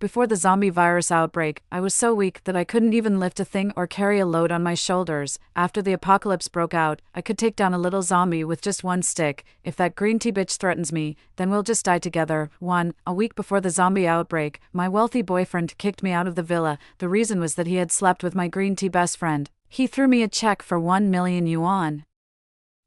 Before the zombie virus outbreak, I was so weak that I couldn't even lift a thing or carry a load on my shoulders. After the apocalypse broke out, I could take down a little zombie with just one stick. If that green tea bitch threatens me, then we'll just die together. A week before the zombie outbreak, my wealthy boyfriend kicked me out of the villa. The reason was that he had slept with my green tea best friend. He threw me a check for 1 million yuan.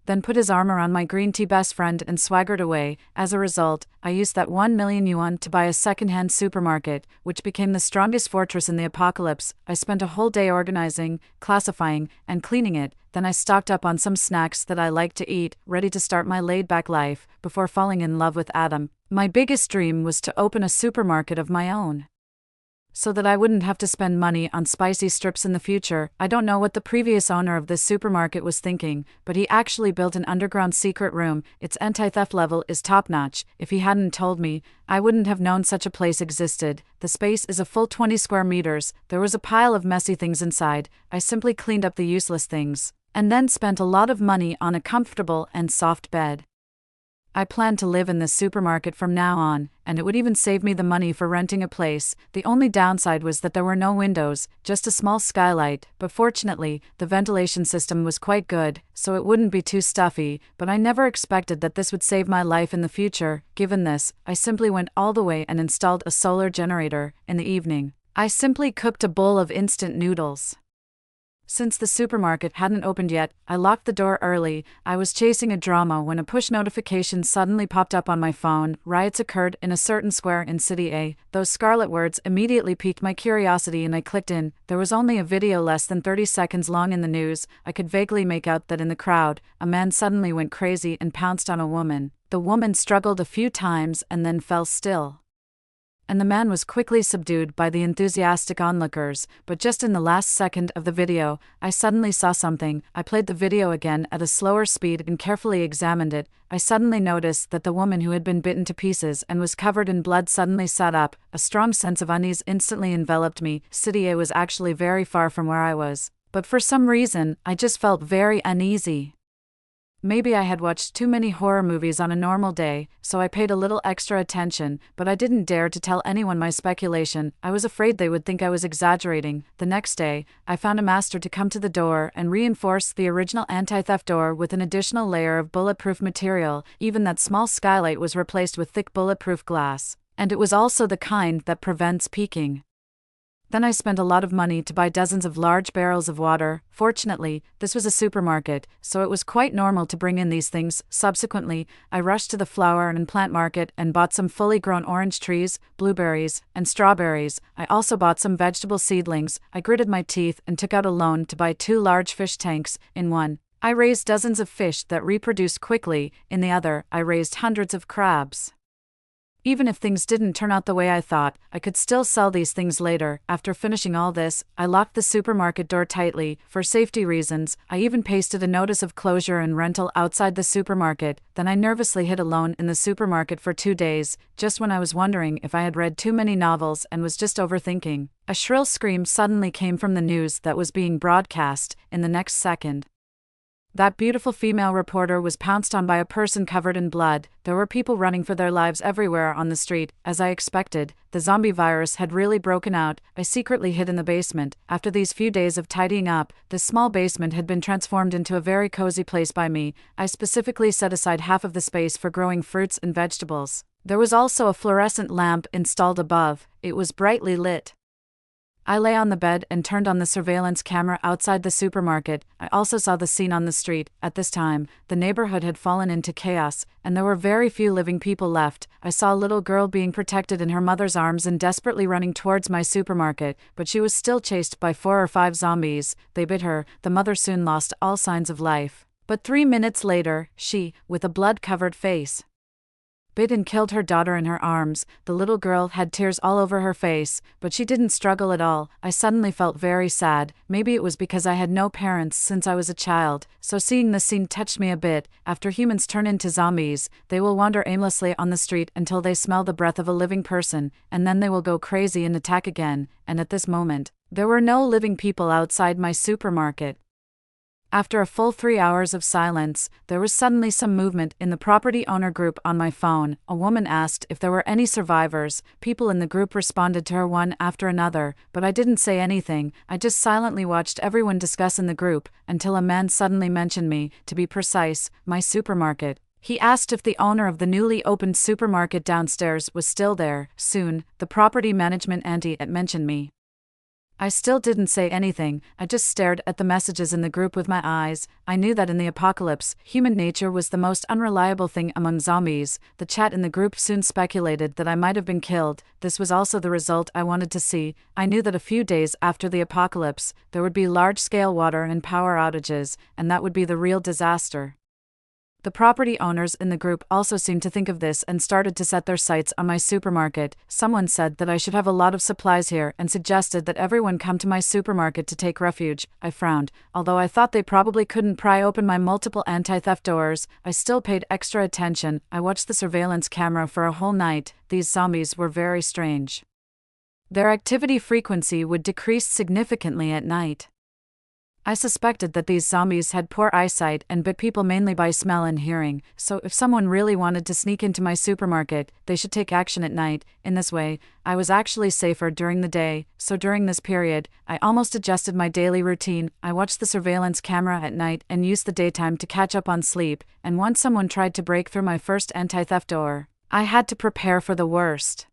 Then put his arm around my green tea best friend and swaggered away. As a result, I used that 1 million yuan to buy a second-hand supermarket, which became the strongest fortress in the apocalypse. I spent a whole day organizing, classifying, and cleaning it. Then I stocked up on some snacks that I like to eat, ready to start my laid-back life, before falling in love with Adam. My biggest dream was to open a supermarket of my own, so that I wouldn't have to spend money on spicy strips in the future. I don't know what the previous owner of this supermarket was thinking, but he actually built an underground secret room. Its anti-theft level is top-notch. If he hadn't told me, I wouldn't have known such a place existed. The space is a full 20 square meters. There was a pile of messy things inside. I simply cleaned up the useless things, and then spent a lot of money on a comfortable and soft bed. I planned to live in this supermarket from now on, and it would even save me the money for renting a place. The only downside was that there were no windows, just a small skylight, but fortunately, the ventilation system was quite good, so it wouldn't be too stuffy. But I never expected that this would save my life in the future. Given this, I simply went all the way and installed a solar generator. In the evening, I simply cooked a bowl of instant noodles. Since the supermarket hadn't opened yet, I locked the door early. I was chasing a drama when a push notification suddenly popped up on my phone. Riots occurred in a certain square in City A. Those scarlet words immediately piqued my curiosity and I clicked in. There was only a video less than 30 seconds long in the news. I could vaguely make out that in the crowd, a man suddenly went crazy and pounced on a woman. The woman struggled a few times and then fell still, and the man was quickly subdued by the enthusiastic onlookers. But just in the last second of the video, I suddenly saw something. I played the video again at a slower speed and carefully examined it. I suddenly noticed that the woman who had been bitten to pieces and was covered in blood suddenly sat up. A strong sense of unease instantly enveloped me. City A was actually very far from where I was, but for some reason, I just felt very uneasy. Maybe I had watched too many horror movies on a normal day, so I paid a little extra attention, but I didn't dare to tell anyone my speculation. I was afraid they would think I was exaggerating. The next day, I found a master to come to the door and reinforce the original anti-theft door with an additional layer of bulletproof material. Even that small skylight was replaced with thick bulletproof glass, and it was also the kind that prevents peeking. Then I spent a lot of money to buy dozens of large barrels of water. Fortunately, this was a supermarket, so it was quite normal to bring in these things. Subsequently, I rushed to the flower and plant market and bought some fully grown orange trees, blueberries, and strawberries. I also bought some vegetable seedlings. I gritted my teeth and took out a loan to buy 2 large fish tanks. In one, I raised dozens of fish that reproduced quickly. In the other, I raised hundreds of crabs. Even if things didn't turn out the way I thought, I could still sell these things later. After finishing all this, I locked the supermarket door tightly. For safety reasons, I even pasted a notice of closure and rental outside the supermarket. Then I nervously hid alone in the supermarket for 2 days, just when I was wondering if I had read too many novels and was just overthinking. A shrill scream suddenly came from the news that was being broadcast. In the next second, that beautiful female reporter was pounced on by a person covered in blood. There were people running for their lives everywhere on the street. As I expected, the zombie virus had really broken out. I secretly hid in the basement. After these few days of tidying up, this small basement had been transformed into a very cozy place by me. I specifically set aside half of the space for growing fruits and vegetables. There was also a fluorescent lamp installed above. It was brightly lit. I lay on the bed and turned on the surveillance camera outside the supermarket. I also saw the scene on the street. At this time, the neighborhood had fallen into chaos, and there were very few living people left. I saw a little girl being protected in her mother's arms and desperately running towards my supermarket, but she was still chased by 4 or 5 zombies. They bit her. The mother soon lost all signs of life. But 3 minutes later, she, with a blood-covered face, bit and killed her daughter in her arms. The little girl had tears all over her face, but she didn't struggle at all. I suddenly felt very sad. Maybe it was because I had no parents since I was a child, so seeing this scene touched me a bit. After humans turn into zombies, they will wander aimlessly on the street until they smell the breath of a living person, and then they will go crazy and attack again. And at this moment, there were no living people outside my supermarket. After a full 3 hours of silence, there was suddenly some movement in the property owner group on my phone. A woman asked if there were any survivors. People in the group responded to her one after another, but I didn't say anything. I just silently watched everyone discuss in the group, until a man suddenly mentioned me, to be precise, my supermarket. He asked if the owner of the newly opened supermarket downstairs was still there. Soon, the property management auntie mentioned me. I still didn't say anything, I just stared at the messages in the group with my eyes. I knew that in the apocalypse, human nature was the most unreliable thing among zombies. The chat in the group soon speculated that I might have been killed. This was also the result I wanted to see. I knew that a few days after the apocalypse, there would be large-scale water and power outages, and that would be the real disaster. The property owners in the group also seemed to think of this and started to set their sights on my supermarket. Someone said that I should have a lot of supplies here and suggested that everyone come to my supermarket to take refuge. I frowned. Although I thought they probably couldn't pry open my multiple anti-theft doors, I still paid extra attention. I watched the surveillance camera for a whole night. These zombies were very strange. Their activity frequency would decrease significantly at night. I suspected that these zombies had poor eyesight and bit people mainly by smell and hearing, so if someone really wanted to sneak into my supermarket, they should take action at night. In this way, I was actually safer during the day, so during this period, I almost adjusted my daily routine. I watched the surveillance camera at night and used the daytime to catch up on sleep, and once someone tried to break through my first anti-theft door, I had to prepare for the worst.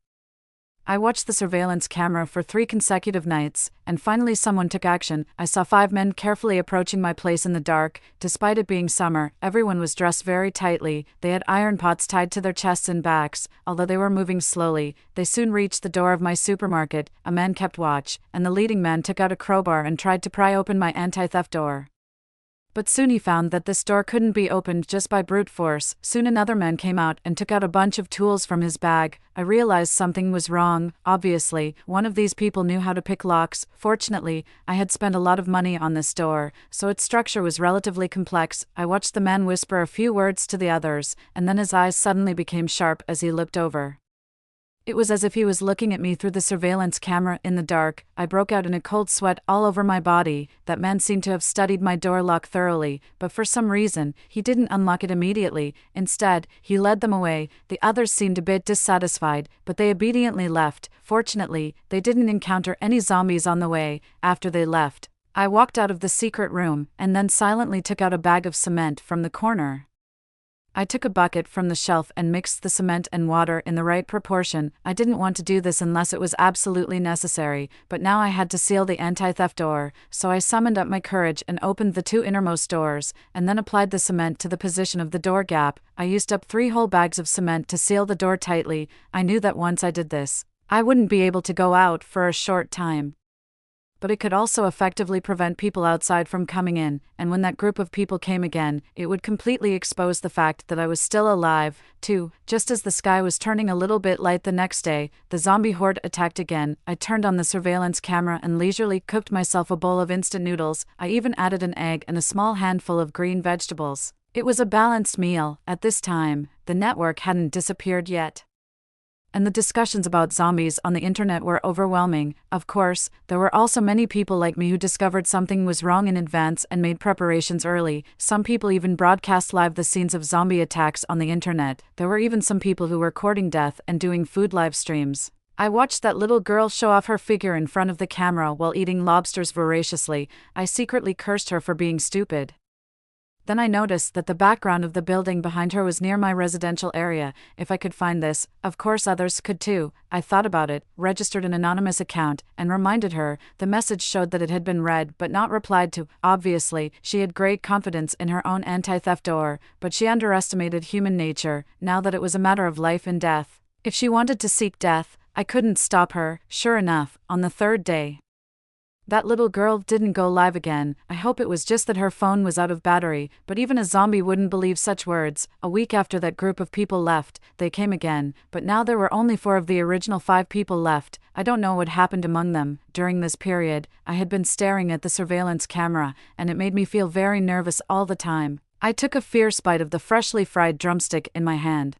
I watched the surveillance camera for 3 consecutive nights, and finally someone took action. I saw 5 men carefully approaching my place in the dark. Despite it being summer, everyone was dressed very tightly. They had iron pots tied to their chests and backs. Although they were moving slowly, they soon reached the door of my supermarket. A man kept watch, and the leading man took out a crowbar and tried to pry open my anti-theft door. But soon he found that this door couldn't be opened just by brute force. Soon another man came out and took out a bunch of tools from his bag. I realized something was wrong. Obviously, one of these people knew how to pick locks. Fortunately, I had spent a lot of money on this door, so its structure was relatively complex. I watched the man whisper a few words to the others, and then his eyes suddenly became sharp as he looked over. It was as if he was looking at me through the surveillance camera in the dark. I broke out in a cold sweat all over my body. That man seemed to have studied my door lock thoroughly, but for some reason, he didn't unlock it immediately. Instead, he led them away. The others seemed a bit dissatisfied, but they obediently left. Fortunately, they didn't encounter any zombies on the way. After they left, I walked out of the secret room, and then silently took out a bag of cement from the corner. I took a bucket from the shelf and mixed the cement and water in the right proportion. I didn't want to do this unless it was absolutely necessary, but now I had to seal the anti-theft door, so I summoned up my courage and opened the 2 innermost doors, and then applied the cement to the position of the door gap. I used up 3 whole bags of cement to seal the door tightly. I knew that once I did this, I wouldn't be able to go out for a short time. But it could also effectively prevent people outside from coming in, and when that group of people came again, it would completely expose the fact that I was still alive. 2. Just as the sky was turning a little bit light the next day, the zombie horde attacked again. I turned on the surveillance camera and leisurely cooked myself a bowl of instant noodles. I even added an egg and a small handful of green vegetables. It was a balanced meal. At this time, the network hadn't disappeared yet, and the discussions about zombies on the internet were overwhelming. Of course, there were also many people like me who discovered something was wrong in advance and made preparations early. Some people even broadcast live the scenes of zombie attacks on the internet. There were even some people who were courting death and doing food live streams. I watched that little girl show off her figure in front of the camera while eating lobsters voraciously. I secretly cursed her for being stupid. Then I noticed that the background of the building behind her was near my residential area. If I could find this, of course others could too. I thought about it, registered an anonymous account, and reminded her. The message showed that it had been read but not replied to. Obviously, she had great confidence in her own anti-theft door, but she underestimated human nature, now that it was a matter of life and death. If she wanted to seek death, I couldn't stop her. Sure enough, on the 3rd day, that little girl didn't go live again. I hope it was just that her phone was out of battery, but even a zombie wouldn't believe such words. A week after that group of people left, they came again, but now there were only 4 of the original 5 people left. I don't know what happened among them. During this period, I had been staring at the surveillance camera, and it made me feel very nervous all the time. I took a fierce bite of the freshly fried drumstick in my hand,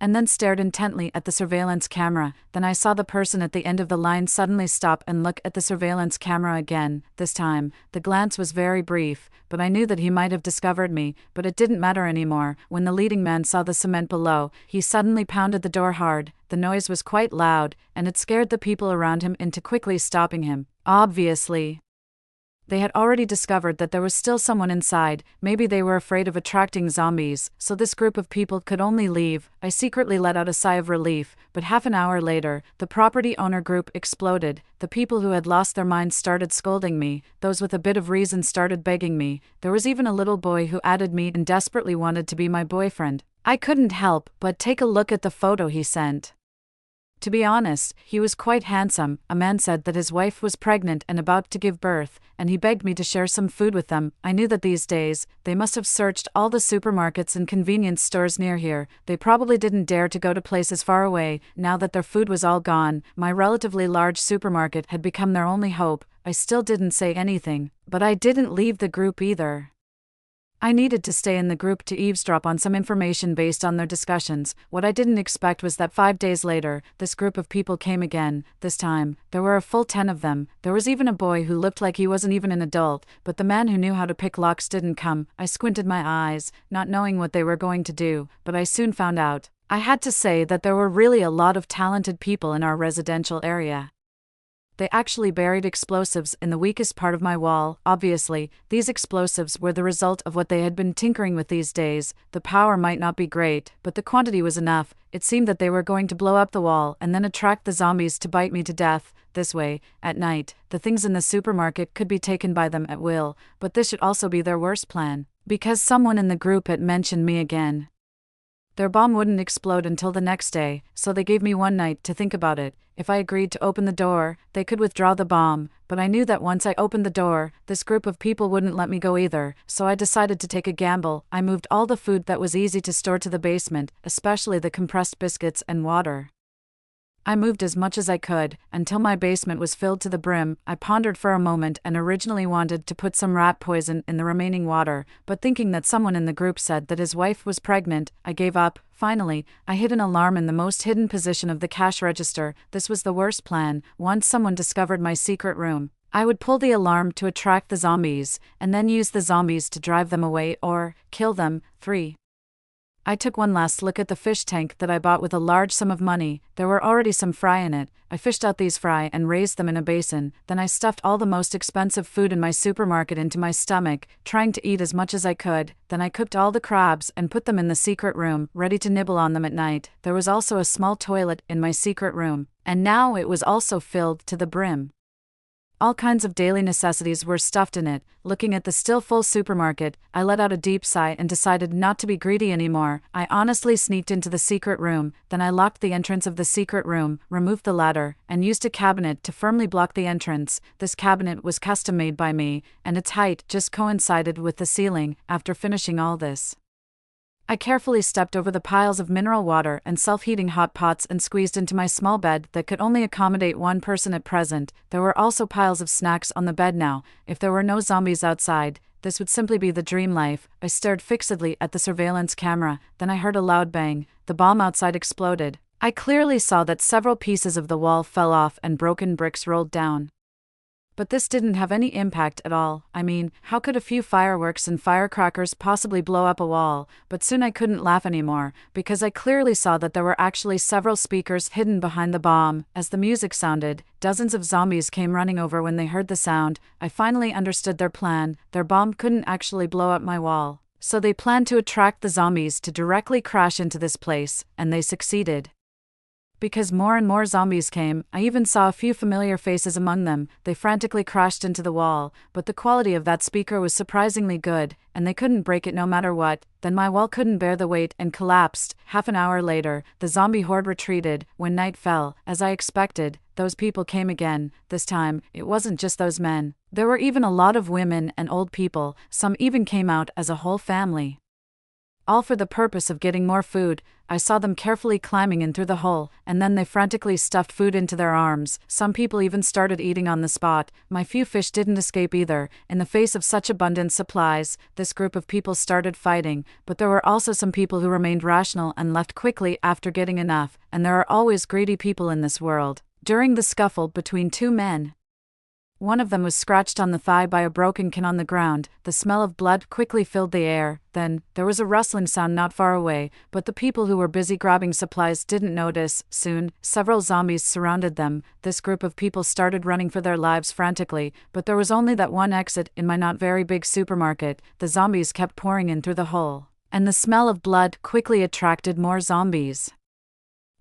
and then stared intently at the surveillance camera. Then I saw the person at the end of the line suddenly stop and look at the surveillance camera again. This time, the glance was very brief, but I knew that he might have discovered me, but it didn't matter anymore. When the leading man saw the cement below, he suddenly pounded the door hard. The noise was quite loud, and it scared the people around him into quickly stopping him. Obviously, they had already discovered that there was still someone inside. Maybe they were afraid of attracting zombies, so this group of people could only leave. I secretly let out a sigh of relief, but half an hour later, the property owner group exploded. The people who had lost their minds started scolding me. Those with a bit of reason started begging me. There was even a little boy who added me and desperately wanted to be my boyfriend. I couldn't help but take a look at the photo he sent. To be honest, he was quite handsome. A man said that his wife was pregnant and about to give birth, and he begged me to share some food with them. I knew that these days, they must have searched all the supermarkets and convenience stores near here. They probably didn't dare to go to places far away. Now that their food was all gone, my relatively large supermarket had become their only hope. I still didn't say anything, but I didn't leave the group either. I needed to stay in the group to eavesdrop on some information based on their discussions. What I didn't expect was that 5 days later, this group of people came again. This time, there were a full 10 of them. There was even a boy who looked like he wasn't even an adult, but the man who knew how to pick locks didn't come. I squinted my eyes, not knowing what they were going to do, but I soon found out. I had to say that there were really a lot of talented people in our residential area. They actually buried explosives in the weakest part of my wall. Obviously, these explosives were the result of what they had been tinkering with these days. The power might not be great, but the quantity was enough. It seemed that they were going to blow up the wall and then attract the zombies to bite me to death. This way, at night, the things in the supermarket could be taken by them at will, but this should also be their worst plan, because someone in the group had mentioned me again. Their bomb wouldn't explode until the next day, so they gave me one night to think about it. If I agreed to open the door, they could withdraw the bomb, but I knew that once I opened the door, this group of people wouldn't let me go either, so I decided to take a gamble. I moved all the food that was easy to store to the basement, especially the compressed biscuits and water. I moved as much as I could, until my basement was filled to the brim. I pondered for a moment and originally wanted to put some rat poison in the remaining water, but thinking that someone in the group said that his wife was pregnant, I gave up. Finally, I hid an alarm in the most hidden position of the cash register. This was the worst plan. Once someone discovered my secret room, I would pull the alarm to attract the zombies, and then use the zombies to drive them away or kill them. 3. I took one last look at the fish tank that I bought with a large sum of money. There were already some fry in it. I fished out these fry and raised them in a basin. Then I stuffed all the most expensive food in my supermarket into my stomach, trying to eat as much as I could. Then I cooked all the crabs and put them in the secret room, ready to nibble on them at night. There was also a small toilet in my secret room, and now it was also filled to the brim. All kinds of daily necessities were stuffed in it. Looking at the still full supermarket, I let out a deep sigh and decided not to be greedy anymore. I honestly sneaked into the secret room, then I locked the entrance of the secret room, removed the ladder, and used a cabinet to firmly block the entrance. This cabinet was custom made by me, and its height just coincided with the ceiling. After finishing all this, I carefully stepped over the piles of mineral water and self-heating hot pots and squeezed into my small bed that could only accommodate one person at present. There were also piles of snacks on the bed now. If there were no zombies outside, this would simply be the dream life. I stared fixedly at the surveillance camera, then I heard a loud bang. The bomb outside exploded. I clearly saw that several pieces of the wall fell off and broken bricks rolled down. But this didn't have any impact at all. I mean, how could a few fireworks and firecrackers possibly blow up a wall? But soon I couldn't laugh anymore, because I clearly saw that there were actually several speakers hidden behind the bomb. As the music sounded, dozens of zombies came running over when they heard the sound. I finally understood their plan. Their bomb couldn't actually blow up my wall, so they planned to attract the zombies to directly crash into this place, and they succeeded. Because more and more zombies came, I even saw a few familiar faces among them. They frantically crashed into the wall, but the quality of that speaker was surprisingly good, and they couldn't break it no matter what. Then my wall couldn't bear the weight and collapsed. Half an hour later, the zombie horde retreated. When night fell, as I expected, those people came again. This time, it wasn't just those men. There were even a lot of women and old people. Some even came out as a whole family. all for the purpose of getting more food. I saw them carefully climbing in through the hole, and then they frantically stuffed food into their arms. Some people even started eating on the spot. My few fish didn't escape either. In the face of such abundant supplies, this group of people started fighting, but there were also some people who remained rational and left quickly after getting enough, and there are always greedy people in this world. During the scuffle between two men, one of them was scratched on the thigh by a broken can on the ground. The smell of blood quickly filled the air. Then, there was a rustling sound not far away, but the people who were busy grabbing supplies didn't notice. Soon, several zombies surrounded them. This group of people started running for their lives frantically, but there was only that one exit in my not very big supermarket. The zombies kept pouring in through the hole, and the smell of blood quickly attracted more zombies.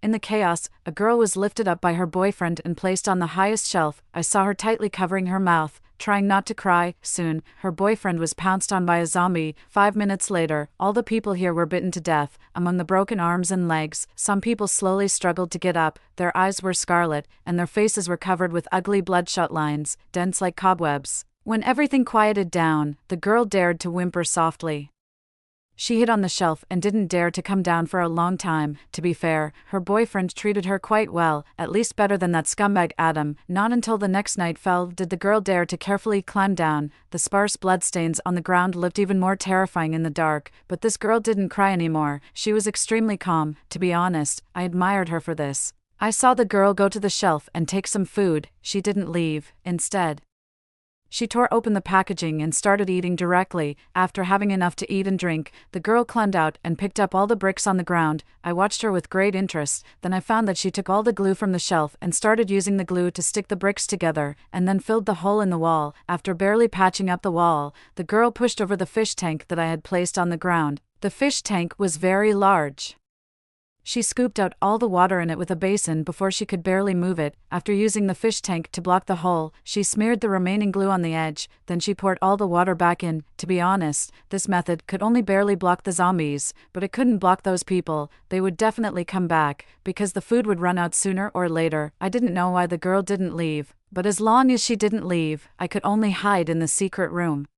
In the chaos, a girl was lifted up by her boyfriend and placed on the highest shelf. I saw her tightly covering her mouth, trying not to cry. Soon, her boyfriend was pounced on by a zombie. 5 minutes later, all the people here were bitten to death. Among the broken arms and legs, some people slowly struggled to get up. Their eyes were scarlet, and their faces were covered with ugly bloodshot lines, dense like cobwebs. When everything quieted down, the girl dared to whimper softly. She hid on the shelf and didn't dare to come down for a long time. To be fair, her boyfriend treated her quite well, at least better than that scumbag Adam. Not until the next night fell did the girl dare to carefully climb down. The sparse bloodstains on the ground looked even more terrifying in the dark, but this girl didn't cry anymore. She was extremely calm. To be honest, I admired her for this. I saw the girl go to the shelf and take some food. She didn't leave. Instead, she tore open the packaging and started eating directly. After having enough to eat and drink, the girl climbed out and picked up all the bricks on the ground. I watched her with great interest. Then I found that she took all the glue from the shelf and started using the glue to stick the bricks together, and then filled the hole in the wall. After barely patching up the wall, the girl pushed over the fish tank that I had placed on the ground. The fish tank was very large. She scooped out all the water in it with a basin before she could barely move it. After using the fish tank to block the hole, she smeared the remaining glue on the edge, then she poured all the water back in. To be honest, this method could only barely block the zombies, but it couldn't block those people. They would definitely come back, because the food would run out sooner or later. I didn't know why the girl didn't leave, but as long as she didn't leave, I could only hide in the secret room.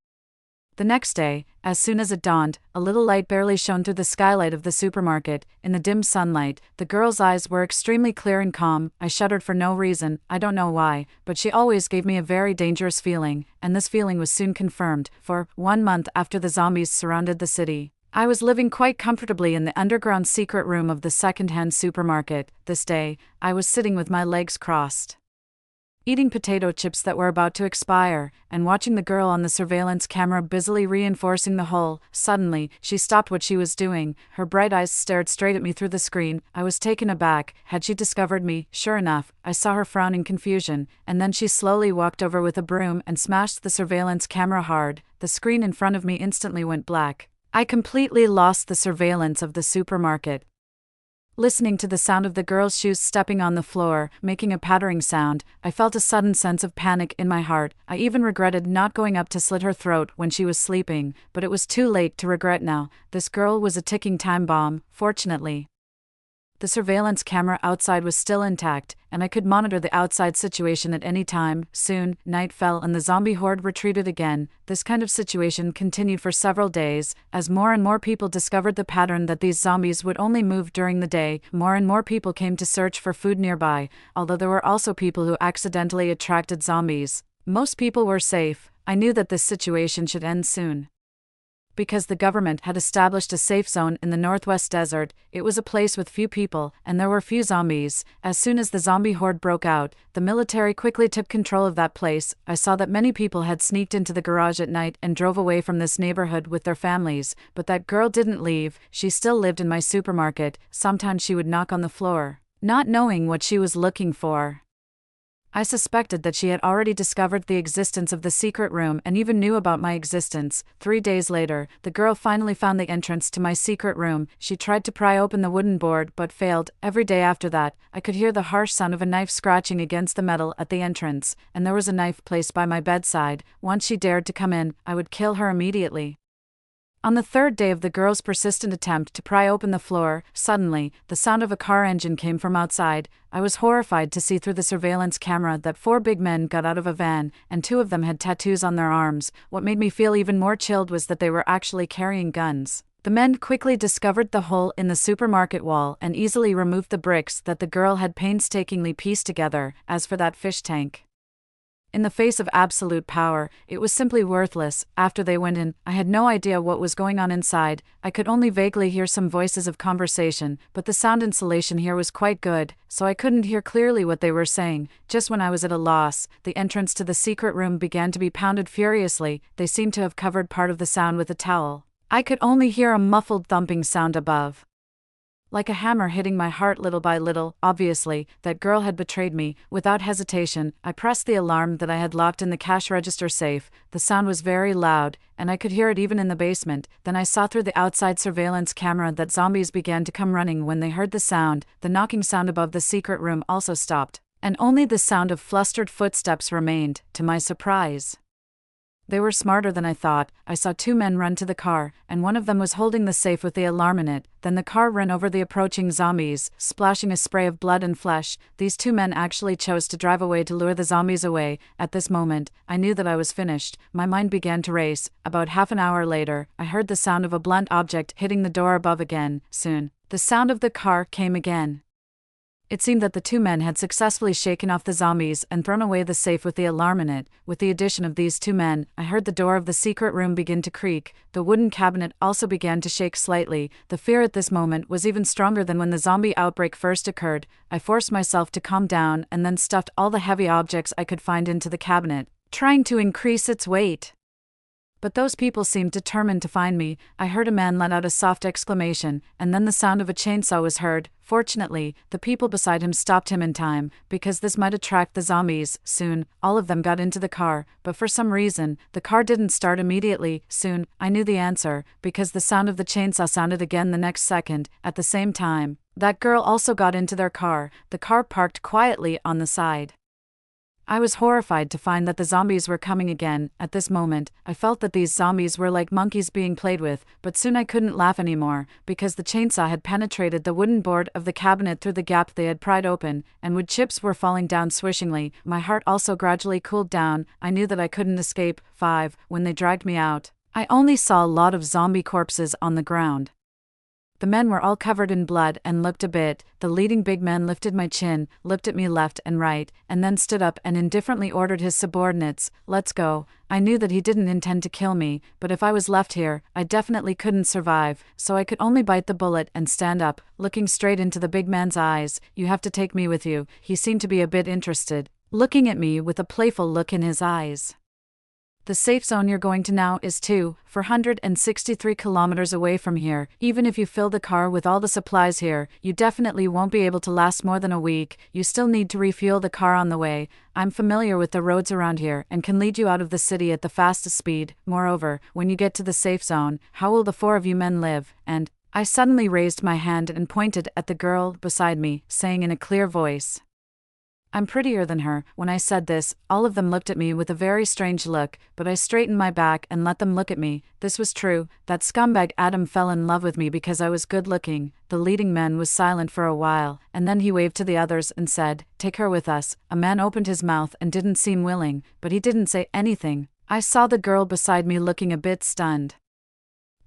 The next day, as soon as it dawned, a little light barely shone through the skylight of the supermarket. In the dim sunlight, the girl's eyes were extremely clear and calm. I shuddered for no reason, I don't know why, but she always gave me a very dangerous feeling, and this feeling was soon confirmed. For 1 month after the zombies surrounded the city, I was living quite comfortably in the underground secret room of the second-hand supermarket. This day, I was sitting with my legs crossed, eating potato chips that were about to expire, and watching the girl on the surveillance camera busily reinforcing the hole. Suddenly, she stopped what she was doing. Her bright eyes stared straight at me through the screen. I was taken aback. Had she discovered me? Sure enough, I saw her frown in confusion, and then she slowly walked over with a broom and smashed the surveillance camera hard. The screen in front of me instantly went black. I completely lost the surveillance of the supermarket. Listening to the sound of the girl's shoes stepping on the floor, making a pattering sound, I felt a sudden sense of panic in my heart. I even regretted not going up to slit her throat when she was sleeping, but it was too late to regret now. This girl was a ticking time bomb. Fortunately, the surveillance camera outside was still intact, and I could monitor the outside situation at any time. Soon, night fell and the zombie horde retreated again. This kind of situation continued for several days. As more and more people discovered the pattern that these zombies would only move during the day, more and more people came to search for food nearby, although there were also people who accidentally attracted zombies. Most people were safe. I knew that this situation should end soon, because the government had established a safe zone in the Northwest Desert. It was a place with few people, and there were few zombies. As soon as the zombie horde broke out, the military quickly took control of that place. I saw that many people had sneaked into the garage at night and drove away from this neighborhood with their families, but that girl didn't leave. She still lived in my supermarket. Sometimes she would knock on the floor, not knowing what she was looking for. I suspected that she had already discovered the existence of the secret room and even knew about my existence. 3 days later, the girl finally found the entrance to my secret room. She tried to pry open the wooden board but failed. Every day after that, I could hear the harsh sound of a knife scratching against the metal at the entrance, and there was a knife placed by my bedside. Once she dared to come in, I would kill her immediately. On the 3rd day of the girl's persistent attempt to pry open the floor, suddenly, the sound of a car engine came from outside. I was horrified to see through the surveillance camera that 4 big men got out of a van, and 2 of them had tattoos on their arms. What made me feel even more chilled was that they were actually carrying guns. The men quickly discovered the hole in the supermarket wall and easily removed the bricks that the girl had painstakingly pieced together. As for that fish tank, in the face of absolute power, it was simply worthless. After they went in, I had no idea what was going on inside. I could only vaguely hear some voices of conversation, but the sound insulation here was quite good, so I couldn't hear clearly what they were saying. Just when I was at a loss, the entrance to the secret room began to be pounded furiously. They seemed to have covered part of the sound with a towel. I could only hear a muffled thumping sound above, like a hammer hitting my heart little by little. Obviously, that girl had betrayed me. Without hesitation, I pressed the alarm that I had locked in the cash register safe. The sound was very loud, and I could hear it even in the basement. Then I saw through the outside surveillance camera that zombies began to come running when they heard the sound. The knocking sound above the secret room also stopped, and only the sound of flustered footsteps remained. To my surprise, they were smarter than I thought. I saw two men run to the car, and one of them was holding the safe with the alarm in it. Then the car ran over the approaching zombies, splashing a spray of blood and flesh. These two men actually chose to drive away to lure the zombies away. At this moment, I knew that I was finished. My mind began to race. About half an hour later, I heard the sound of a blunt object hitting the door above again. Soon, the sound of the car came again. It seemed that the two men had successfully shaken off the zombies and thrown away the safe with the alarm in it. With the addition of these two men, I heard the door of the secret room begin to creak. The wooden cabinet also began to shake slightly. The fear at this moment was even stronger than when the zombie outbreak first occurred. I forced myself to calm down and then stuffed all the heavy objects I could find into the cabinet, trying to increase its weight. But those people seemed determined to find me. I heard a man let out a soft exclamation, and then the sound of a chainsaw was heard. Fortunately, the people beside him stopped him in time, because this might attract the zombies. Soon, all of them got into the car, but for some reason, the car didn't start immediately. Soon, I knew the answer, because the sound of the chainsaw sounded again the next second. At the same time, that girl also got into their car. The car parked quietly on the side. I was horrified to find that the zombies were coming again. At this moment, I felt that these zombies were like monkeys being played with, but soon I couldn't laugh anymore, because the chainsaw had penetrated the wooden board of the cabinet through the gap they had pried open, and wood chips were falling down swishingly. My heart also gradually cooled down. I knew that I couldn't escape. 5. When they dragged me out, I only saw a lot of zombie corpses on the ground. The men were all covered in blood and looked a bit. The leading big man lifted my chin, looked at me left and right, and then stood up and indifferently ordered his subordinates, "Let's go." I knew that he didn't intend to kill me, but if I was left here, I definitely couldn't survive, so I could only bite the bullet and stand up, looking straight into the big man's eyes. "You have to take me with you." He seemed to be a bit interested, looking at me with a playful look in his eyes. "The safe zone you're going to now is 463 kilometers away from here. Even if you fill the car with all the supplies here, you definitely won't be able to last more than a week. You still need to refuel the car on the way. I'm familiar with the roads around here and can lead you out of the city at the fastest speed. Moreover, when you get to the safe zone, how will the 4 of you men live?" And I suddenly raised my hand and pointed at the girl beside me, saying in a clear voice, "I'm prettier than her." When I said this, all of them looked at me with a very strange look, but I straightened my back and let them look at me. This was true. That scumbag Adam fell in love with me because I was good looking. The leading man was silent for a while, and then he waved to the others and said, "Take her with us." A man opened his mouth and didn't seem willing, but he didn't say anything. I saw the girl beside me looking a bit stunned.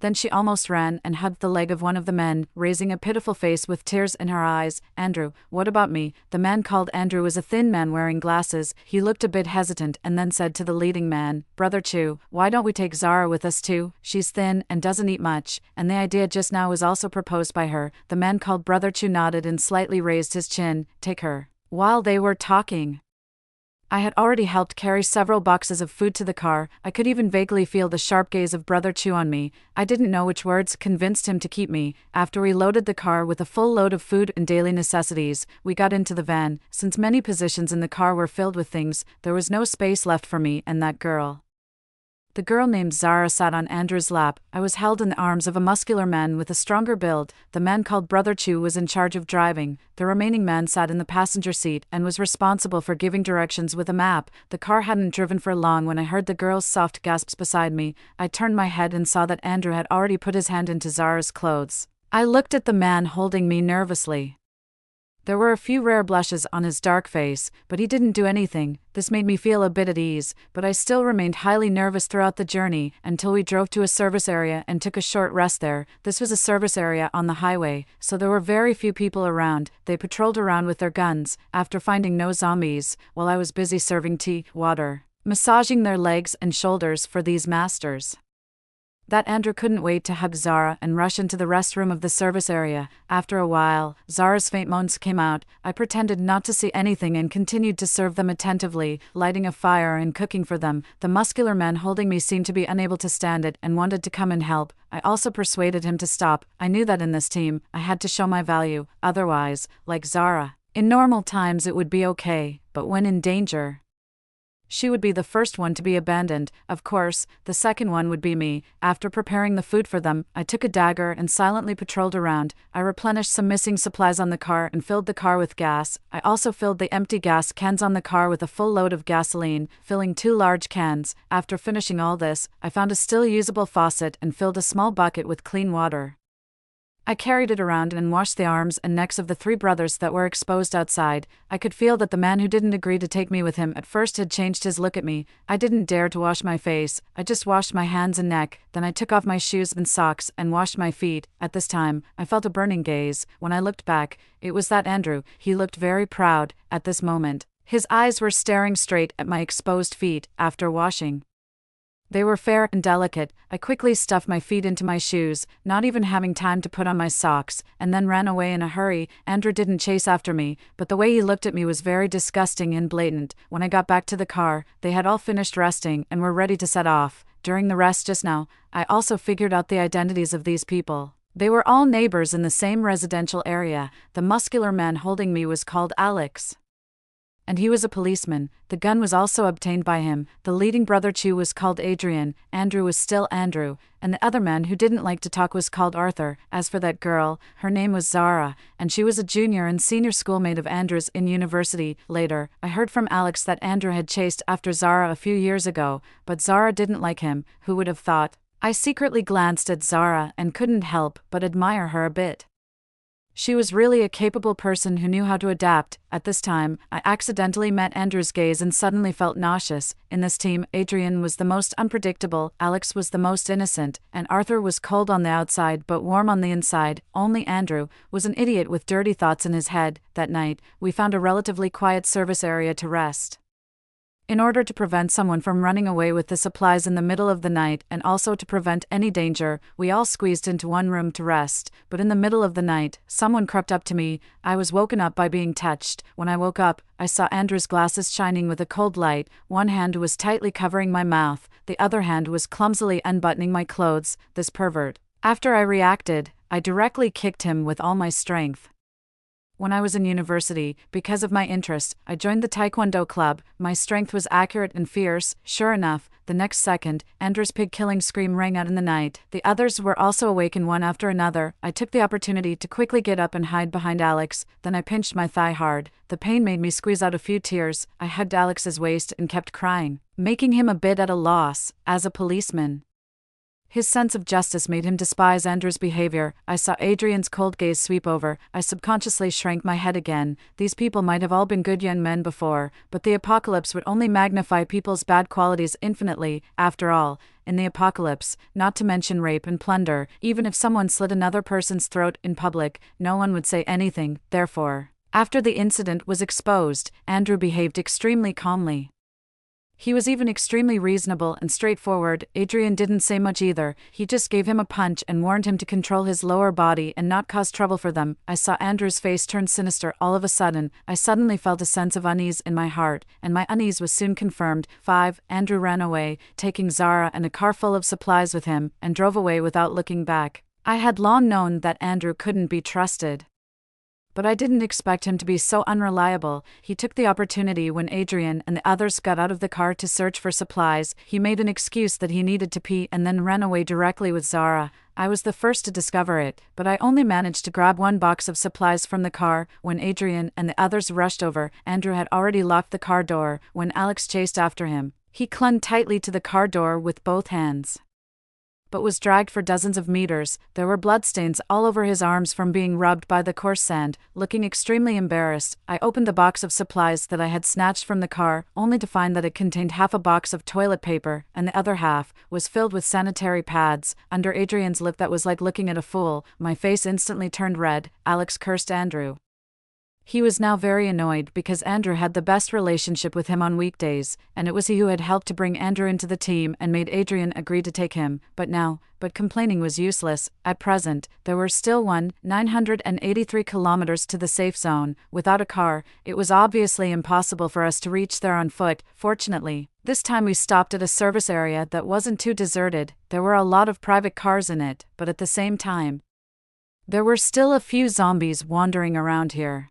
Then she almost ran and hugged the leg of one of the men, raising a pitiful face with tears in her eyes. "Andrew, what about me?" The man called Andrew was a thin man wearing glasses. He looked a bit hesitant and then said to the leading man, "Brother Chu, why don't we take Zara with us too? She's thin and doesn't eat much, and the idea just now was also proposed by her." The man called Brother Chu nodded and slightly raised his chin. "Take her." While they were talking, I had already helped carry several boxes of food to the car. I could even vaguely feel the sharp gaze of Brother Chu on me. I didn't know which words convinced him to keep me. After we loaded the car with a full load of food and daily necessities, we got into the van. Since many positions in the car were filled with things, there was no space left for me and that girl. The girl named Zara sat on Andrew's lap. I was held in the arms of a muscular man with a stronger build. The man called Brother Chu was in charge of driving. The remaining man sat in the passenger seat and was responsible for giving directions with a map. The car hadn't driven for long when I heard the girl's soft gasps beside me. I turned my head and saw that Andrew had already put his hand into Zara's clothes. I looked at the man holding me nervously. There were a few rare blushes on his dark face, but he didn't do anything. This made me feel a bit at ease, but I still remained highly nervous throughout the journey until we drove to a service area and took a short rest there. This was a service area on the highway, so there were very few people around. They patrolled around with their guns, after finding no zombies, while I was busy serving tea, water, massaging their legs and shoulders for these masters. That Andrew couldn't wait to hug Zara and rush into the restroom of the service area. After a while, Zara's faint moans came out. I pretended not to see anything and continued to serve them attentively, lighting a fire and cooking for them. The muscular man holding me seemed to be unable to stand it and wanted to come and help. I also persuaded him to stop. I knew that in this team, I had to show my value. Otherwise, like Zara, in normal times it would be okay, but when in danger, she would be the first one to be abandoned. Of course, the second one would be me. After preparing the food for them, I took a dagger and silently patrolled around. I replenished some missing supplies on the car and filled the car with gas. I also filled the empty gas cans on the car with a full load of gasoline, filling 2 large cans. After finishing all this, I found a still usable faucet and filled a small bucket with clean water. I carried it around and washed the arms and necks of the 3 brothers that were exposed outside. I could feel that the man who didn't agree to take me with him at first had changed his look at me. I didn't dare to wash my face. I just washed my hands and neck. Then I took off my shoes and socks and washed my feet. At this time, I felt a burning gaze. When I looked back, it was that Andrew. He looked very proud at this moment. His eyes were staring straight at my exposed feet after washing. They were fair and delicate. I quickly stuffed my feet into my shoes, not even having time to put on my socks, and then ran away in a hurry. Andrew didn't chase after me, but the way he looked at me was very disgusting and blatant. When I got back to the car, they had all finished resting and were ready to set off. During the rest just now, I also figured out the identities of these people. They were all neighbors in the same residential area. The muscular man holding me was called Alex, and he was a policeman. The gun was also obtained by him. The leading brother Chu was called Adrian, Andrew was still Andrew, and the other man who didn't like to talk was called Arthur. As for that girl, her name was Zara, and she was a junior and senior schoolmate of Andrew's in university. Later, I heard from Alex that Andrew had chased after Zara a few years ago, but Zara didn't like him. Who would have thought? I secretly glanced at Zara and couldn't help but admire her a bit. She was really a capable person who knew how to adapt. At this time, I accidentally met Andrew's gaze and suddenly felt nauseous. In this team, Adrian was the most unpredictable, Alex was the most innocent, and Arthur was cold on the outside but warm on the inside. Only Andrew was an idiot with dirty thoughts in his head. That night, we found a relatively quiet service area to rest. In order to prevent someone from running away with the supplies in the middle of the night and also to prevent any danger, we all squeezed into one room to rest. But in the middle of the night, someone crept up to me. I was woken up by being touched. When I woke up, I saw Andrew's glasses shining with a cold light. One hand was tightly covering my mouth, the other hand was clumsily unbuttoning my clothes. This pervert. After I reacted, I directly kicked him with all my strength. When I was in university, because of my interest, I joined the Taekwondo club. My strength was accurate and fierce. Sure enough, the next second, Andrew's pig-killing scream rang out in the night. The others were also awakened one after another. I took the opportunity to quickly get up and hide behind Alex. Then I pinched my thigh hard. The pain made me squeeze out a few tears. I hugged Alex's waist and kept crying, making him a bit at a loss. As a policeman, his sense of justice made him despise Andrew's behavior. I saw Adrian's cold gaze sweep over. I subconsciously shrank my head again. These people might have all been good young men before, but the apocalypse would only magnify people's bad qualities infinitely. After all, in the apocalypse, not to mention rape and plunder, even if someone slit another person's throat in public, no one would say anything. Therefore, after the incident was exposed, Andrew behaved extremely calmly. He was even extremely reasonable and straightforward. Adrian didn't say much either. He just gave him a punch and warned him to control his lower body and not cause trouble for them. I saw Andrew's face turn sinister all of a sudden. I suddenly felt a sense of unease in my heart, and my unease was soon confirmed. 5. Andrew ran away, taking Zara and a car full of supplies with him, and drove away without looking back. I had long known that Andrew couldn't be trusted, but I didn't expect him to be so unreliable. He took the opportunity when Adrian and the others got out of the car to search for supplies. He made an excuse that he needed to pee and then ran away directly with Zara. I was the first to discover it, but I only managed to grab one box of supplies from the car. When Adrian and the others rushed over, Andrew had already locked the car door. When Alex chased after him, he clung tightly to the car door with both hands. but was dragged for dozens of meters. There were bloodstains all over his arms from being rubbed by the coarse sand. Looking extremely embarrassed, I opened the box of supplies that I had snatched from the car, only to find that it contained half a box of toilet paper, and the other half was filled with sanitary pads. Under Adrian's lip that was like looking at a fool, my face instantly turned red. Alex cursed Andrew. He was now very annoyed because Andrew had the best relationship with him on weekdays, and it was he who had helped to bring Andrew into the team and made Adrian agree to take him. But complaining was useless. At present, there were still 983 kilometers to the safe zone. Without a car, it was obviously impossible for us to reach there on foot. Fortunately, this time we stopped at a service area that wasn't too deserted. There were a lot of private cars in it, but at the same time, there were still a few zombies wandering around here.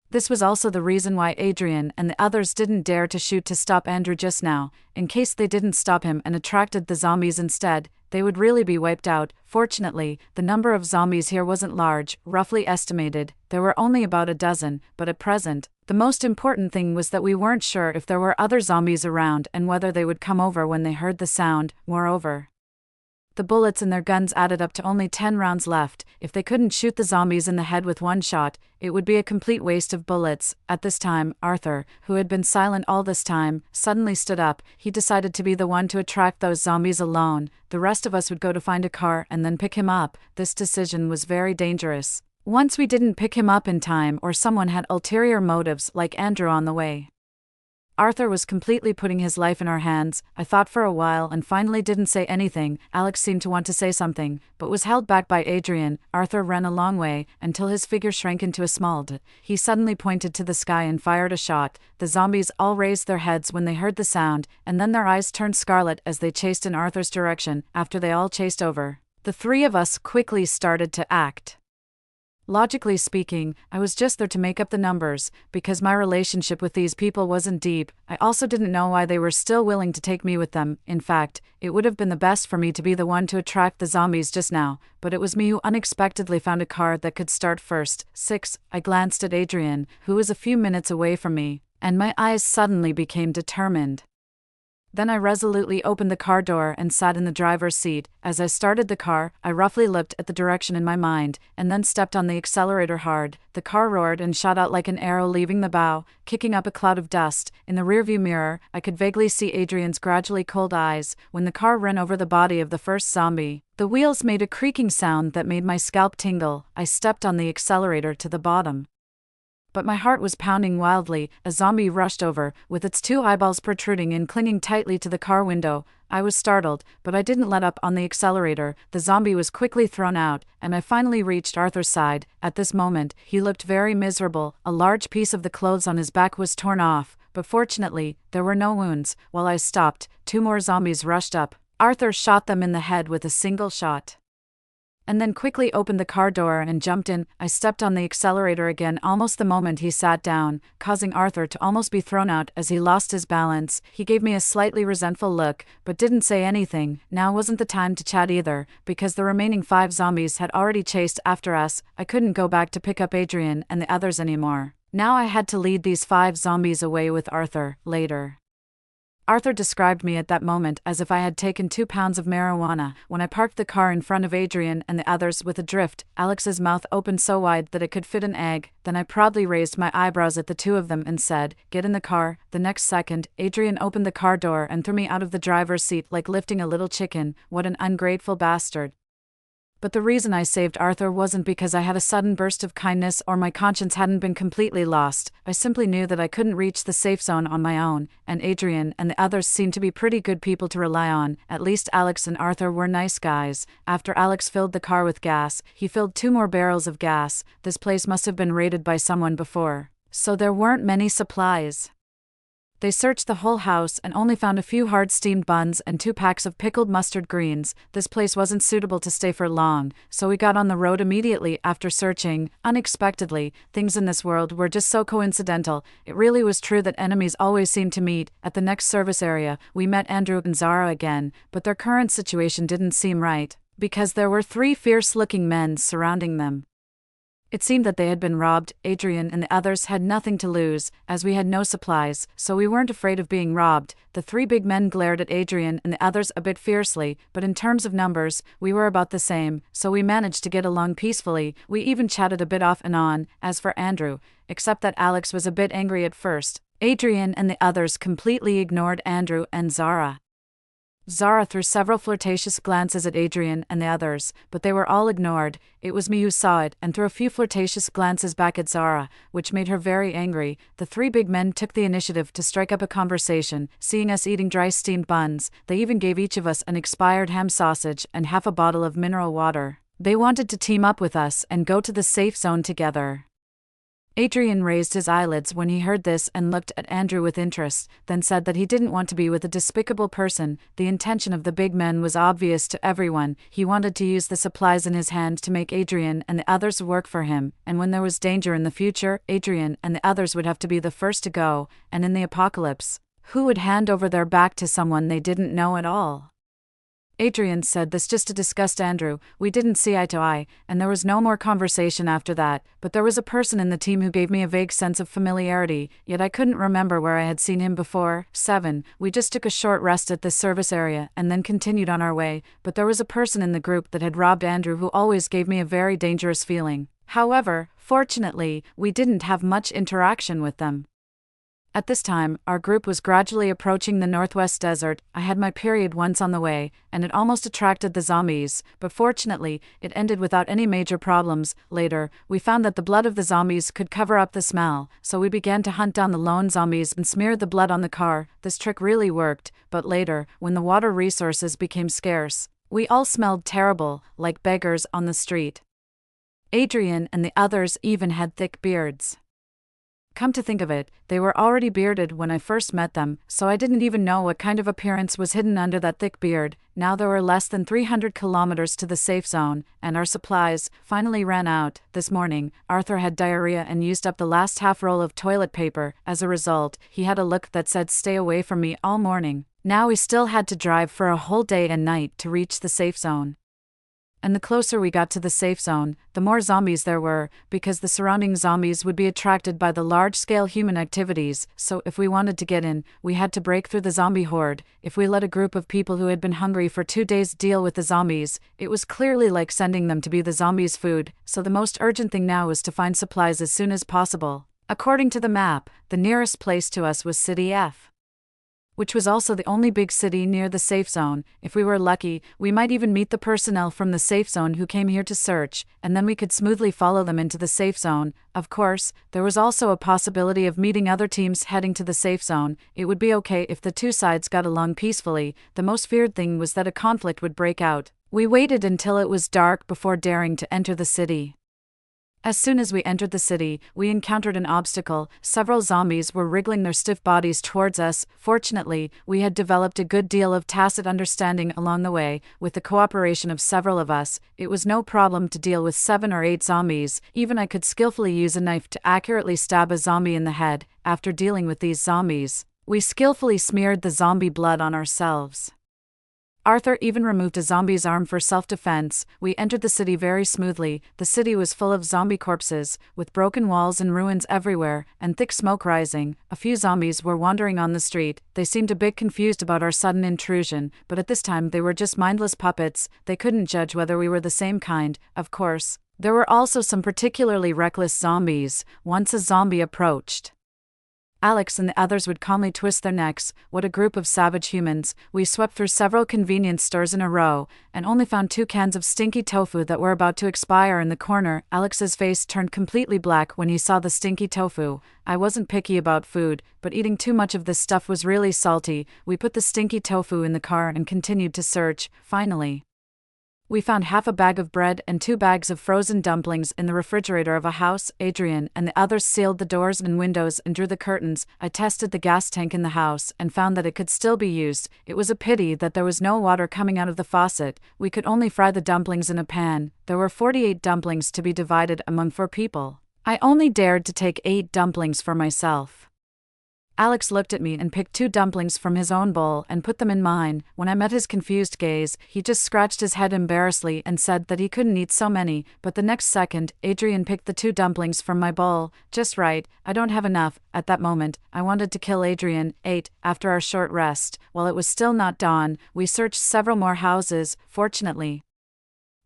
This was also the reason why Adrian and the others didn't dare to shoot to stop Andrew just now. In case they didn't stop him and attracted the zombies instead, they would really be wiped out. Fortunately, the number of zombies here wasn't large. Roughly estimated, there were only about a dozen, but at present, the most important thing was that we weren't sure if there were other zombies around and whether they would come over when they heard the sound. Moreover, the bullets in their guns added up to only 10 rounds left. If they couldn't shoot the zombies in the head with one shot, it would be a complete waste of bullets. At this time, Arthur, who had been silent all this time, suddenly stood up. He decided to be the one to attract those zombies alone. The rest of us would go to find a car and then pick him up. This decision was very dangerous. Once we didn't pick him up in time, or someone had ulterior motives like Andrew on the way, Arthur was completely putting his life in our hands. I thought for a while and finally didn't say anything. Alex seemed to want to say something, but was held back by Adrian. Arthur ran a long way, until his figure shrank into a small dot. He suddenly pointed to the sky and fired a shot. The zombies all raised their heads when they heard the sound, and then their eyes turned scarlet as they chased in Arthur's direction. After they all chased over, the three of us quickly started to act. Logically speaking, I was just there to make up the numbers, because my relationship with these people wasn't deep. I also didn't know why they were still willing to take me with them. In fact, it would have been the best for me to be the one to attract the zombies just now, but it was me who unexpectedly found a car that could start first. 6. I glanced at Adrian, who was a few minutes away from me, and my eyes suddenly became determined. Then I resolutely opened the car door and sat in the driver's seat. As I started the car, I roughly looked at the direction in my mind, and then stepped on the accelerator hard. The car roared and shot out like an arrow, leaving the bow, kicking up a cloud of dust. In the rearview mirror, I could vaguely see Adrian's gradually cold eyes. When the car ran over the body of the first zombie, the wheels made a creaking sound that made my scalp tingle. I stepped on the accelerator to the bottom, but my heart was pounding wildly. A zombie rushed over, with its two eyeballs protruding and clinging tightly to the car window. I was startled, but I didn't let up on the accelerator. The zombie was quickly thrown out, and I finally reached Arthur's side. At this moment, he looked very miserable. A large piece of the clothes on his back was torn off, but fortunately, there were no wounds. While I stopped, 2 more zombies rushed up. Arthur shot them in the head with a single shot, and then quickly opened the car door and jumped in. I stepped on the accelerator again almost the moment he sat down, causing Arthur to almost be thrown out as he lost his balance. He gave me a slightly resentful look, but didn't say anything. Now wasn't the time to chat either, because the remaining 5 zombies had already chased after us. I couldn't go back to pick up Adrian and the others anymore. Now I had to lead these 5 zombies away with Arthur. Later, Arthur described me at that moment as if I had taken 2 pounds of marijuana. When I parked the car in front of Adrian and the others with a drift, Alex's mouth opened so wide that it could fit an egg. Then I proudly raised my eyebrows at the 2 of them and said, "Get in the car." The next second, Adrian opened the car door and threw me out of the driver's seat like lifting a little chicken. What an ungrateful bastard. But the reason I saved Arthur wasn't because I had a sudden burst of kindness or my conscience hadn't been completely lost. I simply knew that I couldn't reach the safe zone on my own, and Adrian and the others seemed to be pretty good people to rely on. At least Alex and Arthur were nice guys. After Alex filled the car with gas, he filled 2 more barrels of gas. This place must have been raided by someone before, so there weren't many supplies. They searched the whole house and only found a few hard steamed buns and 2 packs of pickled mustard greens. This place wasn't suitable to stay for long, so we got on the road immediately after searching. Unexpectedly, things in this world were just so coincidental. It really was true that enemies always seem to meet. At the next service area, we met Andrew and Zara again, but their current situation didn't seem right, because there were 3 fierce-looking men surrounding them. It seemed that they had been robbed. Adrian and the others had nothing to lose, as we had no supplies, so we weren't afraid of being robbed. The three big men glared at Adrian and the others a bit fiercely, but in terms of numbers, we were about the same, so we managed to get along peacefully. We even chatted a bit off and on. As for Andrew, except that Alex was a bit angry at first, Adrian and the others completely ignored Andrew and Zara. Zara threw several flirtatious glances at Adrian and the others, but they were all ignored. It was me who saw it and threw a few flirtatious glances back at Zara, which made her very angry. The three big men took the initiative to strike up a conversation. Seeing us eating dry steamed buns, they even gave each of us an expired ham sausage and half a bottle of mineral water. They wanted to team up with us and go to the safe zone together. Adrian raised his eyelids when he heard this and looked at Andrew with interest, then said that he didn't want to be with a despicable person. The intention of the big men was obvious to everyone. He wanted to use the supplies in his hand to make Adrian and the others work for him, and when there was danger in the future, Adrian and the others would have to be the first to go, and in the apocalypse, who would hand over their back to someone they didn't know at all? Adrian said this just to disgust Andrew. We didn't see eye to eye, and there was no more conversation after that, but there was a person in the team who gave me a vague sense of familiarity, yet I couldn't remember where I had seen him before. 7. We just took a short rest at this service area and then continued on our way, but there was a person in the group that had robbed Andrew who always gave me a very dangerous feeling. However, fortunately, we didn't have much interaction with them. At this time, our group was gradually approaching the Northwest Desert. I had my period once on the way, and it almost attracted the zombies, but fortunately, it ended without any major problems. Later, we found that the blood of the zombies could cover up the smell, so we began to hunt down the lone zombies and smeared the blood on the car. This trick really worked, but later, when the water resources became scarce, we all smelled terrible, like beggars on the street. Adrian and the others even had thick beards. Come to think of it, they were already bearded when I first met them, so I didn't even know what kind of appearance was hidden under that thick beard. Now there were less than 300 kilometers to the safe zone, and our supplies finally ran out. This morning, Arthur had diarrhea and used up the last half roll of toilet paper. As a result, he had a look that said stay away from me all morning. Now we still had to drive for a whole day and night to reach the safe zone. And the closer we got to the safe zone, the more zombies there were, because the surrounding zombies would be attracted by the large-scale human activities, so if we wanted to get in, we had to break through the zombie horde. If we let a group of people who had been hungry for 2 days deal with the zombies, it was clearly like sending them to be the zombies' food, so the most urgent thing now was to find supplies as soon as possible. According to the map, the nearest place to us was City F, which was also the only big city near the safe zone. If we were lucky, we might even meet the personnel from the safe zone who came here to search, and then we could smoothly follow them into the safe zone. Of course, there was also a possibility of meeting other teams heading to the safe zone. It would be okay if the two sides got along peacefully. The most feared thing was that a conflict would break out. We waited until it was dark before daring to enter the city. As soon as we entered the city, we encountered an obstacle. Several zombies were wriggling their stiff bodies towards us. Fortunately, we had developed a good deal of tacit understanding along the way. With the cooperation of several of us, it was no problem to deal with 7 or 8 zombies. Even I could skillfully use a knife to accurately stab a zombie in the head. After dealing with these zombies, we skillfully smeared the zombie blood on ourselves. Arthur even removed a zombie's arm for self-defense. We entered the city very smoothly. The city was full of zombie corpses, with broken walls and ruins everywhere, and thick smoke rising. A few zombies were wandering on the street. They seemed a bit confused about our sudden intrusion, but at this time they were just mindless puppets. They couldn't judge whether we were the same kind. Of course, there were also some particularly reckless zombies. Once a zombie approached, Alex and the others would calmly twist their necks. What a group of savage humans. We swept through several convenience stores in a row, and only found 2 cans of stinky tofu that were about to expire in the corner. Alex's face turned completely black when he saw the stinky tofu. I wasn't picky about food, but eating too much of this stuff was really salty. We put the stinky tofu in the car and continued to search. Finally, we found half a bag of bread and 2 bags of frozen dumplings in the refrigerator of a house. Adrian and the others sealed the doors and windows and drew the curtains. I tested the gas tank in the house and found that it could still be used. It was a pity that there was no water coming out of the faucet. We could only fry the dumplings in a pan. There were 48 dumplings to be divided among 4 people. I only dared to take 8 dumplings for myself. Alex looked at me and picked 2 dumplings from his own bowl and put them in mine. When I met his confused gaze, he just scratched his head embarrassedly and said that he couldn't eat so many, but the next second, Adrian picked the 2 dumplings from my bowl. Just right, I don't have enough. At that moment, I wanted to kill Adrian. 8. After our short rest, while it was still not dawn, we searched several more houses. Fortunately,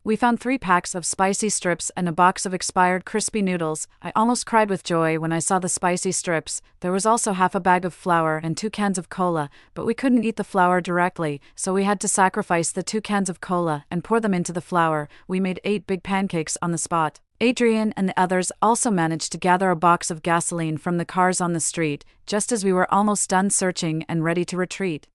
we found 3 packs of spicy strips and a box of expired crispy noodles. I almost cried with joy when I saw the spicy strips. There was also half a bag of flour and 2 cans of cola, but we couldn't eat the flour directly, so we had to sacrifice the 2 cans of cola and pour them into the flour. We made 8 big pancakes on the spot. Adrian and the others also managed to gather a box of gasoline from the cars on the street, just as we were almost done searching and ready to retreat.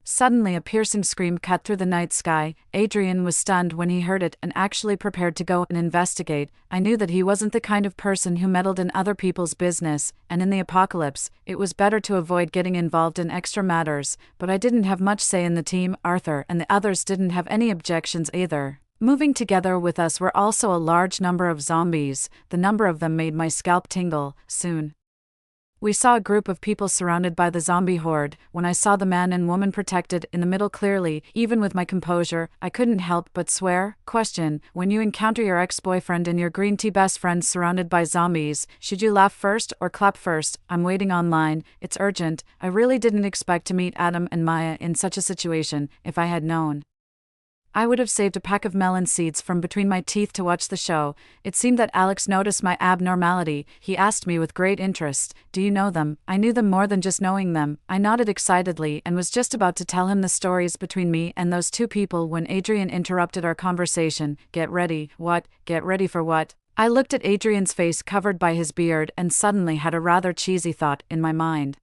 Suddenly a piercing scream cut through the night sky. Adrian was stunned when he heard it and actually prepared to go and investigate. I knew that he wasn't the kind of person who meddled in other people's business, and in the apocalypse, it was better to avoid getting involved in extra matters, but I didn't have much say in the team. Arthur and the others didn't have any objections either. Moving together with us were also a large number of zombies. The number of them made my scalp tingle. Soon, we saw a group of people surrounded by the zombie horde. When I saw the man and woman protected in the middle clearly, even with my composure, I couldn't help but swear. Question: when you encounter your ex-boyfriend and your green tea best friend surrounded by zombies, should you laugh first or clap first? I'm waiting online. It's urgent. I really didn't expect to meet Adam and Maya in such a situation. If I had known, I would have saved a pack of melon seeds from between my teeth to watch the show. It seemed that Alex noticed my abnormality. He asked me with great interest, "Do you know them?" I knew them more than just knowing them. I nodded excitedly and was just about to tell him the stories between me and those 2 people when Adrian interrupted our conversation. "Get ready." "What? Get ready for what?" I looked at Adrian's face covered by his beard and suddenly had a rather cheesy thought in my mind.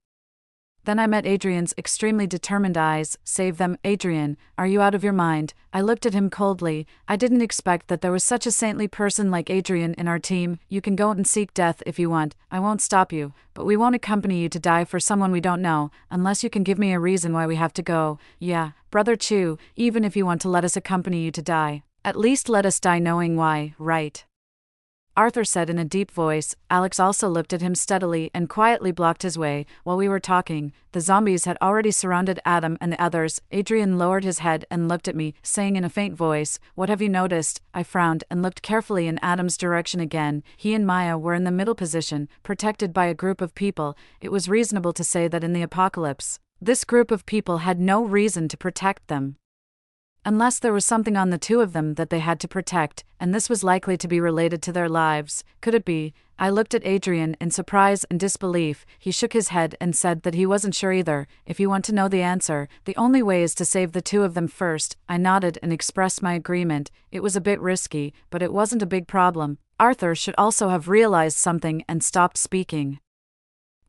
Then I met Adrian's extremely determined eyes. "Save them, Adrian. Are you out of your mind?" I looked at him coldly. I didn't expect that there was such a saintly person like Adrian in our team. "You can go and seek death if you want. I won't stop you, but we won't accompany you to die for someone we don't know, unless you can give me a reason why we have to go." "Yeah, Brother Chu, even if you want to let us accompany you to die, at least let us die knowing why, right?" Arthur said in a deep voice. Alex also looked at him steadily and quietly blocked his way. While we were talking, the zombies had already surrounded Adam and the others. Adrian lowered his head and looked at me, saying in a faint voice, "What have you noticed?" I frowned and looked carefully in Adam's direction again. He and Maya were in the middle position, protected by a group of people. It was reasonable to say that in the apocalypse, this group of people had no reason to protect them, unless there was something on the 2 of them that they had to protect, and this was likely to be related to their lives. Could it be? I looked at Adrian in surprise and disbelief. He shook his head and said that he wasn't sure either. "If you want to know the answer, the only way is to save the 2 of them first." I nodded and expressed my agreement. It was a bit risky, but it wasn't a big problem. Arthur should also have realized something and stopped speaking.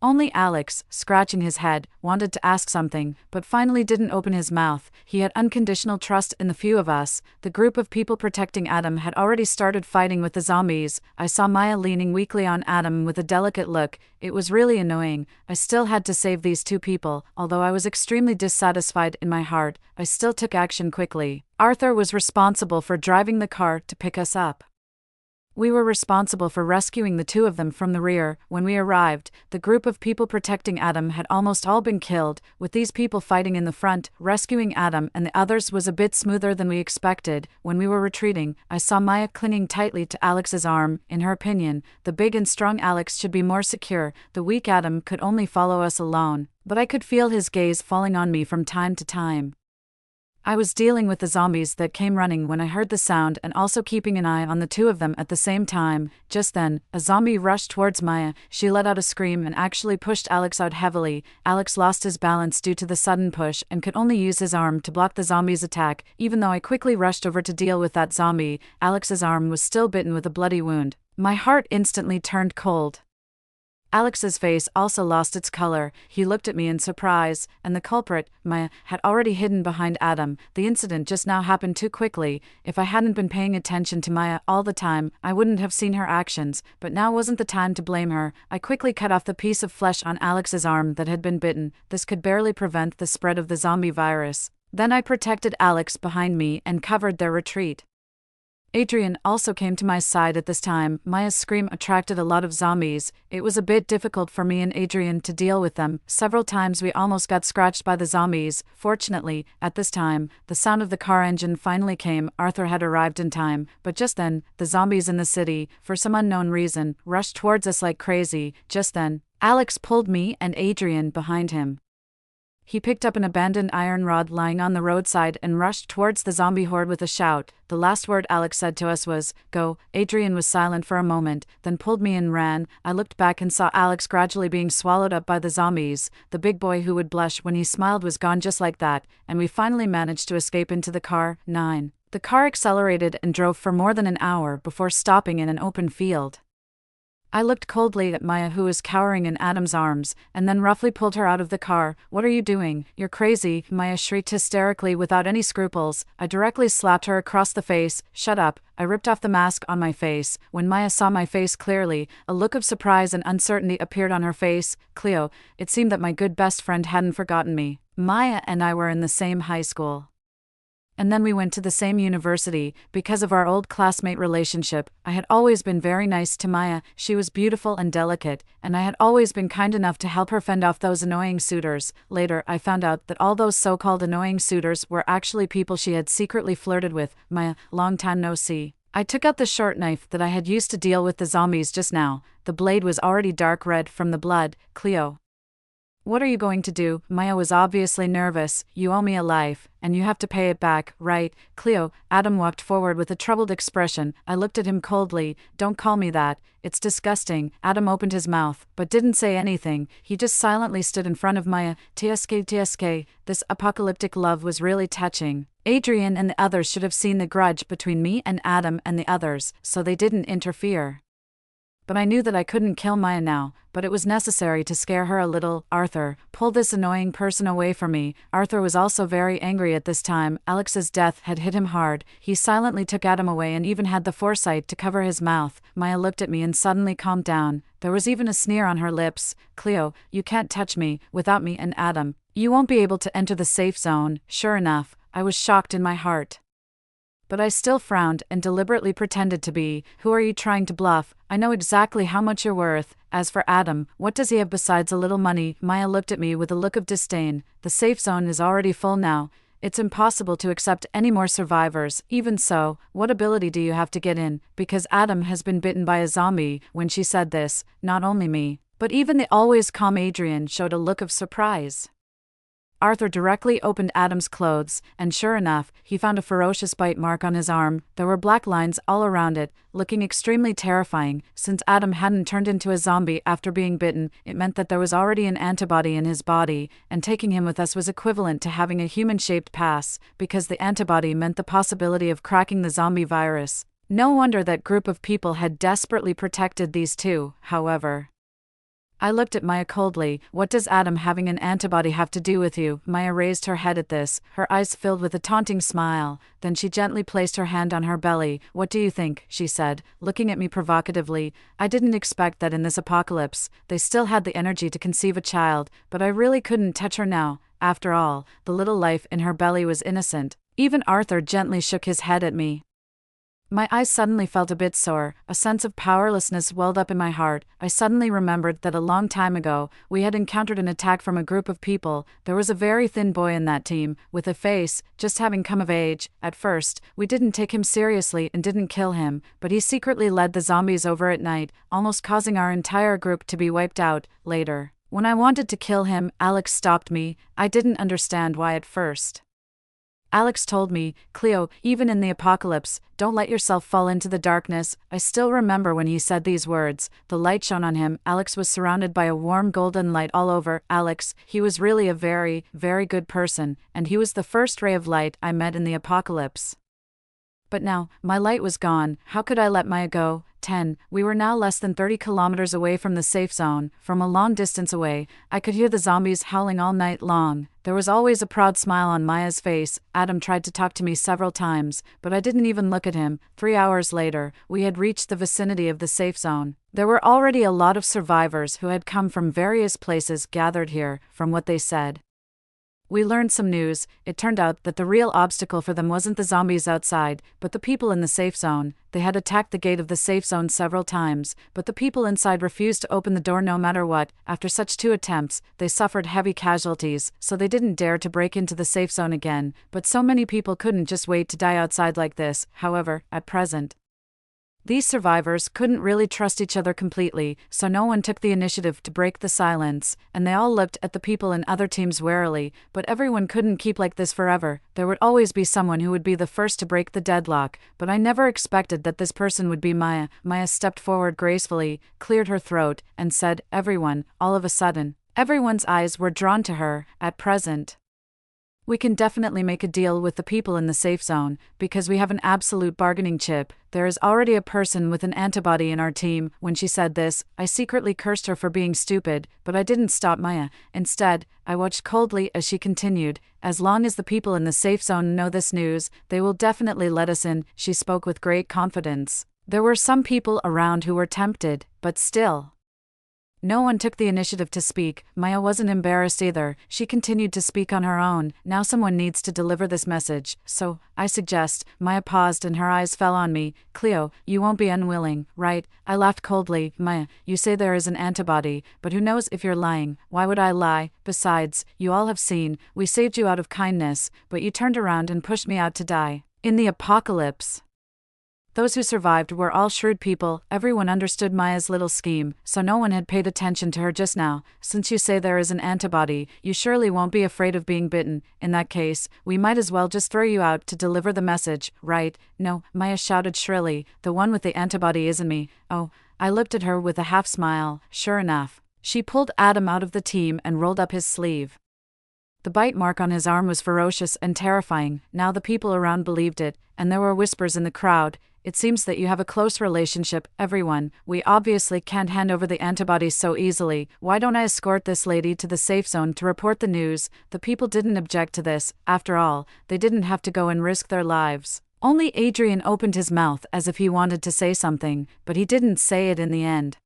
Only Alex, scratching his head, wanted to ask something, but finally didn't open his mouth. He had unconditional trust in the few of us. The group of people protecting Adam had already started fighting with the zombies. I saw Maya leaning weakly on Adam with a delicate look. It was really annoying. I still had to save these 2 people. Although I was extremely dissatisfied in my heart, I still took action quickly. Arthur was responsible for driving the car to pick us up. We were responsible for rescuing the 2 of them from the rear. When we arrived, the group of people protecting Adam had almost all been killed, with these people fighting in the front. Rescuing Adam and the others was a bit smoother than we expected. When we were retreating, I saw Maya clinging tightly to Alex's arm. In her opinion, the big and strong Alex should be more secure. The weak Adam could only follow us alone, but I could feel his gaze falling on me from time to time. I was dealing with the zombies that came running when I heard the sound and also keeping an eye on the 2 of them at the same time. Just then, a zombie rushed towards Maya. She let out a scream and actually pushed Alex out heavily. Alex lost his balance due to the sudden push and could only use his arm to block the zombie's attack. Even though I quickly rushed over to deal with that zombie, Alex's arm was still bitten with a bloody wound. My heart instantly turned cold. Alex's face also lost its color. He looked at me in surprise, and the culprit, Maya, had already hidden behind Adam. The incident just now happened too quickly. If I hadn't been paying attention to Maya all the time, I wouldn't have seen her actions, but now wasn't the time to blame her. I quickly cut off the piece of flesh on Alex's arm that had been bitten. This could barely prevent the spread of the zombie virus. Then I protected Alex behind me and covered their retreat. Adrian also came to my side at this time. Maya's scream attracted a lot of zombies. It was a bit difficult for me and Adrian to deal with them. Several times we almost got scratched by the zombies. Fortunately, at this time, the sound of the car engine finally came. Arthur had arrived in time, but just then, the zombies in the city, for some unknown reason, rushed towards us like crazy. Just then, Alex pulled me and Adrian behind him. He picked up an abandoned iron rod lying on the roadside and rushed towards the zombie horde with a shout. The last word Alex said to us was, "Go." Adrian was silent for a moment, then pulled me and ran. I looked back and saw Alex gradually being swallowed up by the zombies. The big boy who would blush when he smiled was gone just like that, and we finally managed to escape into the car. 9. The car accelerated and drove for more than an hour before stopping in an open field. I looked coldly at Maya, who was cowering in Adam's arms, and then roughly pulled her out of the car. "What are you doing? You're crazy," Maya shrieked hysterically without any scruples. I directly slapped her across the face. "Shut up." I ripped off the mask on my face. When Maya saw my face clearly, a look of surprise and uncertainty appeared on her face. "Cleo," it seemed that my good best friend hadn't forgotten me. Maya and I were in the same high school. And then we went to the same university. Because of our old classmate relationship, I had always been very nice to Maya. She was beautiful and delicate, and I had always been kind enough to help her fend off those annoying suitors. Later, I found out that all those so-called annoying suitors were actually people she had secretly flirted with. Maya, long time no see. I took out the short knife that I had used to deal with the zombies just now. The blade was already dark red from the blood. "Cleo, what are you going to do?" Maya was obviously nervous. "You owe me a life, and you have to pay it back, right?" "Cleo," Adam walked forward with a troubled expression. I looked at him coldly. "Don't call me that. It's disgusting." Adam opened his mouth, but didn't say anything. He just silently stood in front of Maya. TSK. This apocalyptic love was really touching. Adrian and the others should have seen the grudge between me and Adam and the others, so they didn't interfere. But I knew that I couldn't kill Maya now, but it was necessary to scare her a little. "Arthur, pull this annoying person away from me." Arthur was also very angry at this time. Alex's death had hit him hard. He silently took Adam away and even had the foresight to cover his mouth. Maya looked at me and suddenly calmed down. There was even a sneer on her lips. "Cleo, you can't touch me. Without me and Adam, you won't be able to enter the safe zone." Sure enough, I was shocked in my heart. But I still frowned and deliberately pretended to be. "Who are you trying to bluff? I know exactly how much you're worth. As for Adam, what does he have besides a little money?" Maya looked at me with a look of disdain. "The safe zone is already full now. It's impossible to accept any more survivors. Even so, what ability do you have to get in? Because Adam has been bitten by a zombie." When she said this, not only me, but even the always calm Adrian showed a look of surprise. Arthur directly opened Adam's clothes, and sure enough, he found a ferocious bite mark on his arm. There were black lines all around it, looking extremely terrifying. Since Adam hadn't turned into a zombie after being bitten, it meant that there was already an antibody in his body, and taking him with us was equivalent to having a human-shaped pass, because the antibody meant the possibility of cracking the zombie virus. No wonder that group of people had desperately protected these two, however. I looked at Maya coldly. "What does Adam having an antibody have to do with you?" Maya raised her head at this, her eyes filled with a taunting smile. Then she gently placed her hand on her belly. "What do you think?" she said, looking at me provocatively. I didn't expect that in this apocalypse, they still had the energy to conceive a child, but I really couldn't touch her now. After all, the little life in her belly was innocent. Even Arthur gently shook his head at me. My eyes suddenly felt a bit sore. A sense of powerlessness welled up in my heart. I suddenly remembered that a long time ago, we had encountered an attack from a group of people. There was a very thin boy in that team, with a face, just having come of age. At first, we didn't take him seriously and didn't kill him, but he secretly led the zombies over at night, almost causing our entire group to be wiped out. Later, when I wanted to kill him, Alex stopped me. I didn't understand why at first. Alex told me, "Cleo, even in the apocalypse, don't let yourself fall into the darkness." I still remember when he said these words. The light shone on him. Alex was surrounded by a warm golden light all over. Alex, he was really a very, very good person, and he was the first ray of light I met in the apocalypse. But now, my light was gone. How could I let Maya go? 10. We were now less than 30 kilometers away from the safe zone. From a long distance away, I could hear the zombies howling all night long. There was always a proud smile on Maya's face. Adam tried to talk to me several times, but I didn't even look at him. 3 hours later, we had reached the vicinity of the safe zone. There were already a lot of survivors who had come from various places gathered here, from what they said. We learned some news. It turned out that the real obstacle for them wasn't the zombies outside, but the people in the safe zone. They had attacked the gate of the safe zone several times, but the people inside refused to open the door no matter what. After such 2 attempts, they suffered heavy casualties, so they didn't dare to break into the safe zone again. But so many people couldn't just wait to die outside like this. However, at present, these survivors couldn't really trust each other completely, so no one took the initiative to break the silence, and they all looked at the people in other teams warily. But everyone couldn't keep like this forever. There would always be someone who would be the first to break the deadlock, but I never expected that this person would be Maya. Maya stepped forward gracefully, cleared her throat, and said, "Everyone." All of a sudden, everyone's eyes were drawn to her. At present, we can definitely make a deal with the people in the safe zone, because we have an absolute bargaining chip. There is already a person with an antibody in our team. When she said this, I secretly cursed her for being stupid, but I didn't stop Maya. Instead, I watched coldly as she continued, "As long as the people in the safe zone know this news, they will definitely let us in." She spoke with great confidence. There were some people around who were tempted, but still, no one took the initiative to speak. Maya wasn't embarrassed either. She continued to speak on her own. "Now someone needs to deliver this message, so I suggest." Maya paused and her eyes fell on me. "Cleo, you won't be unwilling, right?" I laughed coldly. "Maya, you say there is an antibody, but who knows if you're lying? Why would I lie? Besides, you all have seen, we saved you out of kindness, but you turned around and pushed me out to die in the apocalypse." Those who survived were all shrewd people. Everyone understood Maya's little scheme, so no one had paid attention to her just now. "Since you say there is an antibody, you surely won't be afraid of being bitten. In that case, we might as well just throw you out to deliver the message, right?" "No," Maya shouted shrilly, "the one with the antibody isn't me." "Oh." I looked at her with a half smile. Sure enough, she pulled Adam out of the team and rolled up his sleeve. The bite mark on his arm was ferocious and terrifying. Now the people around believed it, and there were whispers in the crowd. "It seems that you have a close relationship, everyone. We obviously can't hand over the antibodies so easily. Why don't I escort this lady to the safe zone to report the news?" The people didn't object to this. After all, they didn't have to go and risk their lives. Only Adrian opened his mouth as if he wanted to say something, but he didn't say it in the end.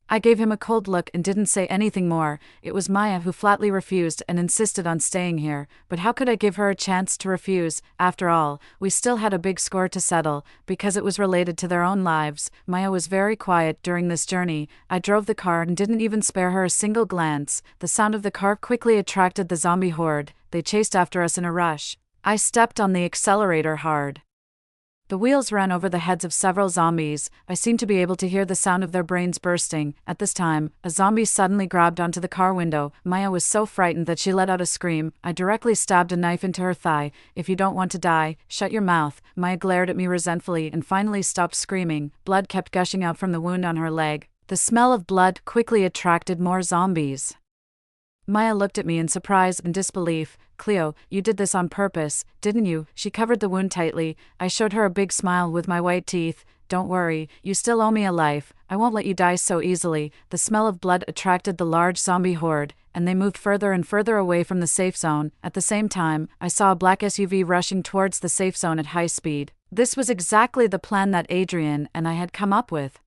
I gave him a cold look and didn't say anything more. It was Maya who flatly refused and insisted on staying here, but how could I give her a chance to refuse? After all, we still had a big score to settle, because it was related to their own lives. Maya was very quiet during this journey. I drove the car and didn't even spare her a single glance. The sound of the car quickly attracted the zombie horde. They chased after us in a rush. I stepped on the accelerator hard. The wheels ran over the heads of several zombies. I seemed to be able to hear the sound of their brains bursting. At this time, a zombie suddenly grabbed onto the car window. Maya was so frightened that she let out a scream. I directly stabbed a knife into her thigh. "If you don't want to die, shut your mouth." Maya glared at me resentfully and finally stopped screaming. Blood kept gushing out from the wound on her leg. The smell of blood quickly attracted more zombies. Maya looked at me in surprise and disbelief. "Cleo, you did this on purpose, didn't you?" She covered the wound tightly. I showed her a big smile with my white teeth. "Don't worry, you still owe me a life. I won't let you die so easily." The smell of blood attracted the large zombie horde, and they moved further and further away from the safe zone. At the same time, I saw a black SUV rushing towards the safe zone at high speed. This was exactly the plan that Adrian and I had come up with.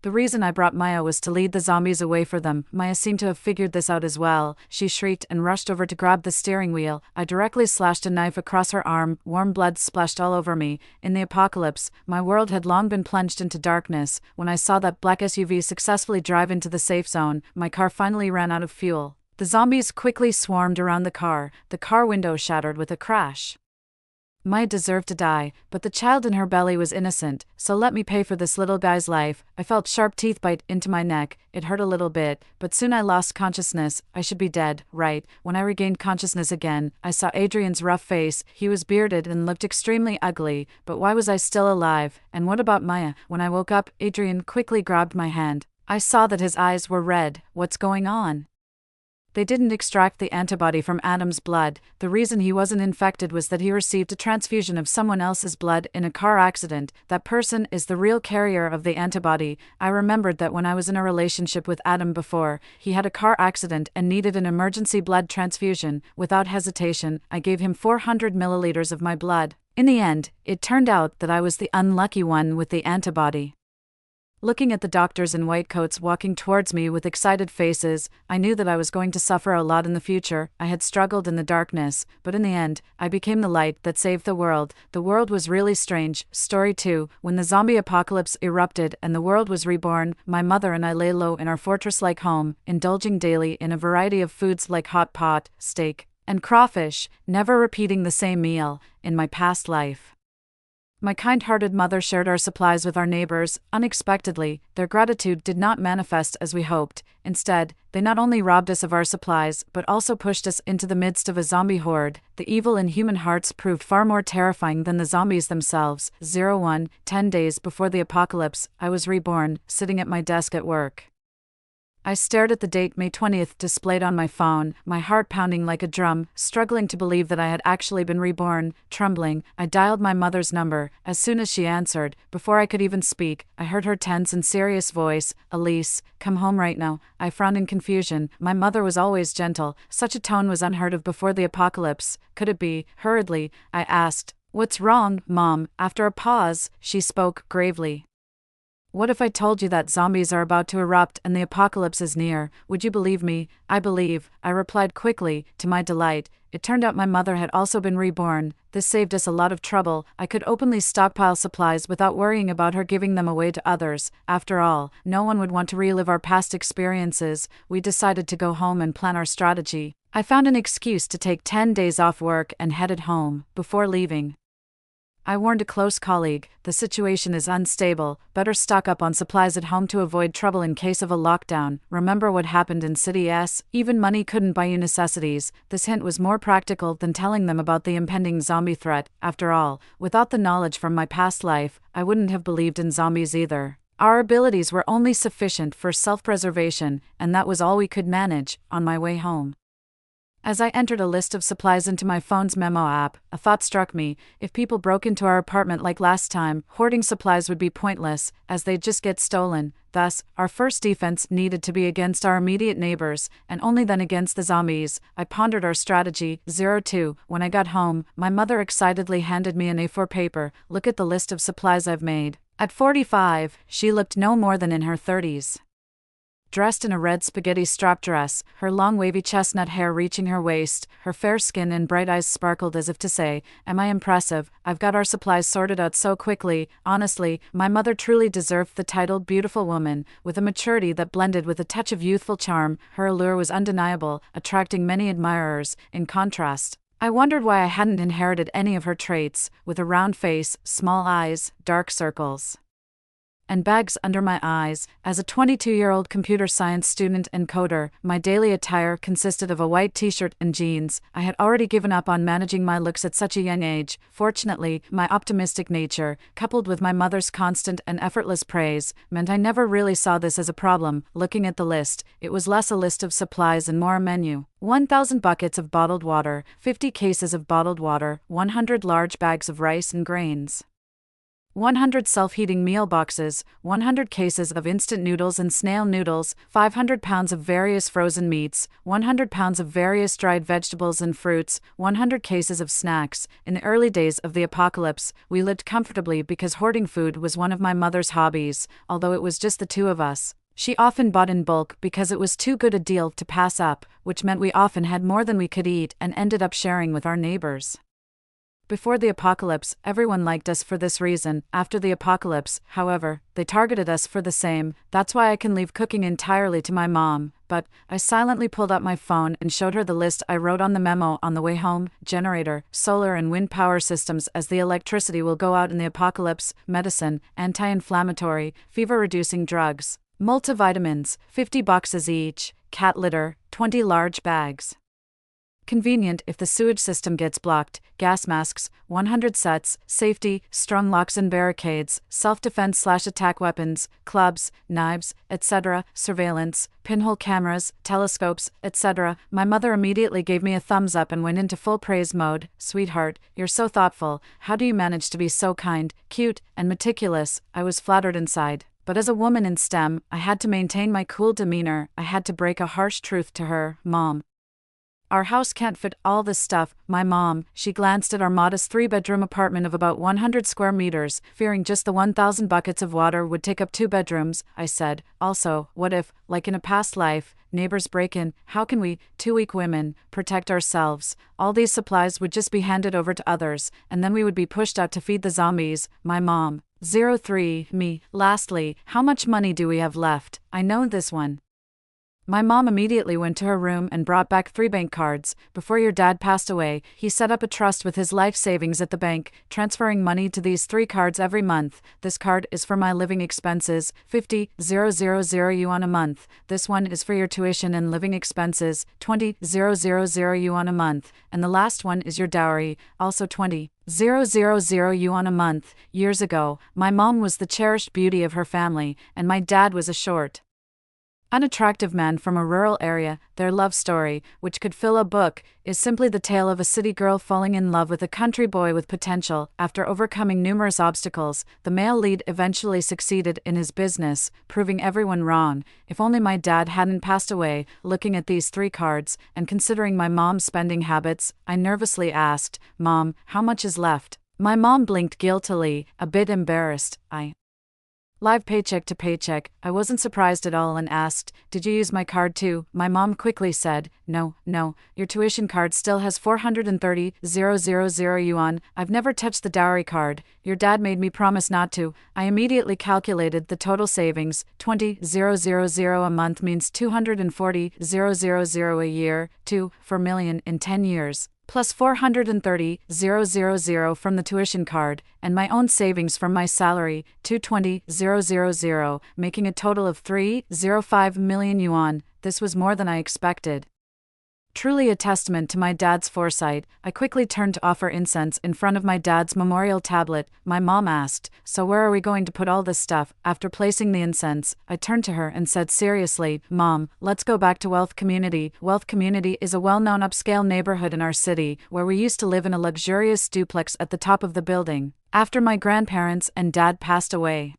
The reason I brought Maya was to lead the zombies away from them. Maya seemed to have figured this out as well. She shrieked and rushed over to grab the steering wheel. I directly slashed a knife across her arm. Warm blood splashed all over me. In the apocalypse, my world had long been plunged into darkness. When I saw that black SUV successfully drive into the safe zone, my car finally ran out of fuel. The zombies quickly swarmed around the car. The car window shattered with a crash. Maya deserved to die, but the child in her belly was innocent, so let me pay for this little guy's life. I felt sharp teeth bite into my neck. It hurt a little bit, but soon I lost consciousness. I should be dead, right? When I regained consciousness again, I saw Adrian's rough face. He was bearded and looked extremely ugly, but why was I still alive? And what about Maya? When I woke up, Adrian quickly grabbed my hand. I saw that his eyes were red. What's going on? They didn't extract the antibody from Adam's blood. The reason he wasn't infected was that he received a transfusion of someone else's blood in a car accident. That person is the real carrier of the antibody. I remembered that when I was in a relationship with Adam before, he had a car accident and needed an emergency blood transfusion. Without hesitation, I gave him 400 milliliters of my blood. In the end, it turned out that I was the unlucky one with the antibody. Looking at the doctors in white coats walking towards me with excited faces, I knew that I was going to suffer a lot in the future. I had struggled in the darkness, but in the end, I became the light that saved the world. The world was really strange. Story 2. When the zombie apocalypse erupted and the world was reborn, my mother and I lay low in our fortress-like home, indulging daily in a variety of foods like hot pot, steak, and crawfish, never repeating the same meal in my past life. My kind-hearted mother shared our supplies with our neighbors. Unexpectedly, their gratitude did not manifest as we hoped. Instead, they not only robbed us of our supplies, but also pushed us into the midst of a zombie horde. The evil in human hearts proved far more terrifying than the zombies themselves. 10 days before the apocalypse, I was reborn, sitting at my desk at work. I stared at the date May 20th displayed on my phone, my heart pounding like a drum, struggling to believe that I had actually been reborn. Trembling, I dialed my mother's number. As soon as she answered, before I could even speak, I heard her tense and serious voice, "Elise, come home right now." I frowned in confusion. My mother was always gentle. Such a tone was unheard of before the apocalypse. Could it be? Hurriedly, I asked, "What's wrong, Mom?" After a pause, she spoke gravely. "What if I told you that zombies are about to erupt and the apocalypse is near? Would you believe me?" "I believe," I replied quickly. To my delight, it turned out my mother had also been reborn. This saved us a lot of trouble. I could openly stockpile supplies without worrying about her giving them away to others. After all, no one would want to relive our past experiences. We decided to go home and plan our strategy. I found an excuse to take 10 days off work and headed home. Before leaving, I warned a close colleague, "The situation is unstable, better stock up on supplies at home to avoid trouble in case of a lockdown." Remember what happened in City S? Even money couldn't buy you necessities. This hint was more practical than telling them about the impending zombie threat. After all, without the knowledge from my past life, I wouldn't have believed in zombies either. Our abilities were only sufficient for self-preservation, and that was all we could manage. On my way home, as I entered a list of supplies into my phone's memo app, a thought struck me. If people broke into our apartment like last time, hoarding supplies would be pointless, as they'd just get stolen. Thus, our first defense needed to be against our immediate neighbors, and only then against the zombies. I pondered our strategy. 2. When I got home, my mother excitedly handed me an A4 paper. "Look at the list of supplies I've made." At 45, she looked no more than in her 30s. Dressed in a red spaghetti strap dress, her long wavy chestnut hair reaching her waist, her fair skin and bright eyes sparkled as if to say, "Am I impressive? I've got our supplies sorted out so quickly." Honestly, my mother truly deserved the title beautiful woman. With a maturity that blended with a touch of youthful charm, her allure was undeniable, attracting many admirers. In contrast, I wondered why I hadn't inherited any of her traits, with a round face, small eyes, dark circles, and bags under my eyes. As a 22-year-old computer science student and coder, my daily attire consisted of a white t-shirt and jeans. I had already given up on managing my looks at such a young age. Fortunately, my optimistic nature, coupled with my mother's constant and effortless praise, meant I never really saw this as a problem. Looking at the list, it was less a list of supplies and more a menu. 1,000 buckets of bottled water, 50 cases of bottled water, 100 large bags of rice and grains, 100 self-heating meal boxes, 100 cases of instant noodles and snail noodles, 500 pounds of various frozen meats, 100 pounds of various dried vegetables and fruits, 100 cases of snacks. In the early days of the apocalypse, we lived comfortably because hoarding food was one of my mother's hobbies. Although it was just the two of us, she often bought in bulk because it was too good a deal to pass up, which meant we often had more than we could eat and ended up sharing with our neighbors. Before the apocalypse, everyone liked us for this reason. After the apocalypse, however, they targeted us for the same. That's why I can leave cooking entirely to my mom. But I silently pulled out my phone and showed her the list I wrote on the memo on the way home: generator, solar and wind power systems as the electricity will go out in the apocalypse, medicine, anti-inflammatory, fever-reducing drugs, multivitamins, 50 boxes each, cat litter, 20 large bags. Convenient if the sewage system gets blocked, gas masks, 100 sets, safety, strong locks and barricades, self-defense/attack weapons, clubs, knives, etc., surveillance, pinhole cameras, telescopes, etc. My mother immediately gave me a thumbs up and went into full praise mode. "Sweetheart, you're so thoughtful. How do you manage to be so kind, cute, and meticulous?" I was flattered inside. But as a woman in STEM, I had to maintain my cool demeanor. I had to break a harsh truth to her. "Mom, Our house can't fit all this stuff. My mom, she glanced at our modest 3-bedroom apartment of about 100 square meters, fearing just the 1,000 buckets of water would take up 2 bedrooms. I said, also, what if, like in a past life, neighbors break in? How can we, 2 weak women, protect ourselves? All these supplies would just be handed over to others, and then we would be pushed out to feed the zombies. My mom. 03. Me. Lastly, how much money do we have left? I know this one. My mom immediately went to her room and brought back 3 bank cards. Before your dad passed away, he set up a trust with his life savings at the bank, transferring money to these 3 cards every month. This card is for my living expenses, 50,000 yuan a month. This one is for your tuition and living expenses, 20,000 yuan a month. And the last one is your dowry, also 20,000 yuan a month. Years ago, my mom was the cherished beauty of her family, and my dad was a short, unattractive man from a rural area. Their love story, which could fill a book, is simply the tale of a city girl falling in love with a country boy with potential. After overcoming numerous obstacles, the male lead eventually succeeded in his business, proving everyone wrong. If only my dad hadn't passed away. Looking at these 3 cards, and considering my mom's spending habits, I nervously asked, "Mom, how much is left?" My mom blinked guiltily, a bit embarrassed. I live paycheck to paycheck. I wasn't surprised at all and asked, "Did you use my card too?" My mom quickly said, No, your tuition card still has 430,000 yuan. I've never touched the dowry card. Your dad made me promise not to." I immediately calculated the total savings. 20,000 a month means 240,000 a year, 4 million in 10 years. Plus 430,000 from the tuition card, and my own savings from my salary, 220,000, making a total of 305 million yuan. This was more than I expected. Truly a testament to my dad's foresight. I quickly turned to offer incense in front of my dad's memorial tablet. My mom asked, "So where are we going to put all this stuff?" After placing the incense, I turned to her and said seriously, "Mom, let's go back to Wealth Community." Wealth Community is a well-known upscale neighborhood in our city, where we used to live in a luxurious duplex at the top of the building. After my grandparents and dad passed away,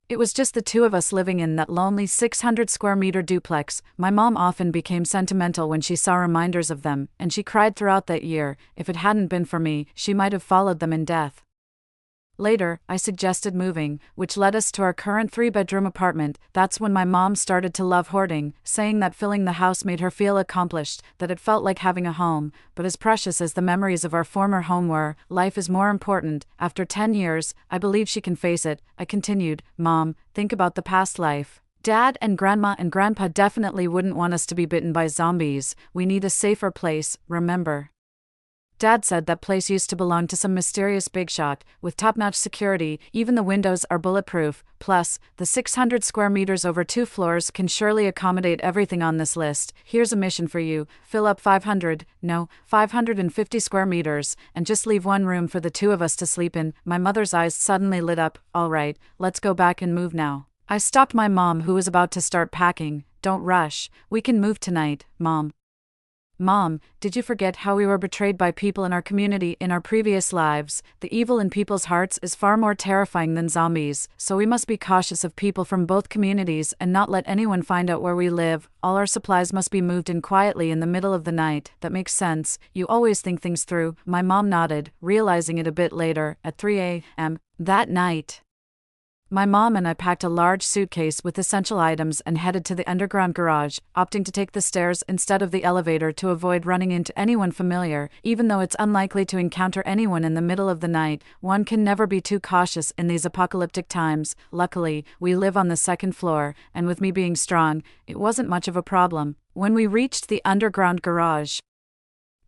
it was just the 2 of us living in that lonely 600 square meter duplex. My mom often became sentimental when she saw reminders of them, and she cried throughout that year. If it hadn't been for me, she might have followed them in death. Later, I suggested moving, which led us to our current 3-bedroom apartment. That's when my mom started to love hoarding, saying that filling the house made her feel accomplished, that it felt like having a home. But as precious as the memories of our former home were, life is more important. After 10 years, I believe she can face it. I continued, "Mom, think about the past life. Dad and Grandma and Grandpa definitely wouldn't want us to be bitten by zombies. We need a safer place, remember? Dad said that place used to belong to some mysterious big shot, with top-notch security. Even the windows are bulletproof. Plus, the 600 square meters over 2 floors can surely accommodate everything on this list. Here's a mission for you. Fill up 550 square meters, and just leave 1 room for the 2 of us to sleep in." My mother's eyes suddenly lit up. "All right, let's go back and move now." I stopped my mom, who was about to start packing. "Don't rush. We can move tonight, Mom." "Mom, did you forget how we were betrayed by people in our community in our previous lives? The evil in people's hearts is far more terrifying than zombies, so we must be cautious of people from both communities and not let anyone find out where we live. All our supplies must be moved in quietly in the middle of the night." "That makes sense. You always think things through." My mom nodded, realizing it a bit later, at 3 a.m. that night. My mom and I packed a large suitcase with essential items and headed to the underground garage, opting to take the stairs instead of the elevator to avoid running into anyone familiar. Even though it's unlikely to encounter anyone in the middle of the night, one can never be too cautious in these apocalyptic times. Luckily, we live on the 2nd floor, and with me being strong, it wasn't much of a problem. When we reached the underground garage,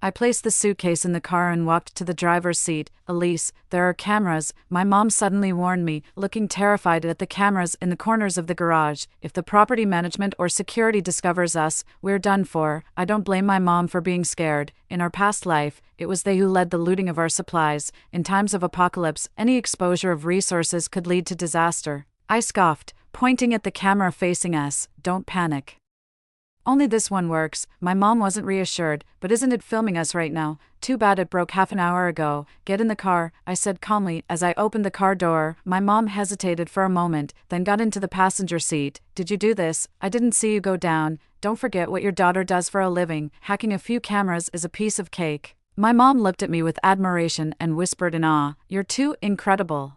I placed the suitcase in the car and walked to the driver's seat. "Elise, there are cameras," my mom suddenly warned me, looking terrified at the cameras in the corners of the garage. "If the property management or security discovers us, we're done for." I don't blame my mom for being scared. In our past life, it was they who led the looting of our supplies. In times of apocalypse, any exposure of resources could lead to disaster. I scoffed, pointing at the camera facing us. "Don't panic. Only this one works." My mom wasn't reassured. "But isn't it filming us right now? Too bad it broke half an hour ago." "Get in the car," I said calmly as I opened the car door. My mom hesitated for a moment, then got into the passenger seat. "Did you do this? I didn't see you go down." don't forget what your daughter does for a living. Hacking a few cameras is a piece of cake." My mom looked at me with admiration and whispered in awe, "You're too incredible.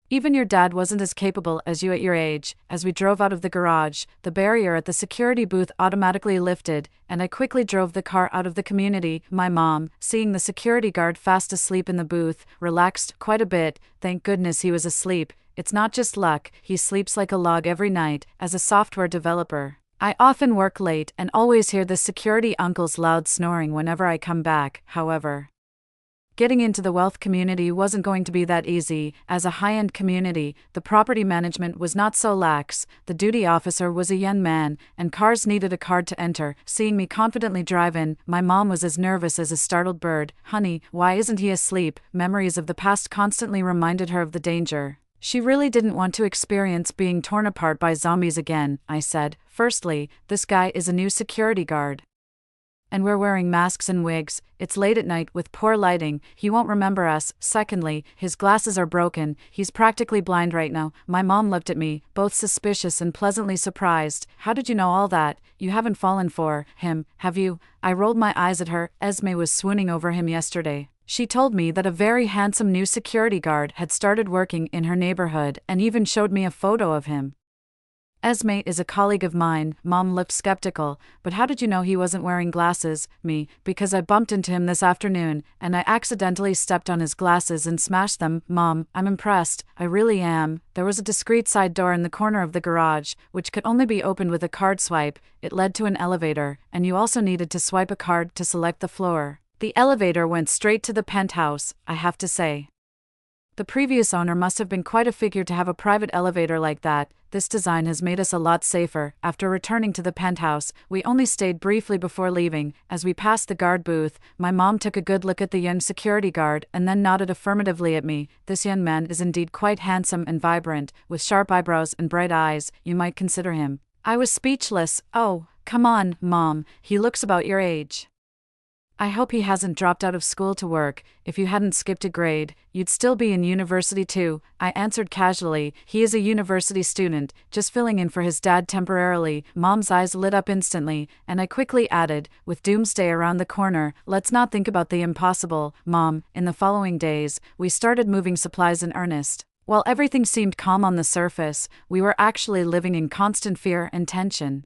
Even your dad wasn't as capable as you at your age." As we drove out of the garage, the barrier at the security booth automatically lifted, and I quickly drove the car out of the community. My mom, seeing the security guard fast asleep in the booth, relaxed quite a bit. Thank goodness he was asleep. It's not just luck, he sleeps like a log every night. As a software developer, I often work late and always hear the security uncle's loud snoring whenever I come back. However, getting into the wealth community wasn't going to be that easy. As a high-end community, the property management was not so lax. The duty officer was a young man, and cars needed a card to enter. Seeing me confidently drive in, my mom was as nervous as a startled bird. "Honey, why isn't he asleep?" Memories of the past constantly reminded her of the danger. She really didn't want to experience being torn apart by zombies again. I said, "Firstly, this guy is a new security guard, and we're wearing masks and wigs. It's late at night with poor lighting. He won't remember us. Secondly, his glasses are broken. He's practically blind right now." My mom looked at me, both suspicious and pleasantly surprised. "How did you know all that? You haven't fallen for him, have you?" I rolled my eyes at her. "Esme was swooning over him yesterday. She told me that a very handsome new security guard had started working in her neighborhood and even showed me a photo of him." "Esme is a colleague of mine." Mom looked skeptical. "But how did you know he wasn't wearing glasses?" "Me, because I bumped into him this afternoon, and I accidentally stepped on his glasses and smashed them." "Mom, I'm impressed. I really am." There was a discreet side door in the corner of the garage, which could only be opened with a card swipe. It led to an elevator, and you also needed to swipe a card to select the floor. The elevator went straight to the penthouse. I have to say, the previous owner must have been quite a figure to have a private elevator like that. This design has made us a lot safer. After returning to the penthouse, we only stayed briefly before leaving. As we passed the guard booth, my mom took a good look at the young security guard and then nodded affirmatively at me. "This young man is indeed quite handsome and vibrant, with sharp eyebrows and bright eyes. You might consider him." I was speechless. "Oh, come on, Mom, he looks about your age. I hope he hasn't dropped out of school to work. If you hadn't skipped a grade, you'd still be in university too." I answered casually. "He is a university student, just filling in for his dad temporarily." Mom's eyes lit up instantly, and I quickly added, "With doomsday around the corner, let's not think about the impossible." Mom, in the following days, we started moving supplies in earnest. While everything seemed calm on the surface, we were actually living in constant fear and tension.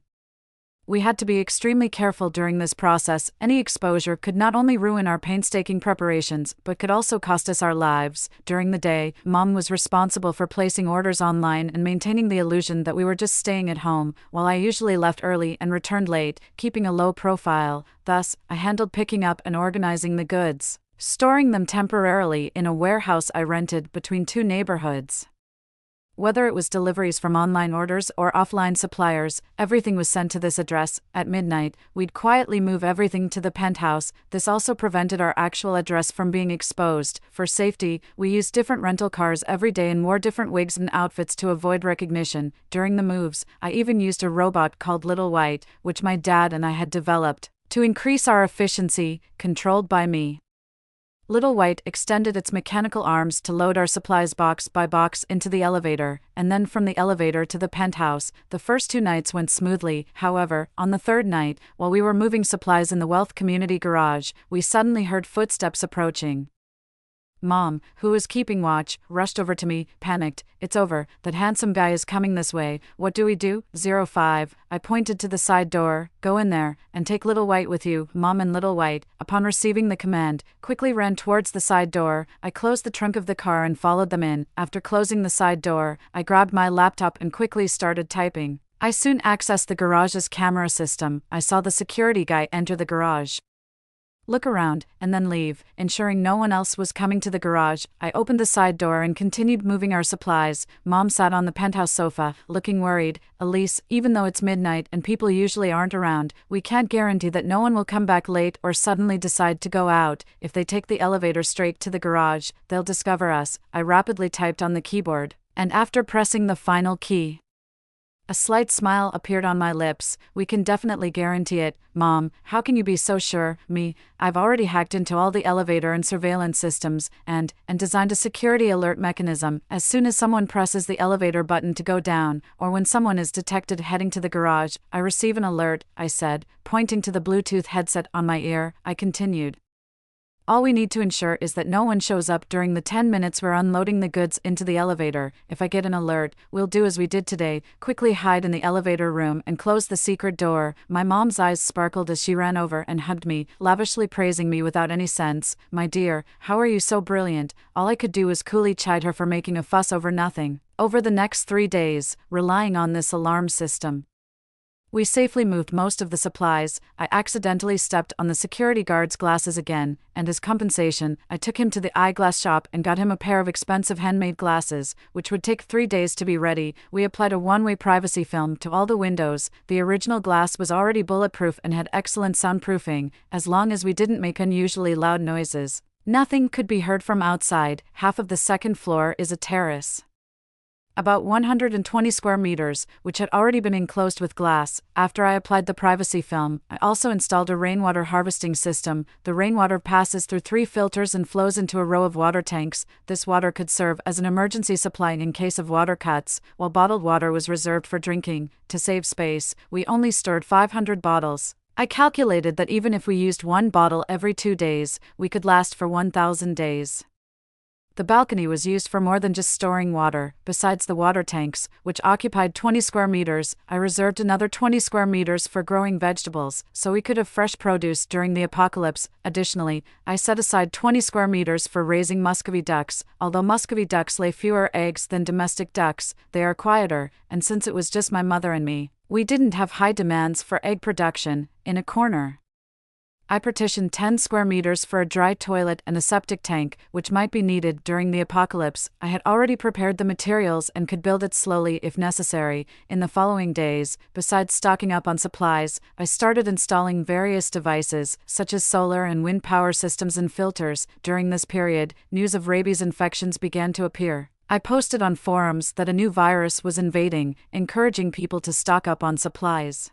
We had to be extremely careful during this process. Any exposure could not only ruin our painstaking preparations, but could also cost us our lives. During the day, Mom was responsible for placing orders online and maintaining the illusion that we were just staying at home, while I usually left early and returned late, keeping a low profile. Thus, I handled picking up and organizing the goods, storing them temporarily in a warehouse I rented between two neighborhoods. Whether it was deliveries from online orders or offline suppliers, everything was sent to this address. At midnight, we'd quietly move everything to the penthouse. This also prevented our actual address from being exposed. For safety, we used different rental cars every day and wore different wigs and outfits to avoid recognition. During the moves, I even used a robot called Little White, which my dad and I had developed to increase our efficiency, controlled by me. Little White extended its mechanical arms to load our supplies box by box into the elevator, and then from the elevator to the penthouse. The first 2 nights went smoothly. However, on the third night, while we were moving supplies in the wealth community garage, we suddenly heard footsteps approaching. Mom, who was keeping watch, rushed over to me, panicked. "It's over, that handsome guy is coming this way. What do we do?" 05. I pointed to the side door. "Go in there, and take Little White with you." Mom and Little White, upon receiving the command, quickly ran towards the side door. I closed the trunk of the car and followed them in. After closing the side door, I grabbed my laptop and quickly started typing. I soon accessed the garage's camera system. I saw the security guy enter the garage, look around, and then leave. Ensuring no one else was coming to the garage, I opened the side door and continued moving our supplies. Mom sat on the penthouse sofa, looking worried. "Elise, even though it's midnight and people usually aren't around, we can't guarantee that no one will come back late or suddenly decide to go out. If they take the elevator straight to the garage, they'll discover us." I rapidly typed on the keyboard, and after pressing the final key, A slight smile appeared on my lips. "We can definitely guarantee it, Mom. How can you be so sure?" I've already hacked into all the elevator and surveillance systems, and designed a security alert mechanism. As soon as someone presses the elevator button to go down, or when someone is detected heading to the garage, I receive an alert," I said, pointing to the Bluetooth headset on my ear. I continued. "All we need to ensure is that no one shows up during the 10 minutes we're unloading the goods into the elevator. If I get an alert, we'll do as we did today, quickly hide in the elevator room and close the secret door." My mom's eyes sparkled as she ran over and hugged me, lavishly praising me without any sense. "My dear, how are you so brilliant?" All I could do was coolly chide her for making a fuss over nothing. Over the next 3 days, relying on this alarm system, we safely moved most of the supplies. I accidentally stepped on the security guard's glasses again, and as compensation, I took him to the eyeglass shop and got him a pair of expensive handmade glasses, which would take 3 days to be ready. We applied a one-way privacy film to all the windows. The original glass was already bulletproof and had excellent soundproofing, as long as we didn't make unusually loud noises. Nothing could be heard from outside. Half of the second floor is a terrace, about 120 square meters, which had already been enclosed with glass. After I applied the privacy film, I also installed a rainwater harvesting system. The rainwater passes through 3 filters and flows into a row of water tanks. This water could serve as an emergency supply in case of water cuts, while bottled water was reserved for drinking. To save space, we only stored 500 bottles. I calculated that even if we used 1 bottle every 2 days, we could last for 1,000 days. The balcony was used for more than just storing water. Besides the water tanks, which occupied 20 square meters, I reserved another 20 square meters for growing vegetables, so we could have fresh produce during the apocalypse. Additionally, I set aside 20 square meters for raising Muscovy ducks. Although Muscovy ducks lay fewer eggs than domestic ducks, they are quieter, and since it was just my mother and me, we didn't have high demands for egg production. In a corner, I partitioned 10 square meters for a dry toilet and a septic tank, which might be needed during the apocalypse. I had already prepared the materials and could build it slowly if necessary. In the following days, besides stocking up on supplies, I started installing various devices, such as solar and wind power systems and filters. During this period, news of rabies infections began to appear. I posted on forums that a new virus was invading, encouraging people to stock up on supplies.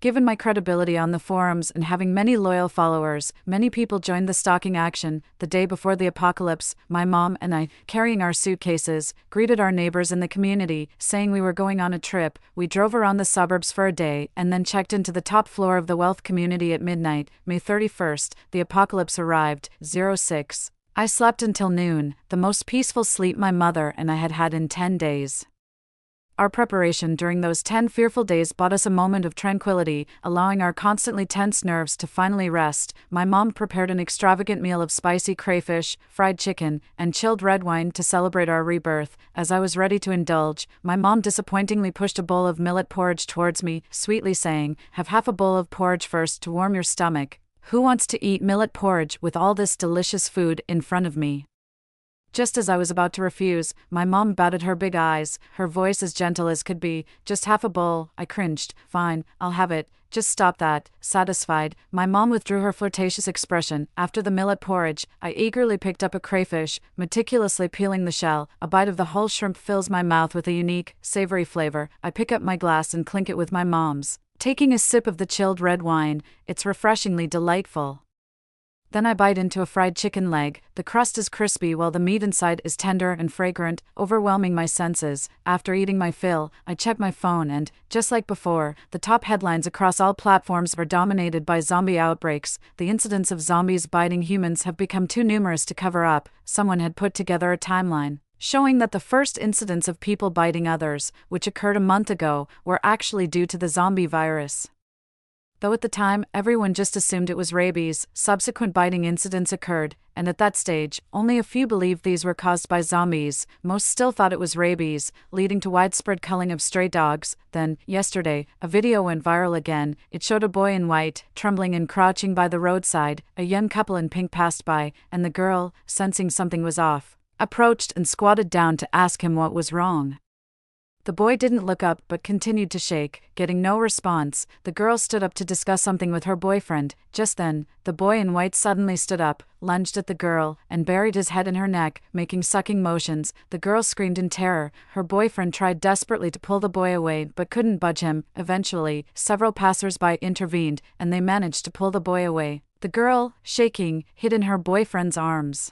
Given my credibility on the forums and having many loyal followers, many people joined the stocking action. The day before the apocalypse, my mom and I, carrying our suitcases, greeted our neighbors in the community, saying we were going on a trip. We drove around the suburbs for a day and then checked into the top floor of the wealth community at midnight. May 31st, the apocalypse arrived, 06. I slept until noon, the most peaceful sleep my mother and I had had in 10 days. Our preparation during those 10 fearful days bought us a moment of tranquility, allowing our constantly tense nerves to finally rest. My mom prepared an extravagant meal of spicy crayfish, fried chicken, and chilled red wine to celebrate our rebirth. As I was ready to indulge, my mom disappointingly pushed a bowl of millet porridge towards me, sweetly saying, "Have half a bowl of porridge first to warm your stomach." Who wants to eat millet porridge with all this delicious food in front of me? Just as I was about to refuse, my mom batted her big eyes, her voice as gentle as could be. "Just half a bowl." I cringed. "Fine, I'll have it. Just stop that." Satisfied, my mom withdrew her flirtatious expression. After the millet porridge, I eagerly picked up a crayfish, meticulously peeling the shell. A bite of the whole shrimp fills my mouth with a unique, savory flavor. I pick up my glass and clink it with my mom's, taking a sip of the chilled red wine. It's refreshingly delightful. Then I bite into a fried chicken leg. The crust is crispy while the meat inside is tender and fragrant, overwhelming my senses. After eating my fill, I check my phone and, just like before, the top headlines across all platforms are dominated by zombie outbreaks. The incidents of zombies biting humans have become too numerous to cover up. Someone had put together a timeline showing that the first incidents of people biting others, which occurred a month ago, were actually due to the zombie virus. Though at the time, everyone just assumed it was rabies, subsequent biting incidents occurred, and at that stage, only a few believed these were caused by zombies. Most still thought it was rabies, leading to widespread culling of stray dogs. Then, yesterday, a video went viral again. It showed a boy in white, trembling and crouching by the roadside. A young couple in pink passed by, and the girl, sensing something was off, approached and squatted down to ask him what was wrong. The boy didn't look up but continued to shake. Getting no response, the girl stood up to discuss something with her boyfriend. Just then, the boy in white suddenly stood up, lunged at the girl, and buried his head in her neck, making sucking motions. The girl screamed in terror. Her boyfriend tried desperately to pull the boy away but couldn't budge him. Eventually, several passers-by intervened, and they managed to pull the boy away. The girl, shaking, hid in her boyfriend's arms.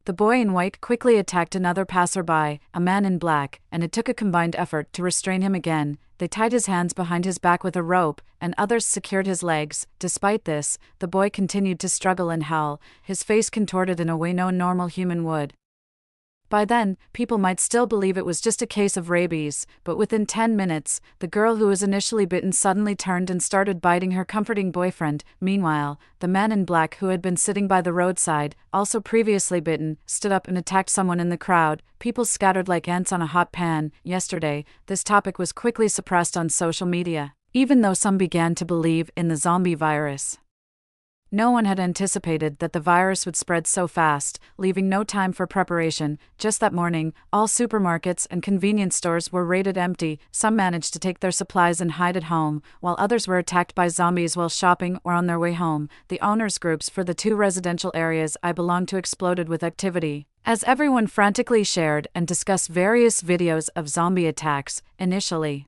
The boy in white quickly attacked another passerby, a man in black, and it took a combined effort to restrain him again. They tied his hands behind his back with a rope, and others secured his legs. Despite this, the boy continued to struggle and howl, his face contorted in a way no normal human would. By then, people might still believe it was just a case of rabies, but within 10 minutes, the girl who was initially bitten suddenly turned and started biting her comforting boyfriend. Meanwhile, the man in black who had been sitting by the roadside, also previously bitten, stood up and attacked someone in the crowd. People scattered like ants on a hot pan. Yesterday, this topic was quickly suppressed on social media, even though some began to believe in the zombie virus. No one had anticipated that the virus would spread so fast, leaving no time for preparation. Just that morning, all supermarkets and convenience stores were raided empty. Some managed to take their supplies and hide at home, while others were attacked by zombies while shopping or on their way home. The owners' groups for the 2 residential areas I belonged to exploded with activity, as everyone frantically shared and discussed various videos of zombie attacks. Initially,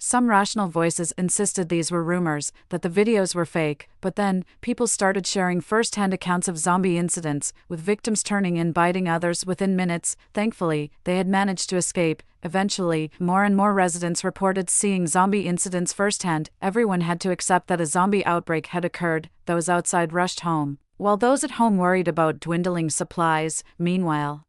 some rational voices insisted these were rumors, that the videos were fake, but then, people started sharing first-hand accounts of zombie incidents, with victims turning and biting others within minutes. Thankfully, they had managed to escape. Eventually, more and more residents reported seeing zombie incidents firsthand. Everyone had to accept that a zombie outbreak had occurred. Those outside rushed home, while those at home worried about dwindling supplies. Meanwhile,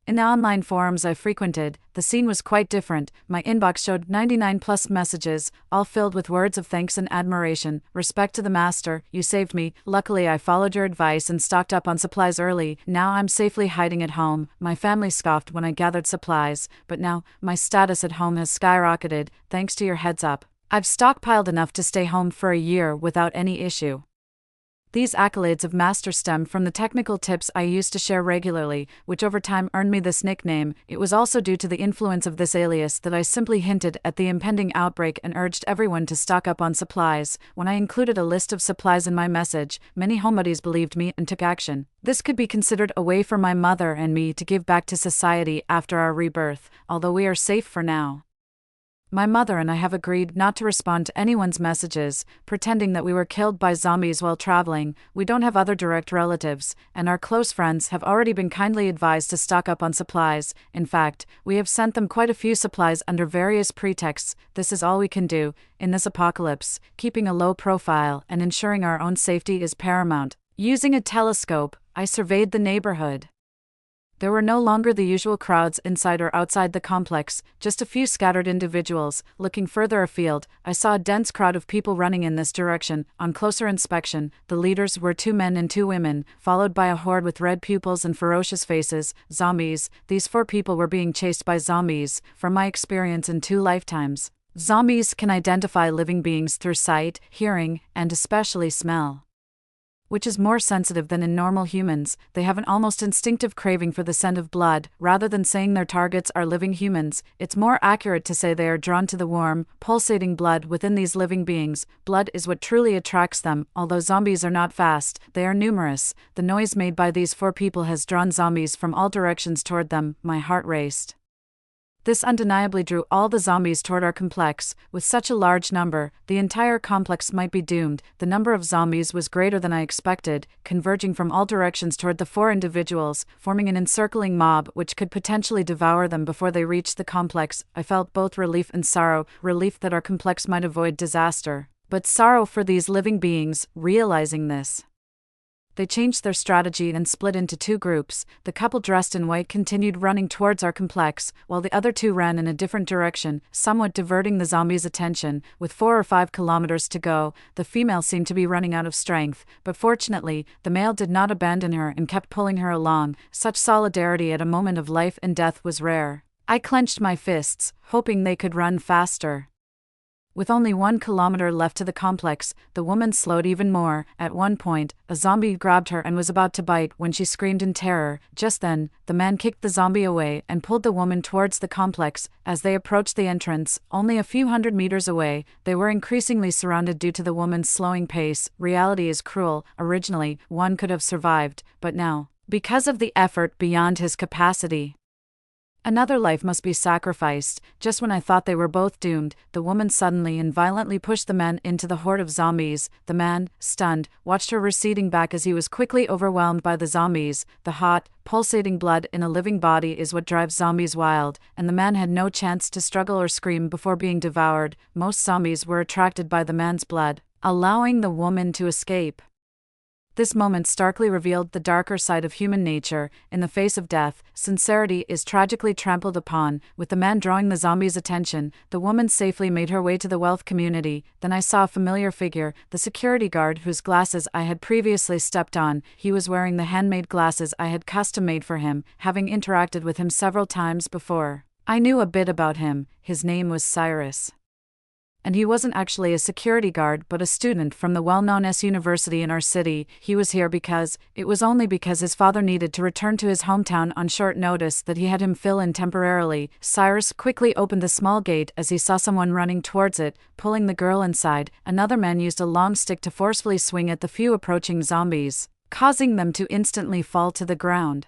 in the online forums I frequented, the scene was quite different. My inbox showed 99+ messages, all filled with words of thanks and admiration. Respect to the master, you saved me. Luckily I followed your advice and stocked up on supplies early. Now I'm safely hiding at home. My family scoffed when I gathered supplies, but now, my status at home has skyrocketed, thanks to your heads up. I've stockpiled enough to stay home for a year without any issue. These accolades of master stem from the technical tips I used to share regularly, which over time earned me this nickname. It was also due to the influence of this alias that I simply hinted at the impending outbreak and urged everyone to stock up on supplies. When I included a list of supplies in my message, many homebodies believed me and took action. This could be considered a way for my mother and me to give back to society after our rebirth, although we are safe for now. My mother and I have agreed not to respond to anyone's messages, pretending that we were killed by zombies while traveling. We don't have other direct relatives, and our close friends have already been kindly advised to stock up on supplies. In fact, we have sent them quite a few supplies under various pretexts. This is all we can do. In this apocalypse, keeping a low profile and ensuring our own safety is paramount. Using a telescope, I surveyed the neighborhood. There were no longer the usual crowds inside or outside the complex, just a few scattered individuals. Looking further afield, I saw a dense crowd of people running in this direction. On closer inspection, the leaders were 2 men and 2 women, followed by a horde with red pupils and ferocious faces. Zombies. These 4 people were being chased by zombies. From my experience in 2 lifetimes, zombies can identify living beings through sight, hearing, and especially smell, which is more sensitive than in normal humans. They have an almost instinctive craving for the scent of blood. Rather than saying their targets are living humans, it's more accurate to say they are drawn to the warm, pulsating blood within these living beings. Blood is what truly attracts them. Although zombies are not fast, they are numerous. The noise made by these 4 people has drawn zombies from all directions toward them. My heart raced. This undeniably drew all the zombies toward our complex. With such a large number, the entire complex might be doomed. The number of zombies was greater than I expected, converging from all directions toward the 4 individuals, forming an encircling mob which could potentially devour them before they reached the complex. I felt both relief and sorrow, relief that our complex might avoid disaster, but sorrow for these living beings. Realizing this, they changed their strategy and split into 2 groups. The couple dressed in white continued running towards our complex, while the other 2 ran in a different direction, somewhat diverting the zombies' attention. With 4 or 5 kilometers to go, the female seemed to be running out of strength, but fortunately, the male did not abandon her and kept pulling her along. Such solidarity at a moment of life and death was rare. I clenched my fists, hoping they could run faster. With only 1 kilometer left to the complex, the woman slowed even more. At one point, a zombie grabbed her and was about to bite when she screamed in terror. Just then, the man kicked the zombie away and pulled the woman towards the complex. As they approached the entrance, only a few hundred meters away, they were increasingly surrounded due to the woman's slowing pace. Reality is cruel. Originally, one could have survived, but now, because of the effort beyond his capacity, another life must be sacrificed. Just when I thought they were both doomed, the woman suddenly and violently pushed the man into the horde of zombies. The man, stunned, watched her receding back as he was quickly overwhelmed by the zombies. The hot, pulsating blood in a living body is what drives zombies wild, and the man had no chance to struggle or scream before being devoured. Most zombies were attracted by the man's blood, allowing the woman to escape. This moment starkly revealed the darker side of human nature. In the face of death, sincerity is tragically trampled upon. With the man drawing the zombie's attention, the woman safely made her way to the wealth community. Then I saw a familiar figure, the security guard whose glasses I had previously stepped on. He was wearing the handmade glasses I had custom-made for him, having interacted with him several times before. I knew a bit about him. His name was Cyrus. And he wasn't actually a security guard but a student from the well-known university in our city. He was here because, it was only because his father needed to return to his hometown on short notice that he had him fill in temporarily. Cyrus quickly opened the small gate as he saw someone running towards it, pulling the girl inside. Another man used a long stick to forcefully swing at the few approaching zombies, causing them to instantly fall to the ground.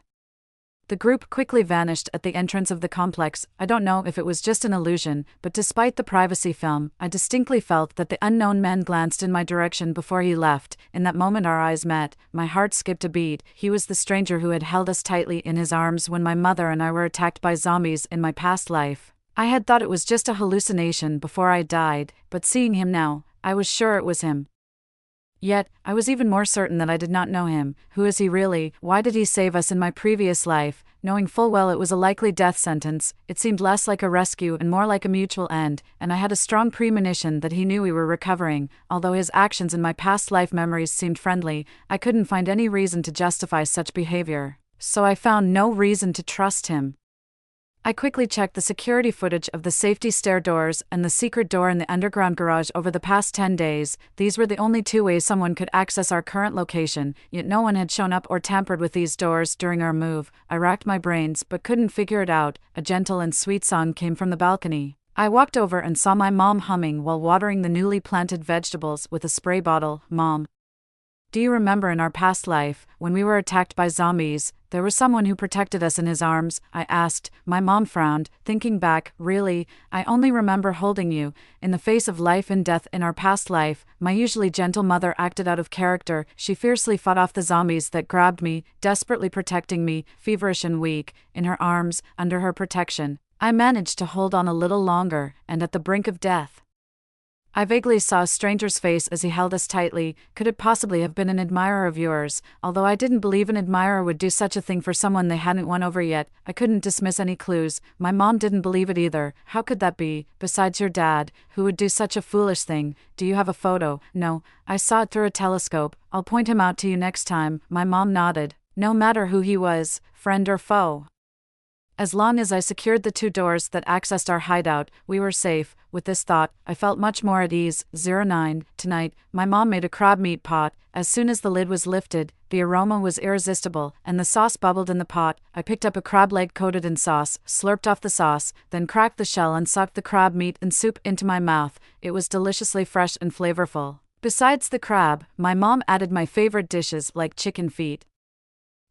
The group quickly vanished at the entrance of the complex. I don't know if it was just an illusion, but despite the privacy film, I distinctly felt that the unknown man glanced in my direction before he left. In that moment our eyes met. My heart skipped a beat. He was the stranger who had held us tightly in his arms when my mother and I were attacked by zombies in my past life. I had thought it was just a hallucination before I died, but seeing him now, I was sure it was him. Yet, I was even more certain that I did not know him. Who is he really? Why did he save us in my previous life? Knowing full well it was a likely death sentence, it seemed less like a rescue and more like a mutual end, and I had a strong premonition that he knew we were recovering. Although his actions in my past life memories seemed friendly, I couldn't find any reason to justify such behavior. So I found no reason to trust him. I quickly checked the security footage of the safety stair doors and the secret door in the underground garage over the past 10 days. These were the only two ways someone could access our current location, yet no one had shown up or tampered with these doors during our move. I racked my brains but couldn't figure it out. A gentle and sweet song came from the balcony. I walked over and saw my mom humming while watering the newly planted vegetables with a spray bottle. Mom, do you remember in our past life, when we were attacked by zombies, there was someone who protected us in his arms? I asked. My mom frowned, thinking back. Really, I only remember holding you. In the face of life and death in our past life, my usually gentle mother acted out of character. She fiercely fought off the zombies that grabbed me, desperately protecting me, feverish and weak, in her arms, under her protection. I managed to hold on a little longer, and at the brink of death, I vaguely saw a stranger's face as he held us tightly. Could it possibly have been an admirer of yours? Although I didn't believe an admirer would do such a thing for someone they hadn't won over yet, I couldn't dismiss any clues. My mom didn't believe it either. How could that be? Besides your dad, who would do such a foolish thing? Do you have a photo? No, I saw it through a telescope. I'll point him out to you next time. My mom nodded. No matter who he was, friend or foe. As long as I secured the two doors that accessed our hideout, we were safe. With this thought, I felt much more at ease. 09. Tonight, my mom made a crab meat pot. As soon as the lid was lifted, the aroma was irresistible, and the sauce bubbled in the pot. I picked up a crab leg coated in sauce, slurped off the sauce, then cracked the shell and sucked the crab meat and soup into my mouth. It was deliciously fresh and flavorful. Besides the crab, my mom added my favorite dishes like chicken feet,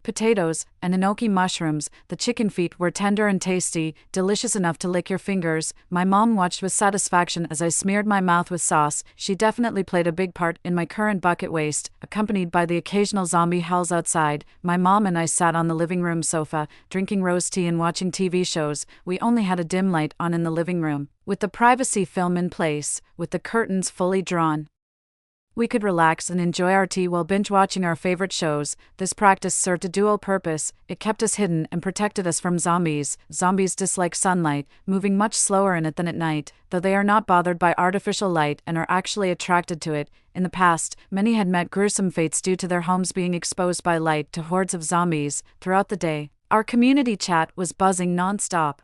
potatoes, and enoki mushrooms. The chicken feet were tender and tasty, delicious enough to lick your fingers. My mom watched with satisfaction as I smeared my mouth with sauce. She definitely played a big part in my current bucket waste. Accompanied by the occasional zombie howls outside, my mom and I sat on the living room sofa, drinking rose tea and watching TV shows. We only had a dim light on in the living room, with the privacy film in place, with the curtains fully drawn. We could relax and enjoy our tea while binge-watching our favorite shows. This practice served a dual purpose. It kept us hidden and protected us from zombies. Zombies dislike sunlight, moving much slower in it than at night, though they are not bothered by artificial light and are actually attracted to it. In the past, many had met gruesome fates due to their homes being exposed by light to hordes of zombies. Throughout the day, our community chat was buzzing non-stop.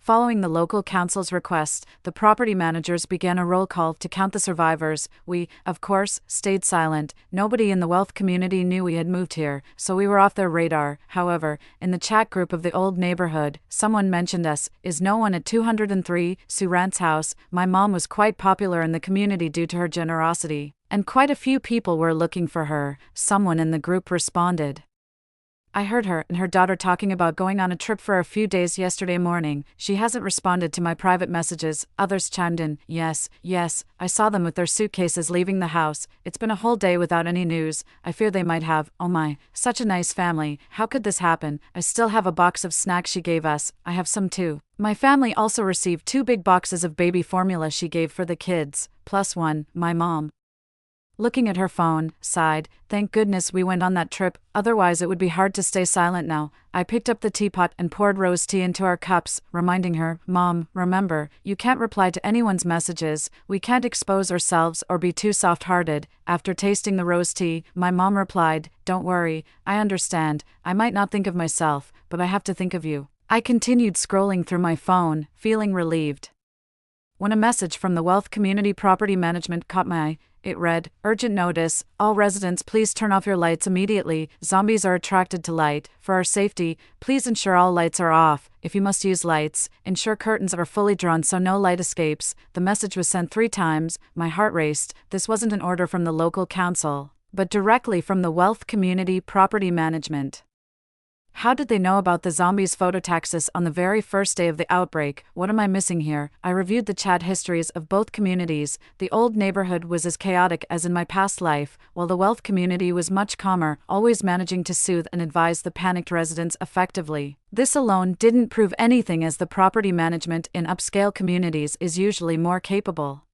Following the local council's request, the property managers began a roll call to count the survivors. We, of course, stayed silent. Nobody in the wealth community knew we had moved here, so we were off their radar. However, in the chat group of the old neighborhood, someone mentioned us. Is no one at 203 Surant's house? My mom was quite popular in the community due to her generosity, and quite a few people were looking for her. Someone in the group responded. I heard her and her daughter talking about going on a trip for a few days yesterday morning. She hasn't responded to my private messages. Others chimed in. Yes, I saw them with their suitcases leaving the house. It's been a whole day without any news. I fear they might have. Oh my, such a nice family. How could this happen? I still have a box of snacks she gave us. I have some too. My family also received 2 big boxes of baby formula she gave for the kids, plus one, my mom. Looking at her phone, sighed. Thank goodness we went on that trip, otherwise it would be hard to stay silent now. I picked up the teapot and poured rose tea into our cups, reminding her, Mom, remember, you can't reply to anyone's messages, we can't expose ourselves or be too soft-hearted. After tasting the rose tea, my mom replied, Don't worry, I understand, I might not think of myself, but I have to think of you. I continued scrolling through my phone, feeling relieved, when a message from the Wealth Community Property Management caught my eye. It read, Urgent notice, all residents please turn off your lights immediately, zombies are attracted to light. For our safety, please ensure all lights are off. If you must use lights, ensure curtains are fully drawn so no light escapes. The message was sent 3 times, my heart raced. This wasn't an order from the local council, but directly from the Wealth Community Property Management. How did they know about the zombies' phototaxis on the very first day of the outbreak? What am I missing here? I reviewed the chat histories of both communities. The old neighborhood was as chaotic as in my past life, while the wealth community was much calmer, always managing to soothe and advise the panicked residents effectively. This alone didn't prove anything, as the property management in upscale communities is usually more capable.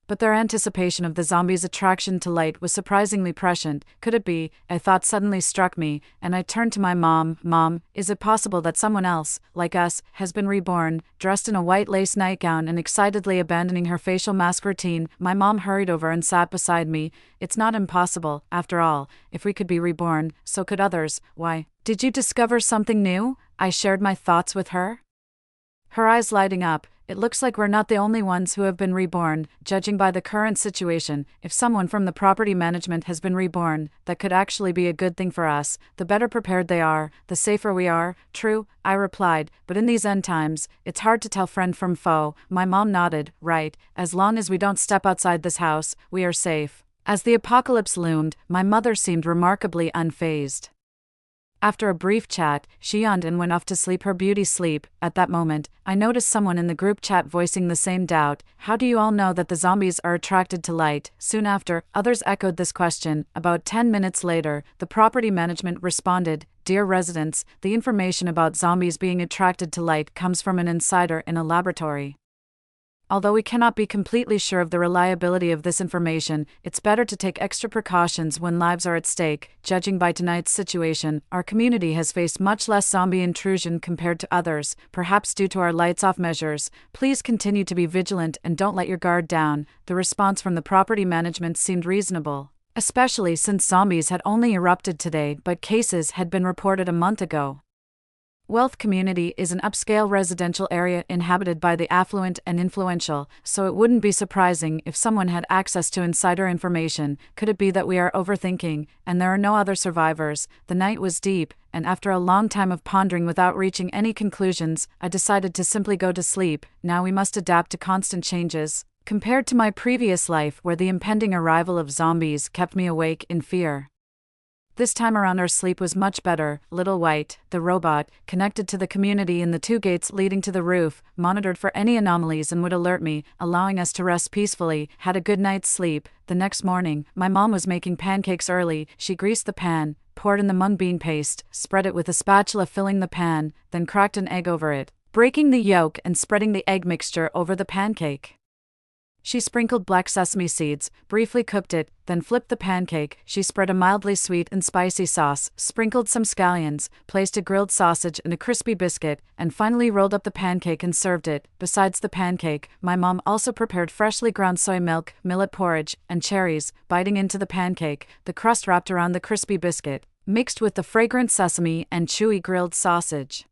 But their anticipation of the zombies' attraction to light was surprisingly prescient. Could it be? A thought suddenly struck me, and I turned to my mom. Mom, is it possible that someone else, like us, has been reborn, dressed in a white lace nightgown and excitedly abandoning her facial mask routine? My mom hurried over and sat beside me. It's not impossible. After all, if we could be reborn, so could others. Why? Did you discover something new? I shared my thoughts with her, her eyes lighting up. It looks like we're not the only ones who have been reborn. Judging by the current situation, if someone from the property management has been reborn, that could actually be a good thing for us. The better prepared they are, the safer we are. True, I replied, but in these end times, it's hard to tell friend from foe. My mom nodded. Right, as long as we don't step outside this house, we are safe. As the apocalypse loomed, my mother seemed remarkably unfazed. After a brief chat, she yawned and went off to sleep her beauty sleep. At that moment, I noticed someone in the group chat voicing the same doubt. How do you all know that the zombies are attracted to light? Soon after, others echoed this question. About 10 minutes later, the property management responded, Dear residents, the information about zombies being attracted to light comes from an insider in a laboratory. Although we cannot be completely sure of the reliability of this information, it's better to take extra precautions when lives are at stake. Judging by tonight's situation, our community has faced much less zombie intrusion compared to others, perhaps due to our lights-off measures. Please continue to be vigilant and don't let your guard down. The response from the property management seemed reasonable, especially since zombies had only erupted today but cases had been reported a month ago. Wealth Community is an upscale residential area inhabited by the affluent and influential, so it wouldn't be surprising if someone had access to insider information. Could it be that we are overthinking, and there are no other survivors? The night was deep, and after a long time of pondering without reaching any conclusions, I decided to simply go to sleep. Now we must adapt to constant changes. Compared to my previous life where the impending arrival of zombies kept me awake in fear, this time around our sleep was much better. Little White, the robot, connected to the community in the 2 gates leading to the roof, monitored for any anomalies and would alert me, allowing us to rest peacefully. Had a good night's sleep. The next morning, my mom was making pancakes early. She greased the pan, poured in the mung bean paste, spread it with a spatula filling the pan, then cracked an egg over it, breaking the yolk and spreading the egg mixture over the pancake. She sprinkled black sesame seeds, briefly cooked it, then flipped the pancake. She spread a mildly sweet and spicy sauce, sprinkled some scallions, placed a grilled sausage and a crispy biscuit, and finally rolled up the pancake and served it. Besides the pancake, my mom also prepared freshly ground soy milk, millet porridge, and cherries. Biting into the pancake, the crust wrapped around the crispy biscuit, mixed with the fragrant sesame and chewy grilled sausage.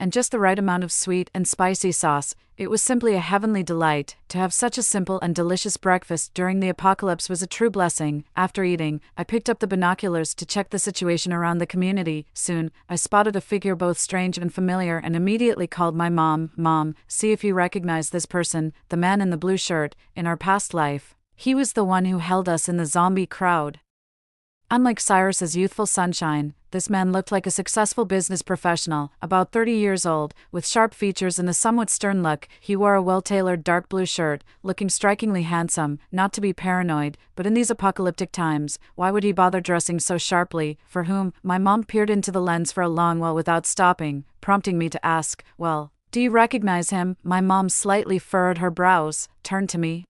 and just the right amount of sweet and spicy sauce. It was simply a heavenly delight. To have such a simple and delicious breakfast during the apocalypse was a true blessing. After eating, I picked up the binoculars to check the situation around the community. Soon, I spotted a figure both strange and familiar and immediately called my mom. "Mom, see if you recognize this person, the man in the blue shirt, in our past life. He was the one who held us in the zombie crowd." Unlike Cyrus's youthful sunshine, this man looked like a successful business professional, about 30 years old, with sharp features and a somewhat stern look. He wore a well-tailored dark blue shirt, looking strikingly handsome. Not to be paranoid, but in these apocalyptic times, why would he bother dressing so sharply? For whom? My mom peered into the lens for a long while without stopping, prompting me to ask, "Well, do you recognize him?" My mom slightly furrowed her brows, turned to me,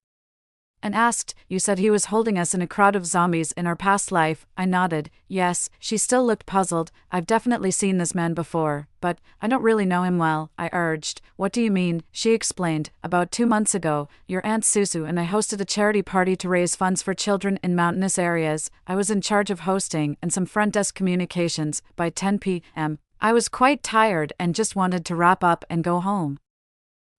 and asked, "You said he was holding us in a crowd of zombies in our past life?" I nodded, yes. She still looked puzzled. "I've definitely seen this man before, but I don't really know him well," I urged. "What do you mean?" She explained. "About 2 months ago, your Aunt Susu and I hosted a charity party to raise funds for children in mountainous areas. I was in charge of hosting and some front desk communications. By 10 p.m., I was quite tired and just wanted to wrap up and go home.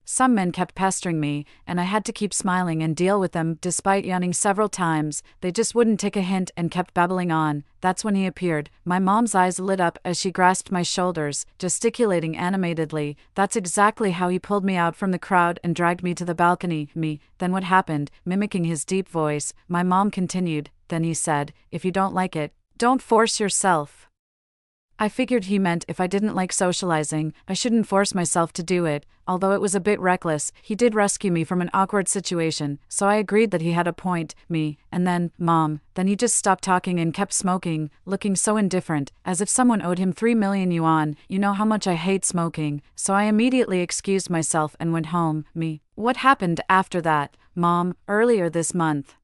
Some men kept pestering me, and I had to keep smiling and deal with them despite yawning several times. They just wouldn't take a hint and kept babbling on. That's when he appeared." My mom's eyes lit up as she grasped my shoulders, gesticulating animatedly. "That's exactly how he pulled me out from the crowd and dragged me to the balcony." "Then what happened?" Mimicking his deep voice, my mom continued. "Then he said, 'If you don't like it, don't force yourself.' I figured he meant if I didn't like socializing, I shouldn't force myself to do it. Although it was a bit reckless, he did rescue me from an awkward situation, so I agreed that he had a point. And then, Mom, then he just stopped talking and kept smoking, looking so indifferent, as if someone owed him 3 million yuan. You know how much I hate smoking, so I immediately excused myself and went home." "What happened after that?" "Mom, earlier this month,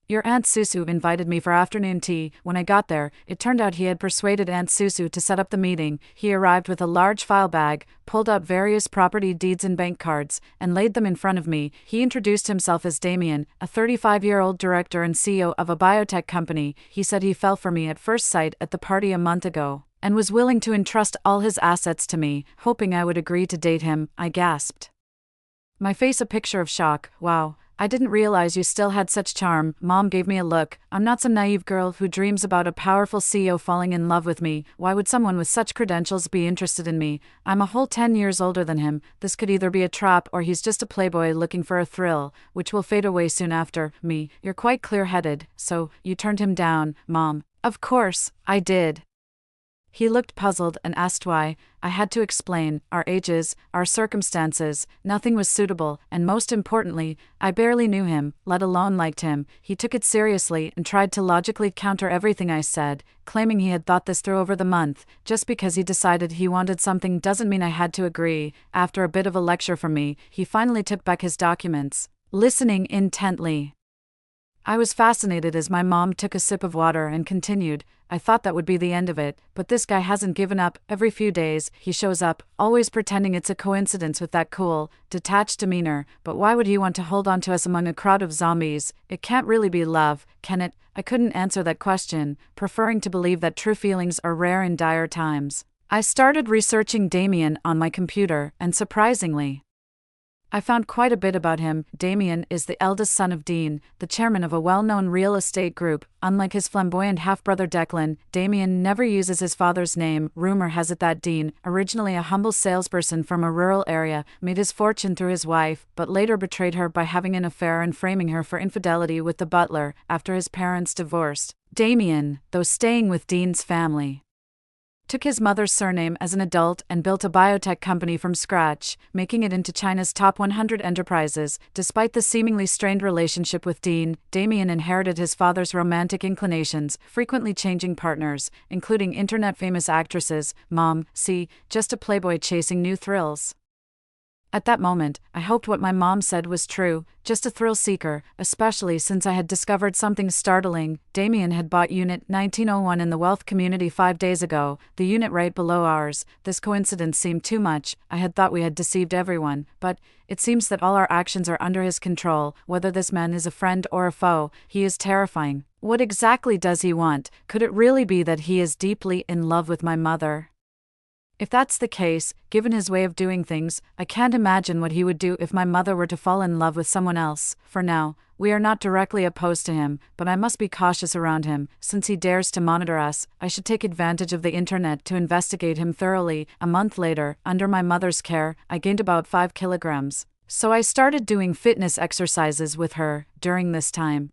your Aunt Susu invited me for afternoon tea. When I got there, it turned out he had persuaded Aunt Susu to set up the meeting. He arrived with a large file bag, pulled out various property deeds and bank cards, and laid them in front of me. He introduced himself as Damien, a 35-year-old director and CEO of a biotech company. He said he fell for me at first sight at the party a month ago, and was willing to entrust all his assets to me, hoping I would agree to date him." I gasped, my face a picture of shock. "Wow, I didn't realize you still had such charm." Mom gave me a look. "I'm not some naive girl who dreams about a powerful CEO falling in love with me. Why would someone with such credentials be interested in me? I'm a whole 10 years older than him. This could either be a trap or he's just a playboy looking for a thrill, which will fade away soon after." "You're quite clear-headed. So, you turned him down, Mom?" "Of course, I did." He looked puzzled and asked why. I had to explain. Our ages, our circumstances, nothing was suitable, and most importantly, I barely knew him, let alone liked him. He took it seriously and tried to logically counter everything I said, claiming he had thought this through over the month. Just because he decided he wanted something doesn't mean I had to agree. After a bit of a lecture from me, he finally took back his documents, listening intently. I was fascinated as my mom took a sip of water and continued. "I thought that would be the end of it, but this guy hasn't given up. Every few days, he shows up, always pretending it's a coincidence with that cool, detached demeanor. But why would he want to hold on to us among a crowd of zombies? It can't really be love, can it?" I couldn't answer that question, preferring to believe that true feelings are rare in dire times. I started researching Damien on my computer, and surprisingly, I found quite a bit about him. Damien is the eldest son of Dean, the chairman of a well-known real estate group. Unlike his flamboyant half-brother Declan, Damien never uses his father's name. Rumor has it that Dean, originally a humble salesperson from a rural area, made his fortune through his wife, but later betrayed her by having an affair and framing her for infidelity with the butler after his parents divorced. Damien, though staying with Dean's family, took his mother's surname as an adult and built a biotech company from scratch, making it into China's top 100 enterprises. Despite the seemingly strained relationship with Dean, Damien inherited his father's romantic inclinations, frequently changing partners, including internet-famous actresses. Mom, see, just a playboy chasing new thrills. At that moment, I hoped what my mom said was true, just a thrill seeker, especially since I had discovered something startling. Damien had bought Unit 1901 in the wealth community 5 days ago, the unit right below ours. This coincidence seemed too much. I had thought we had deceived everyone, but it seems that all our actions are under his control. Whether this man is a friend or a foe, he is terrifying. What exactly does he want? Could it really be that he is deeply in love with my mother? If that's the case, given his way of doing things, I can't imagine what he would do if my mother were to fall in love with someone else. For now, we are not directly opposed to him, but I must be cautious around him. Since he dares to monitor us, I should take advantage of the internet to investigate him thoroughly. A month later, under my mother's care, I gained about 5 kilograms. So I started doing fitness exercises with her. During this time,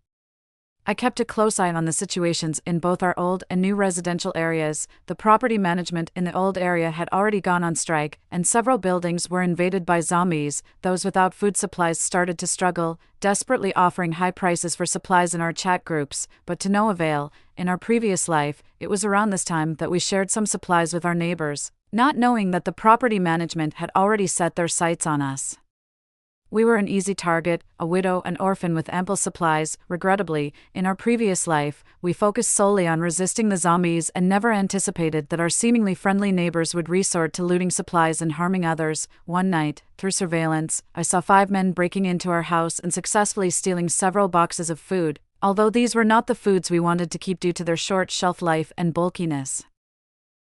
I kept a close eye on the situations in both our old and new residential areas. The property management in the old area had already gone on strike, and several buildings were invaded by zombies. Those without food supplies started to struggle, desperately offering high prices for supplies in our chat groups, but to no avail. In our previous life, it was around this time that we shared some supplies with our neighbors, not knowing that the property management had already set their sights on us. We were an easy target, a widow and orphan with ample supplies. Regrettably, in our previous life, we focused solely on resisting the zombies and never anticipated that our seemingly friendly neighbors would resort to looting supplies and harming others. One night, through surveillance, I saw 5 men breaking into our house and successfully stealing several boxes of food, although these were not the foods we wanted to keep due to their short shelf life and bulkiness.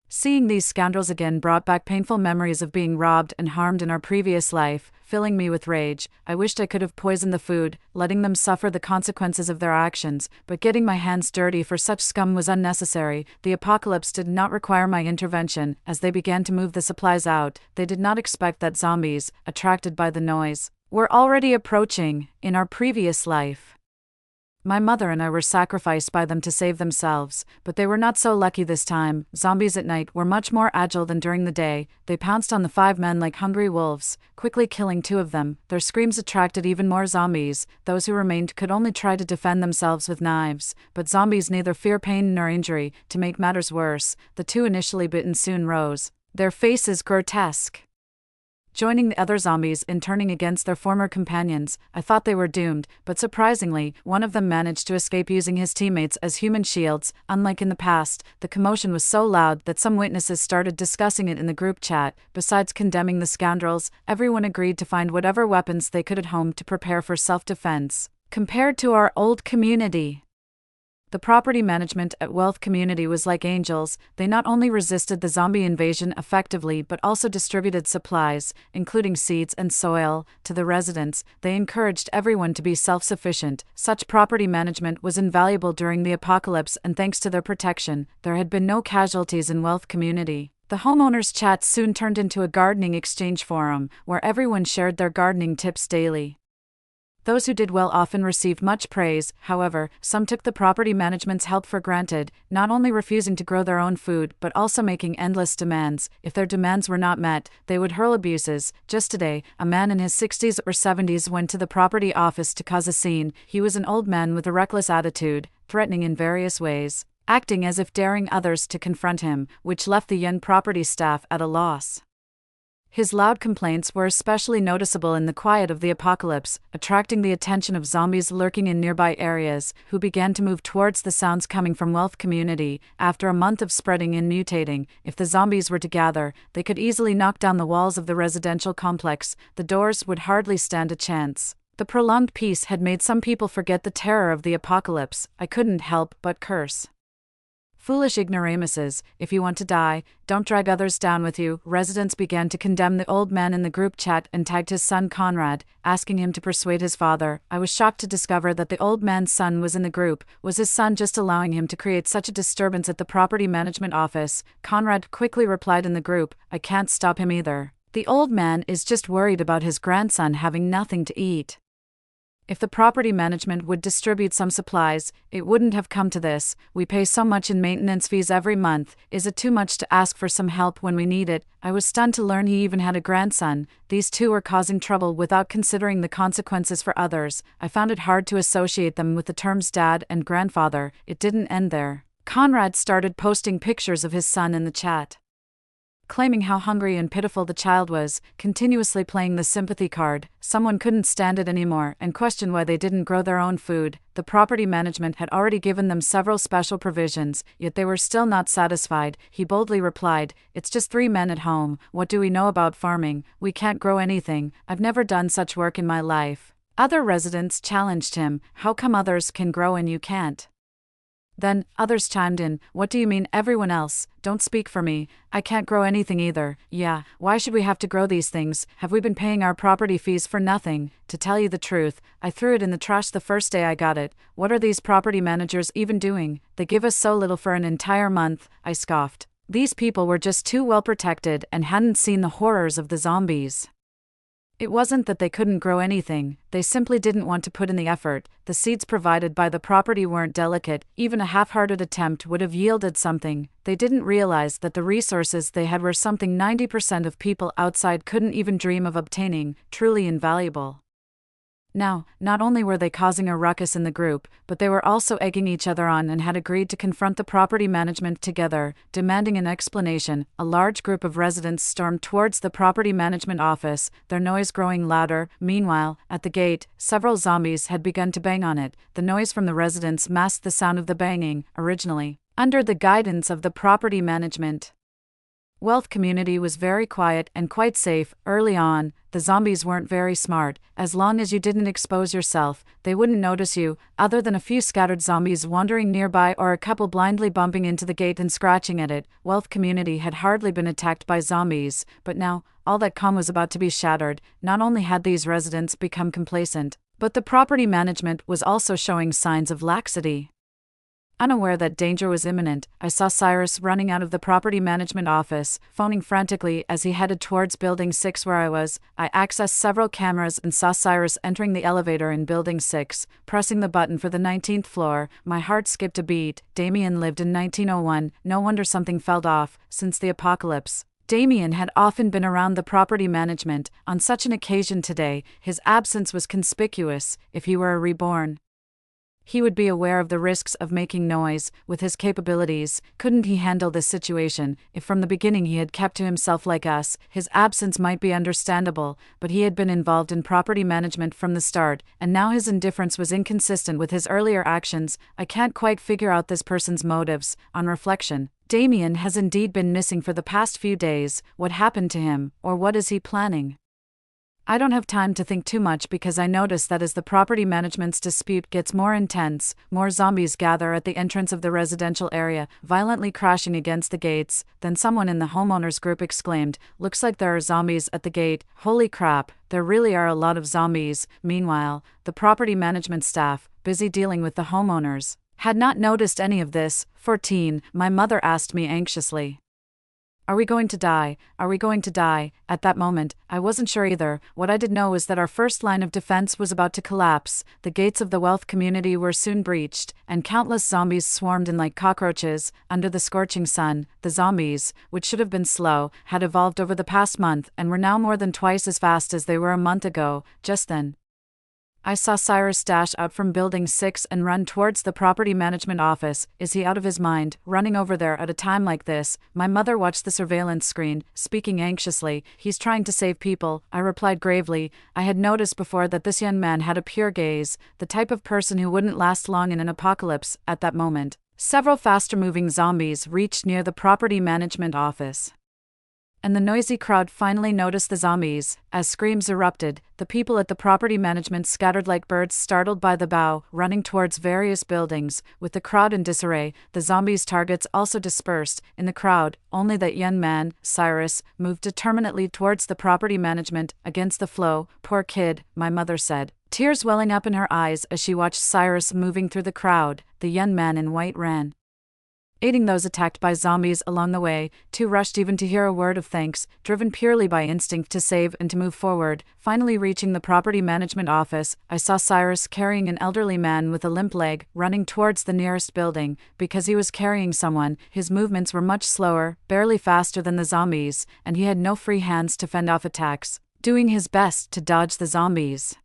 Seeing these scoundrels again brought back painful memories of being robbed and harmed in our previous life, filling me with rage. I wished I could have poisoned the food, letting them suffer the consequences of their actions, but getting my hands dirty for such scum was unnecessary. The apocalypse did not require my intervention. As they began to move the supplies out, they did not expect that zombies, attracted by the noise, were already approaching. In our previous life, my mother and I were sacrificed by them to save themselves, but they were not so lucky this time. Zombies at night were much more agile than during the day. They pounced on the 5 men like hungry wolves, quickly killing 2 of them. Their screams attracted even more zombies. Those who remained could only try to defend themselves with knives, but zombies neither fear pain nor injury. To make matters worse, the 2 initially bitten soon rose, their faces grotesque, joining the other zombies in turning against their former companions. I thought they were doomed, but surprisingly, one of them managed to escape using his teammates as human shields. Unlike in the past, the commotion was so loud that some witnesses started discussing it in the group chat. Besides condemning the scoundrels, everyone agreed to find whatever weapons they could at home to prepare for self-defense. Compared to our old community, the property management at Wealth Community was like angels. They not only resisted the zombie invasion effectively but also distributed supplies, including seeds and soil, to the residents. They encouraged everyone to be self-sufficient. Such property management was invaluable during the apocalypse, and thanks to their protection, there had been no casualties in Wealth Community. The homeowners' chat soon turned into a gardening exchange forum, where everyone shared their gardening tips daily. Those who did well often received much praise. However, some took the property management's help for granted, not only refusing to grow their own food but also making endless demands. If their demands were not met, they would hurl abuses. Just today, a man in his 60s or 70s went to the property office to cause a scene. He was an old man with a reckless attitude, threatening in various ways, acting as if daring others to confront him, which left the young property staff at a loss. His loud complaints were especially noticeable in the quiet of the apocalypse, attracting the attention of zombies lurking in nearby areas, who began to move towards the sounds coming from Wealth Community. After a month of spreading and mutating, if the zombies were to gather, they could easily knock down the walls of the residential complex. The doors would hardly stand a chance. The prolonged peace had made some people forget the terror of the apocalypse. I couldn't help but curse. Foolish ignoramuses, if you want to die, don't drag others down with you. Residents began to condemn the old man in the group chat and tagged his son Conrad, asking him to persuade his father. I was shocked to discover that the old man's son was in the group. Was his son just allowing him to create such a disturbance at the property management office? Conrad quickly replied in the group, I can't stop him either. The old man is just worried about his grandson having nothing to eat. If the property management would distribute some supplies, it wouldn't have come to this. We pay so much in maintenance fees every month. Is it too much to ask for some help when we need it? I was stunned to learn he even had a grandson. These two were causing trouble without considering the consequences for others. I found it hard to associate them with the terms dad and grandfather. It didn't end there. Conrad started posting pictures of his son in the chat, claiming how hungry and pitiful the child was, continuously playing the sympathy card. Someone couldn't stand it anymore and questioned why they didn't grow their own food. The property management had already given them several special provisions, yet they were still not satisfied. He boldly replied, it's just 3 men at home. What do we know about farming? We can't grow anything. I've never done such work in my life. Other residents challenged him, how come others can grow and you can't? Then, others chimed in, "What do you mean, everyone else? Don't speak for me. I can't grow anything either. Yeah, why should we have to grow these things? Have we been paying our property fees for nothing? To tell you the truth, I threw it in the trash the first day I got it. What are these property managers even doing? They give us so little for an entire month," I scoffed. These people were just too well protected and hadn't seen the horrors of the zombies. It wasn't that they couldn't grow anything, they simply didn't want to put in the effort. The seeds provided by the property weren't delicate, even a half-hearted attempt would have yielded something. They didn't realize that the resources they had were something 90% of people outside couldn't even dream of obtaining, truly invaluable. Now, not only were they causing a ruckus in the group, but they were also egging each other on and had agreed to confront the property management together, demanding an explanation. A large group of residents stormed towards the property management office, their noise growing louder. Meanwhile, at the gate, several zombies had begun to bang on it. The noise from the residents masked the sound of the banging, originally under the guidance of the property management. Wealth community was very quiet and quite safe. Early on, the zombies weren't very smart. As long as you didn't expose yourself, they wouldn't notice you, other than a few scattered zombies wandering nearby or a couple blindly bumping into the gate and scratching at it. Wealth community had hardly been attacked by zombies, but now, all that calm was about to be shattered. Not only had these residents become complacent, but the property management was also showing signs of laxity. Unaware that danger was imminent, I saw Cyrus running out of the property management office, phoning frantically as he headed towards Building 6 where I was. I accessed several cameras and saw Cyrus entering the elevator in Building 6, pressing the button for the 19th floor. My heart skipped a beat. Damien lived in 1901, no wonder something fell off, since the apocalypse. Damien had often been around the property management. On such an occasion today, his absence was conspicuous. If he were a reborn, he would be aware of the risks of making noise. With his capabilities, couldn't he handle this situation? If from the beginning he had kept to himself like us, his absence might be understandable, but he had been involved in property management from the start, and now his indifference was inconsistent with his earlier actions. I can't quite figure out this person's motives. On reflection, Damien has indeed been missing for the past few days. What happened to him, or what is he planning? I don't have time to think too much because I notice that as the property management's dispute gets more intense, more zombies gather at the entrance of the residential area, violently crashing against the gates. Then someone in the homeowners group exclaimed, "Looks like there are zombies at the gate." Holy crap, there really are a lot of zombies. Meanwhile, the property management staff, busy dealing with the homeowners, had not noticed any of this. 14, my mother asked me anxiously. Are we going to die? Are we going to die? At that moment, I wasn't sure either. What I did know was that our first line of defense was about to collapse. The gates of the wealth community were soon breached, and countless zombies swarmed in like cockroaches. Under the scorching sun, the zombies, which should have been slow, had evolved over the past month and were now more than twice as fast as they were a month ago. Just then, I saw Cyrus dash out from Building 6 and run towards the property management office. Is he out of his mind, running over there at a time like this? My mother watched the surveillance screen, speaking anxiously. He's trying to save people, I replied gravely. I had noticed before that this young man had a pure gaze, the type of person who wouldn't last long in an apocalypse. At that moment, several faster-moving zombies reached near the property management office, and the noisy crowd finally noticed the zombies. As screams erupted, the people at the property management scattered like birds startled by the bow, running towards various buildings. With the crowd in disarray, the zombies' targets also dispersed. In the crowd, only that young man, Cyrus, moved determinedly towards the property management, against the flow. Poor kid, my mother said, tears welling up in her eyes as she watched Cyrus moving through the crowd. The young man in white ran, aiding those attacked by zombies along the way, too rushed even to hear a word of thanks, driven purely by instinct to save and to move forward. Finally reaching the property management office, I saw Cyrus carrying an elderly man with a limp leg, running towards the nearest building. Because he was carrying someone, his movements were much slower, barely faster than the zombies, and he had no free hands to fend off attacks, doing his best to dodge the zombies.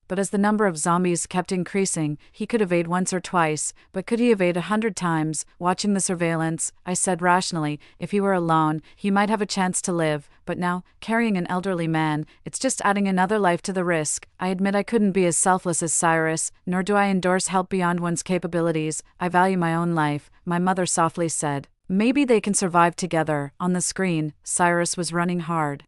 But as the number of zombies kept increasing, he could evade once or twice, but could he evade 100 times? Watching the surveillance, I said rationally, if he were alone, he might have a chance to live, but now, carrying an elderly man, it's just adding another life to the risk. I admit I couldn't be as selfless as Cyrus, nor do I endorse help beyond one's capabilities. I value my own life, my mother softly said. Maybe they can survive together. On the screen, Cyrus was running hard,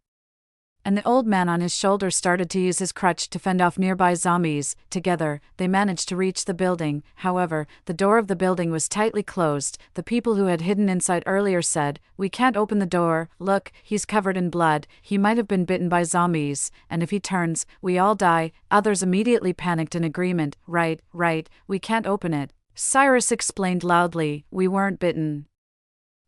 and the old man on his shoulder started to use his crutch to fend off nearby zombies. Together, they managed to reach the building. However, the door of the building was tightly closed. The people who had hidden inside earlier said, "We can't open the door. Look, he's covered in blood. He might have been bitten by zombies, and if he turns, we all die." Others immediately panicked in agreement. Right, we can't open it. Cyrus explained loudly, "We weren't bitten.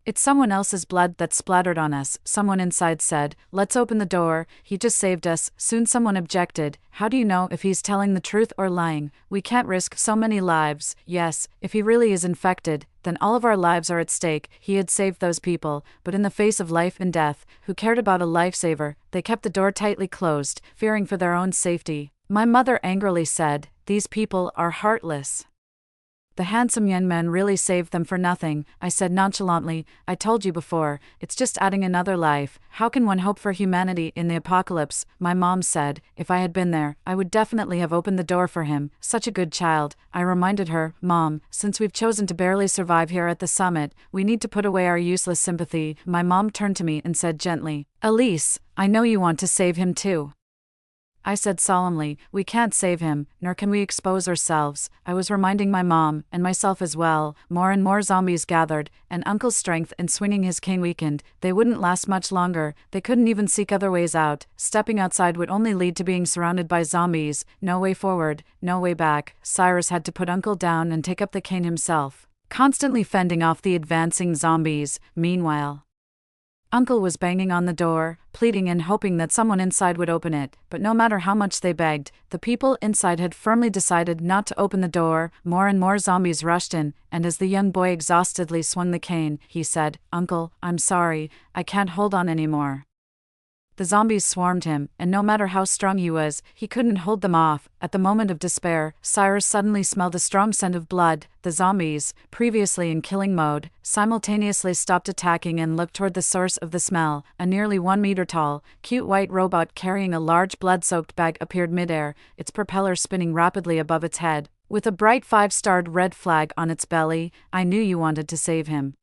It's someone else's blood that splattered on us." Someone inside said, "Let's open the door. He just saved us." Soon someone objected, "How do you know if he's telling the truth or lying? We can't risk so many lives." Yes, if he really is infected, then all of our lives are at stake. He had saved those people, but in the face of life and death, who cared about a lifesaver? They kept the door tightly closed, fearing for their own safety. My mother angrily said, "These people are heartless. The handsome young man really saved them for nothing." I said nonchalantly, "I told you before, it's just adding another life. How can one hope for humanity in the apocalypse?" My mom said, "If I had been there, I would definitely have opened the door for him. Such a good child." I reminded her, "Mom, since we've chosen to barely survive here at the summit, we need to put away our useless sympathy." My mom turned to me and said gently, "Elise, I know you want to save him too." I said solemnly, "We can't save him, nor can we expose ourselves." I was reminding my mom, and myself as well. More and more zombies gathered, and Uncle's strength in swinging his cane weakened. They wouldn't last much longer. They couldn't even seek other ways out. Stepping outside would only lead to being surrounded by zombies. No way forward, no way back. Cyrus had to put Uncle down and take up the cane himself, constantly fending off the advancing zombies. Meanwhile, Uncle was banging on the door, pleading and hoping that someone inside would open it, but no matter how much they begged, the people inside had firmly decided not to open the door. More and more zombies rushed in, and as the young boy exhaustedly swung the cane, he said, "Uncle, I'm sorry, I can't hold on anymore." The zombies swarmed him, and no matter how strong he was, he couldn't hold them off. At the moment of despair, Cyrus suddenly smelled a strong scent of blood. The zombies, previously in killing mode, simultaneously stopped attacking and looked toward the source of the smell. A nearly 1 meter tall, cute white robot carrying a large blood-soaked bag appeared midair, its propeller spinning rapidly above its head. With a bright 5-starred red flag on its belly, "I knew you wanted to save him,"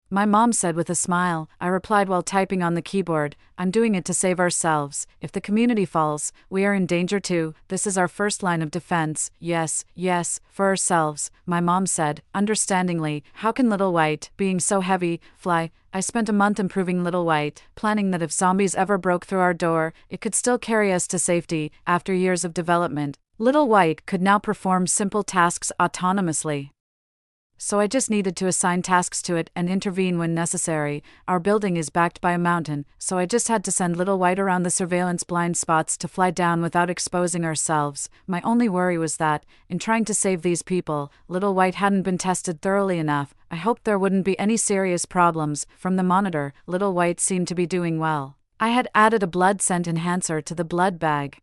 my mom said with a smile. I replied while typing on the keyboard, "I'm doing it to save ourselves. If the community falls, we are in danger too. This is our first line of defense." Yes, for ourselves," my mom said, understandingly. "How can Little White, being so heavy, fly?" I spent a month improving Little White, planning that if zombies ever broke through our door, it could still carry us to safety. After years of development, Little White could now perform simple tasks autonomously. So I just needed to assign tasks to it and intervene when necessary. Our building is backed by a mountain, so I just had to send Little White around the surveillance blind spots to fly down without exposing ourselves. My only worry was that, in trying to save these people, Little White hadn't been tested thoroughly enough. I hoped there wouldn't be any serious problems. From the monitor, Little White seemed to be doing well. I had added a blood scent enhancer to the blood bag,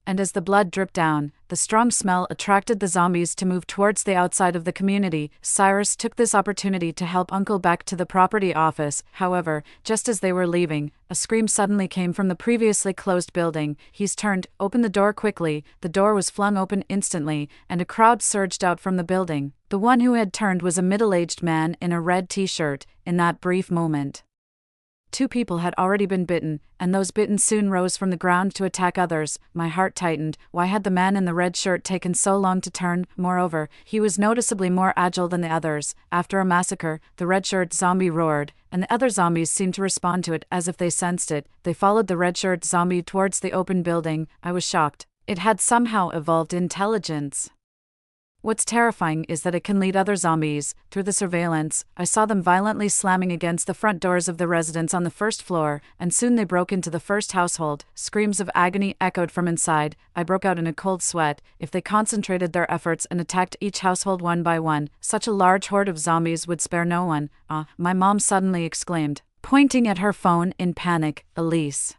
and as the blood dripped down, the strong smell attracted the zombies to move towards the outside of the community. Cyrus took this opportunity to help Uncle back to the property office. However, just as they were leaving, a scream suddenly came from the previously closed building. "He's turned, open the door quickly." The door was flung open instantly, and a crowd surged out from the building. The one who had turned was a middle-aged man in a red t-shirt. In that brief moment, 2 people had already been bitten, and those bitten soon rose from the ground to attack others. My heart tightened. Why had the man in the red shirt taken so long to turn? Moreover, he was noticeably more agile than the others. After a massacre, the red shirt zombie roared, and the other zombies seemed to respond to it as if they sensed it. They followed the red shirt zombie towards the open building. I was shocked. It had somehow evolved intelligence. What's terrifying is that it can lead other zombies. Through the surveillance, I saw them violently slamming against the front doors of the residence on the first floor, and soon they broke into the first household. Screams of agony echoed from inside. I broke out in a cold sweat. If they concentrated their efforts and attacked each household one by one, such a large horde of zombies would spare no one. My mom suddenly exclaimed, pointing at her phone in panic, "Elise,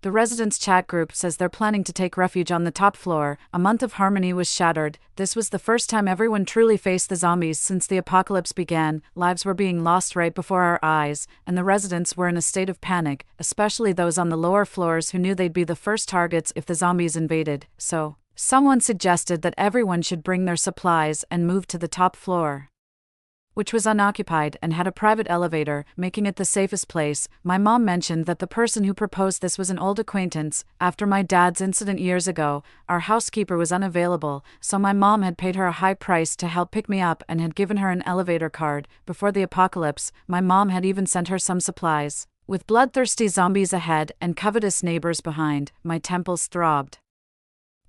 the residents' chat group says they're planning to take refuge on the top floor." A month of harmony was shattered. This was the first time everyone truly faced the zombies since the apocalypse began. Lives were being lost right before our eyes, and the residents were in a state of panic, especially those on the lower floors who knew they'd be the first targets if the zombies invaded. So, someone suggested that everyone should bring their supplies and move to the top floor. which was unoccupied and had a private elevator, making it the safest place. My mom mentioned that the person who proposed this was an old acquaintance. After my dad's incident years ago, our housekeeper was unavailable, so my mom had paid her a high price to help pick me up and had given her an elevator card. Before the apocalypse, my mom had even sent her some supplies. With bloodthirsty zombies ahead and covetous neighbors behind, my temples throbbed.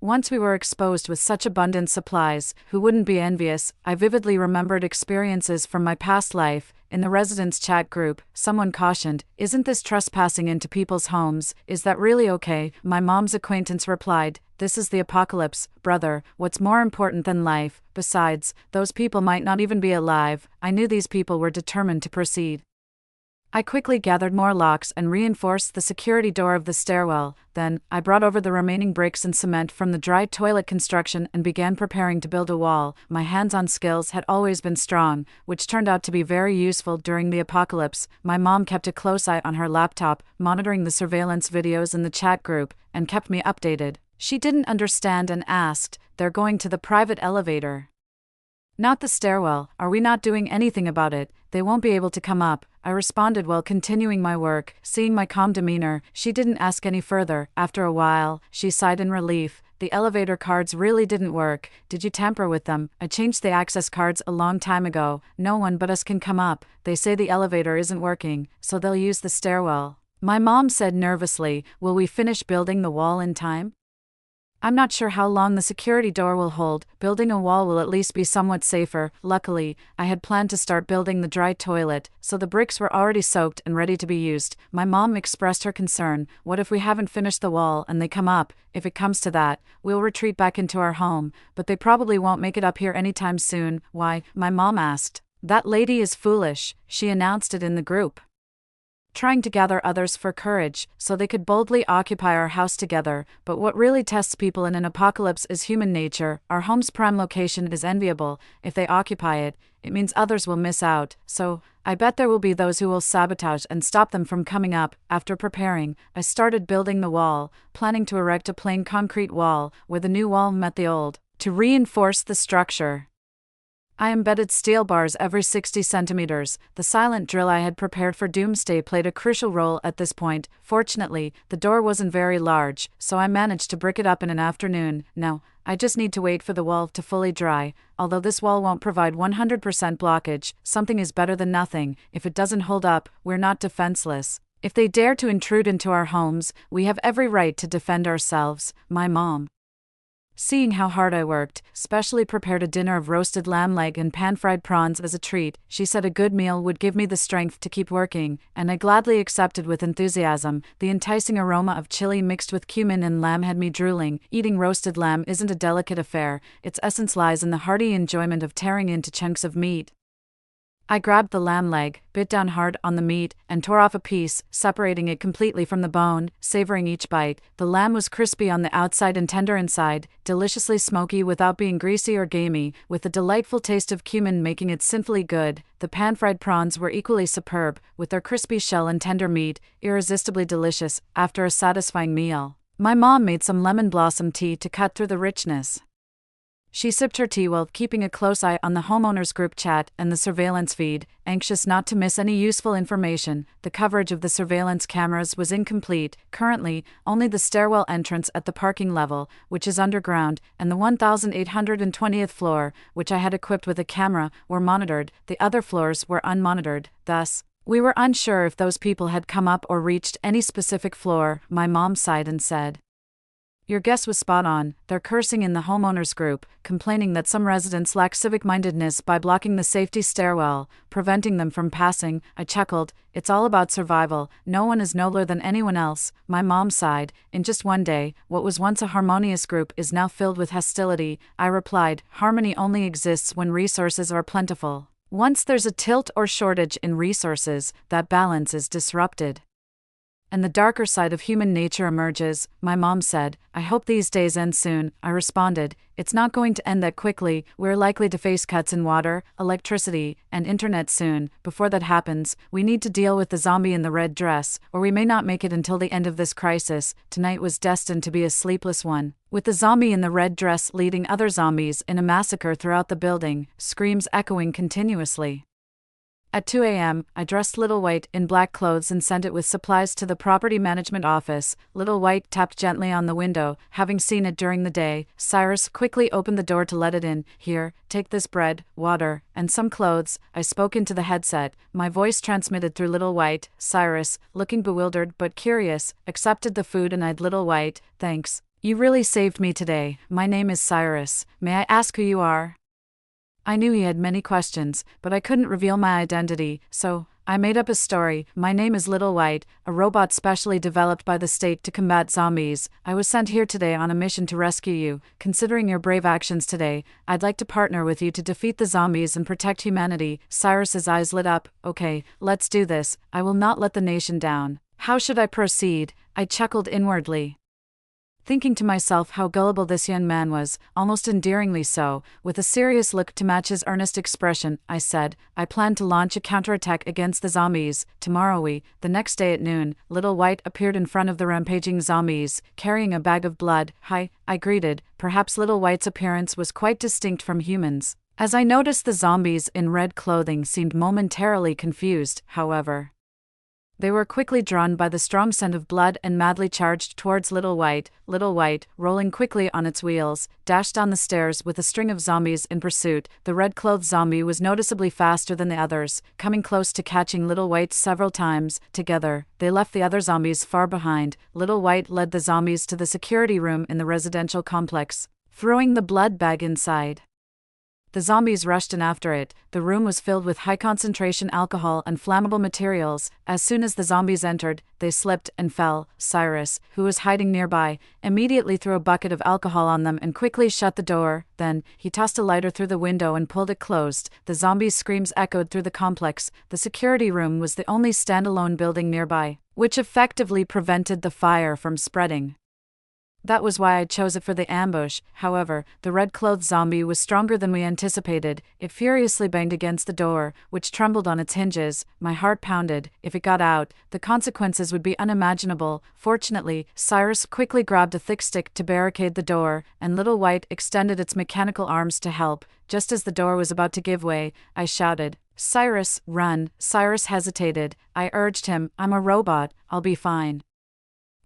Once we were exposed with such abundant supplies, who wouldn't be envious? I vividly remembered experiences from my past life. In the residents' chat group, someone cautioned, "Isn't this trespassing into people's homes? Is that really okay?" My mom's acquaintance replied, "This is the apocalypse, brother. What's more important than life? Besides, those people might not even be alive." I knew these people were determined to proceed. I quickly gathered more locks and reinforced the security door of the stairwell. Then, I brought over the remaining bricks and cement from the dry toilet construction and began preparing to build a wall. My hands-on skills had always been strong, which turned out to be very useful during the apocalypse. My mom kept a close eye on her laptop, monitoring the surveillance videos in the chat group, and kept me updated. She didn't understand and asked, "They're going to the private elevator, not the stairwell. Are we not doing anything about it? They won't be able to come up." I responded while continuing my work. Seeing my calm demeanor, she didn't ask any further. After a while, she sighed in relief. "The elevator cards really didn't work. Did you tamper with them?" "I changed the access cards a long time ago. No one but us can come up. They say the elevator isn't working, so they'll use the stairwell." My mom said nervously, "Will we finish building the wall in time?" "I'm not sure how long the security door will hold. Building a wall will at least be somewhat safer." Luckily, I had planned to start building the dry toilet, so the bricks were already soaked and ready to be used. My mom expressed her concern. "What if we haven't finished the wall and they come up? If it comes to that, we'll retreat back into our home, but they probably won't make it up here anytime soon." "Why?" my mom asked. "That lady is foolish," she announced it in the group, trying to gather others for courage, so they could boldly occupy our house together. But what really tests people in an apocalypse is human nature. Our home's prime location is enviable. If they occupy it, it means others will miss out. So, I bet there will be those who will sabotage and stop them from coming up. After preparing, I started building the wall, planning to erect a plain concrete wall, where the new wall met the old. To reinforce the structure, I embedded steel bars every 60 centimeters. The silent drill I had prepared for doomsday played a crucial role at this point. Fortunately, the door wasn't very large, so I managed to brick it up in an afternoon. Now, I just need to wait for the wall to fully dry. Although this wall won't provide 100% blockage, something is better than nothing. If it doesn't hold up, we're not defenseless. If they dare to intrude into our homes, we have every right to defend ourselves. My mom, seeing how hard I worked, specially prepared a dinner of roasted lamb leg and pan-fried prawns as a treat. She said a good meal would give me the strength to keep working, and I gladly accepted with enthusiasm. The enticing aroma of chili mixed with cumin and lamb had me drooling. Eating roasted lamb isn't a delicate affair. Its essence lies in the hearty enjoyment of tearing into chunks of meat. I grabbed the lamb leg, bit down hard on the meat, and tore off a piece, separating it completely from the bone, savoring each bite. The lamb was crispy on the outside and tender inside, deliciously smoky without being greasy or gamey, with the delightful taste of cumin making it sinfully good. The pan-fried prawns were equally superb, with their crispy shell and tender meat, irresistibly delicious. After a satisfying meal, my mom made some lemon blossom tea to cut through the richness. She sipped her tea while keeping a close eye on the homeowners group chat and the surveillance feed, anxious not to miss any useful information. The coverage of the surveillance cameras was incomplete. Currently, only the stairwell entrance at the parking level, which is underground, and the 1820th floor, which I had equipped with a camera, were monitored. The other floors were unmonitored. Thus, we were unsure if those people had come up or reached any specific floor. My mom sighed and said, "Your guess was spot on." They're cursing in the homeowners group, complaining that some residents lack civic-mindedness by blocking the safety stairwell, preventing them from passing. I chuckled. It's all about survival. No one is nobler than anyone else. My mom sighed. In just one day, what was once a harmonious group is now filled with hostility. I replied, harmony only exists when resources are plentiful. Once there's a tilt or shortage in resources, that balance is disrupted, and the darker side of human nature emerges. My mom said, "I hope these days end soon." I responded, "It's not going to end that quickly. We're likely to face cuts in water, electricity, and internet soon. Before that happens, we need to deal with the zombie in the red dress, or we may not make it until the end of this crisis." Tonight was destined to be a sleepless one, with the zombie in the red dress leading other zombies in a massacre throughout the building, screams echoing continuously. At 2 a.m., I dressed Little White in black clothes and sent it with supplies to the property management office. Little White tapped gently on the window. Having seen it during the day, Cyrus quickly opened the door to let it in. "Here, take this bread, water, and some clothes," I spoke into the headset. My voice transmitted through Little White. Cyrus, looking bewildered but curious, accepted the food and eyed Little White. "Thanks. You really saved me today. My name is Cyrus. May I ask who you are?" I knew he had many questions, but I couldn't reveal my identity, so I made up a story. "My name is Little White, a robot specially developed by the state to combat zombies. I was sent here today on a mission to rescue you. Considering your brave actions today, I'd like to partner with you to defeat the zombies and protect humanity." Cyrus's eyes lit up. "Okay, let's do this. I will not let the nation down." How should I proceed? I chuckled inwardly, thinking to myself how gullible this young man was, almost endearingly so. With a serious look to match his earnest expression, I said, "I plan to launch a counterattack against the zombies. Tomorrow The next day at noon, Little White appeared in front of the rampaging zombies, carrying a bag of blood. "Hi," I greeted. Perhaps Little White's appearance was quite distinct from humans, as I noticed the zombies in red clothing seemed momentarily confused. However, they were quickly drawn by the strong scent of blood and madly charged towards Little White. Little White, rolling quickly on its wheels, dashed down the stairs with a string of zombies in pursuit. The red-clothed zombie was noticeably faster than the others, coming close to catching Little White several times. Together, they left the other zombies far behind. Little White led the zombies to the security room in the residential complex, throwing the blood bag inside. The zombies rushed in after it. The room was filled with high-concentration alcohol and flammable materials. As soon as the zombies entered, they slipped and fell. Cyrus, who was hiding nearby, immediately threw a bucket of alcohol on them and quickly shut the door. Then, he tossed a lighter through the window and pulled it closed. The zombies' screams echoed through the complex. The security room was the only standalone building nearby, which effectively prevented the fire from spreading. That was why I chose it for the ambush. However, the red-clothed zombie was stronger than we anticipated. It furiously banged against the door, which trembled on its hinges. My heart pounded. If it got out, the consequences would be unimaginable. Fortunately, Cyrus quickly grabbed a thick stick to barricade the door, and Little White extended its mechanical arms to help. Just as the door was about to give way, I shouted, "Cyrus, run!" Cyrus hesitated. I urged him, "I'm a robot, I'll be fine."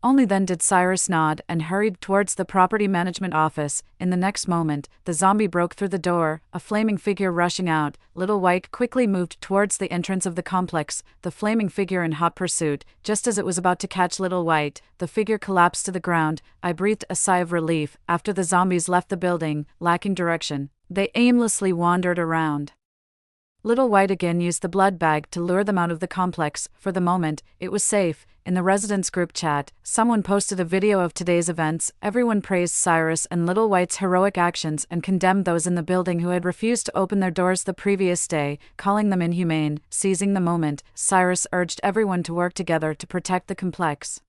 Only then did Cyrus nod and hurried towards the property management office. In the next moment, the zombie broke through the door, a flaming figure rushing out. Little White quickly moved towards the entrance of the complex, the flaming figure in hot pursuit. Just as it was about to catch Little White, the figure collapsed to the ground. I breathed a sigh of relief. After the zombies left the building, lacking direction, they aimlessly wandered around. Little White again used the blood bag to lure them out of the complex. For the moment, it was safe. In the residents' group chat, someone posted a video of today's events. Everyone praised Cyrus and Little White's heroic actions and condemned those in the building who had refused to open their doors the previous day, calling them inhumane. Seizing the moment, Cyrus urged everyone to work together to protect the complex,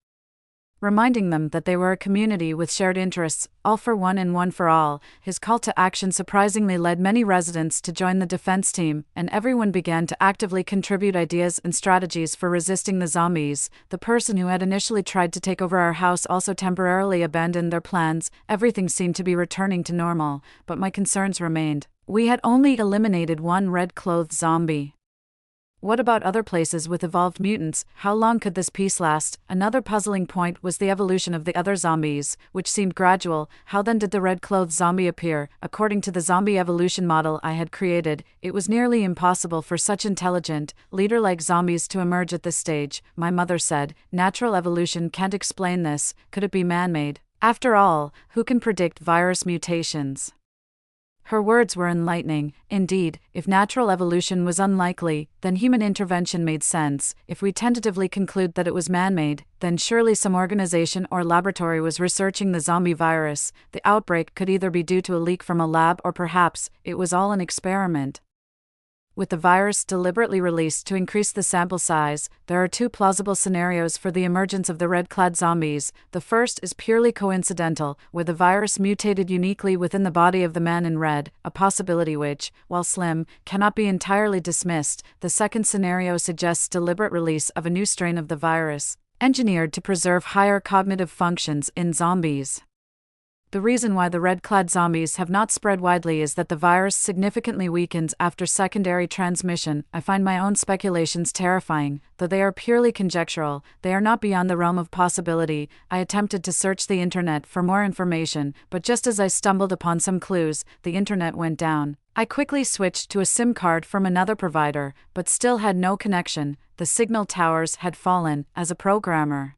reminding them that they were a community with shared interests, all for one and one for all. His call to action surprisingly led many residents to join the defense team, and everyone began to actively contribute ideas and strategies for resisting the zombies. The person who had initially tried to take over our house also temporarily abandoned their plans. Everything seemed to be returning to normal, but my concerns remained. We had only eliminated one red-clothed zombie. What about other places with evolved mutants? How long could this peace last? Another puzzling point was the evolution of the other zombies, which seemed gradual. How then did the red-clothed zombie appear? According to the zombie evolution model I had created, it was nearly impossible for such intelligent, leader-like zombies to emerge at this stage. My mother said, "Natural evolution can't explain this. Could it be man-made? After all, who can predict virus mutations?" Her words were enlightening. Indeed, if natural evolution was unlikely, then human intervention made sense. If we tentatively conclude that it was man-made, then surely some organization or laboratory was researching the zombie virus. The outbreak could either be due to a leak from a lab or perhaps it was all an experiment, with the virus deliberately released to increase the sample size. There are two plausible scenarios for the emergence of the red-clad zombies. The first is purely coincidental, where the virus mutated uniquely within the body of the man in red, a possibility which, while slim, cannot be entirely dismissed. The second scenario suggests deliberate release of a new strain of the virus, engineered to preserve higher cognitive functions in zombies. The reason why the red-clad zombies have not spread widely is that the virus significantly weakens after secondary transmission. I find my own speculations terrifying, though they are purely conjectural. They are not beyond the realm of possibility. I attempted to search the internet for more information, but just as I stumbled upon some clues, the internet went down. I quickly switched to a SIM card from another provider, but still had no connection. The signal towers had fallen. As a programmer,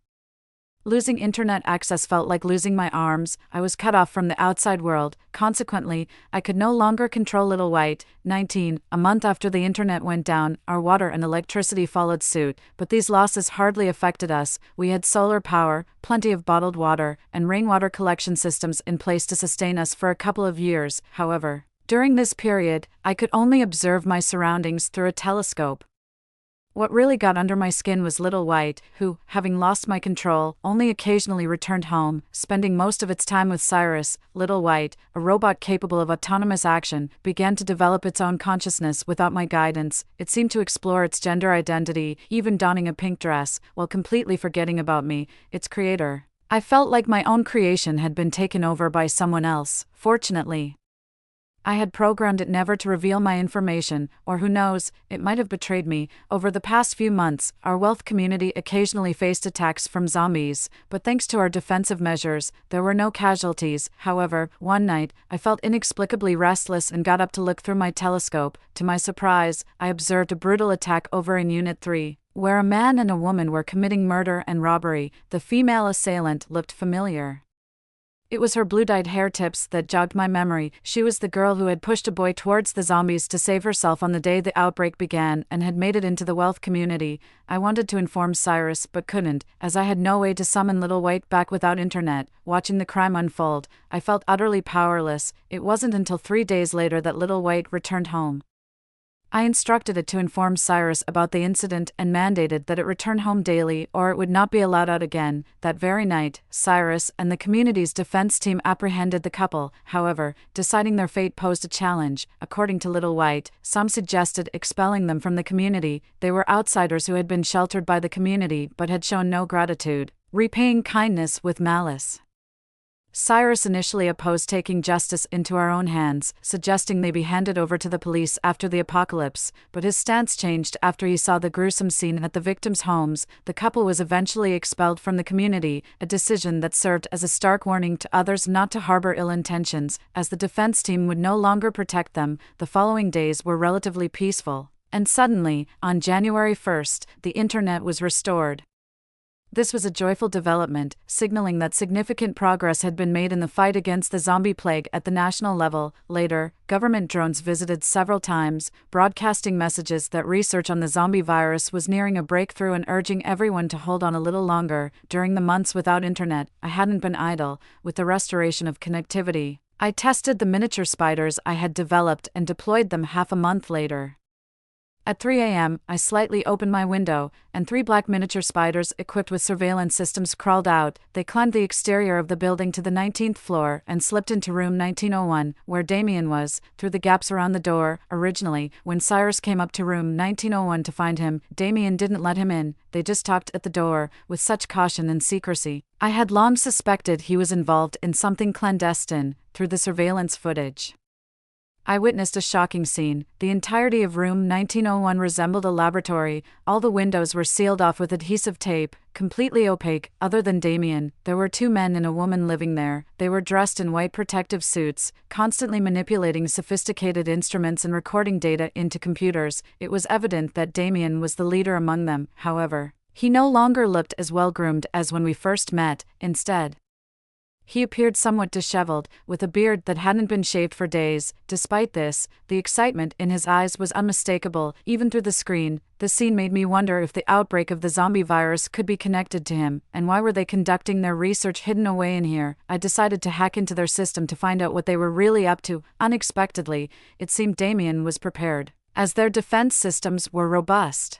losing internet access felt like losing my arms. I was cut off from the outside world. Consequently, I could no longer control Little White. 19. A month after the internet went down, our water and electricity followed suit, but these losses hardly affected us. We had solar power, plenty of bottled water, and rainwater collection systems in place to sustain us for a couple of years. However, during this period, I could only observe my surroundings through a telescope. What really got under my skin was Little White, who, having lost my control, only occasionally returned home, spending most of its time with Cyrus. Little White, a robot capable of autonomous action, began to develop its own consciousness without my guidance. It seemed to explore its gender identity, even donning a pink dress, while completely forgetting about me, its creator. I felt like my own creation had been taken over by someone else. Fortunately, I had programmed it never to reveal my information, or who knows, it might have betrayed me. Over the past few months, our wealth community occasionally faced attacks from zombies, but thanks to our defensive measures, there were no casualties. However, one night, I felt inexplicably restless and got up to look through my telescope. To my surprise, I observed a brutal attack over in Unit 3, where a man and a woman were committing murder and robbery. The female assailant looked familiar. It was her blue-dyed hair tips that jogged my memory. She was the girl who had pushed a boy towards the zombies to save herself on the day the outbreak began and had made it into the wealth community. I wanted to inform Cyrus but couldn't, as I had no way to summon Little White back without internet. Watching the crime unfold, I felt utterly powerless. It wasn't until 3 days later that Little White returned home. I instructed it to inform Cyrus about the incident and mandated that it return home daily or it would not be allowed out again. That very night, Cyrus and the community's defense team apprehended the couple. However, deciding their fate posed a challenge. According to Little White, some suggested expelling them from the community. They were outsiders who had been sheltered by the community but had shown no gratitude, repaying kindness with malice. Cyrus initially opposed taking justice into our own hands, suggesting they be handed over to the police after the apocalypse, but his stance changed after he saw the gruesome scene at the victims' homes. The couple was eventually expelled from the community, a decision that served as a stark warning to others not to harbor ill intentions, as the defense team would no longer protect them. The following days were relatively peaceful, and suddenly, on January 1st, the internet was restored. This was a joyful development, signaling that significant progress had been made in the fight against the zombie plague at the national level. Later, government drones visited several times, broadcasting messages that research on the zombie virus was nearing a breakthrough and urging everyone to hold on a little longer. During the months without internet, I hadn't been idle. With the restoration of connectivity, I tested the miniature spiders I had developed and deployed them half a month later. At 3 a.m., I slightly opened my window, and 3 black miniature spiders equipped with surveillance systems crawled out. They climbed the exterior of the building to the 19th floor and slipped into room 1901, where Damien was, through the gaps around the door. Originally, when Cyrus came up to room 1901 to find him, Damien didn't let him in. They just talked at the door, with such caution and secrecy. I had long suspected he was involved in something clandestine, through the surveillance footage. I witnessed a shocking scene. The entirety of room 1901 resembled a laboratory. All the windows were sealed off with adhesive tape, completely opaque. Other than Damien, there were 2 men and a woman living there. They were dressed in white protective suits, constantly manipulating sophisticated instruments and recording data into computers. It was evident that Damien was the leader among them. However, he no longer looked as well-groomed as when we first met. Instead, he appeared somewhat disheveled, with a beard that hadn't been shaved for days. Despite this, the excitement in his eyes was unmistakable, even through the screen. The scene made me wonder if the outbreak of the zombie virus could be connected to him, and why were they conducting their research hidden away in here? I decided to hack into their system to find out what they were really up to. Unexpectedly, it seemed Damien was prepared, as their defense systems were robust.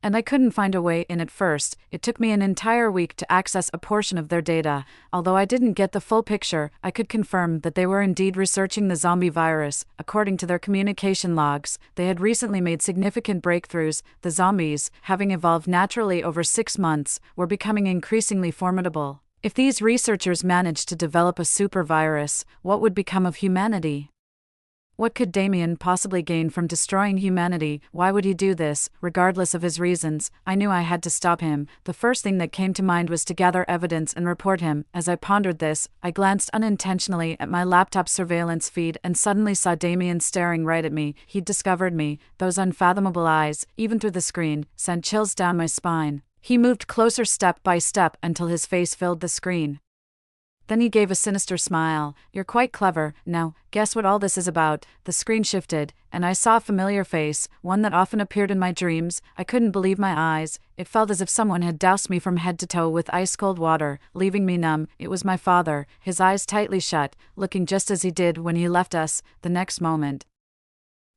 And I couldn't find a way in at first. It took me an entire week to access a portion of their data. Although I didn't get the full picture, I could confirm that they were indeed researching the zombie virus. According to their communication logs, they had recently made significant breakthroughs. The zombies, having evolved naturally over 6 months, were becoming increasingly formidable. If these researchers managed to develop a super virus, what would become of humanity? What could Damien possibly gain from destroying humanity? Why would he do this, regardless of his reasons? I knew I had to stop him. The first thing that came to mind was to gather evidence and report him. As I pondered this, I glanced unintentionally at my laptop surveillance feed and suddenly saw Damien staring right at me. He'd discovered me. Those unfathomable eyes, even through the screen, sent chills down my spine. He moved closer step by step until his face filled the screen. Then he gave a sinister smile. "You're quite clever. Now, guess what all this is about?" The screen shifted, and I saw a familiar face, one that often appeared in my dreams. I couldn't believe my eyes. It felt as if someone had doused me from head to toe with ice-cold water, leaving me numb. It was my father, his eyes tightly shut, looking just as he did when he left us. The next moment,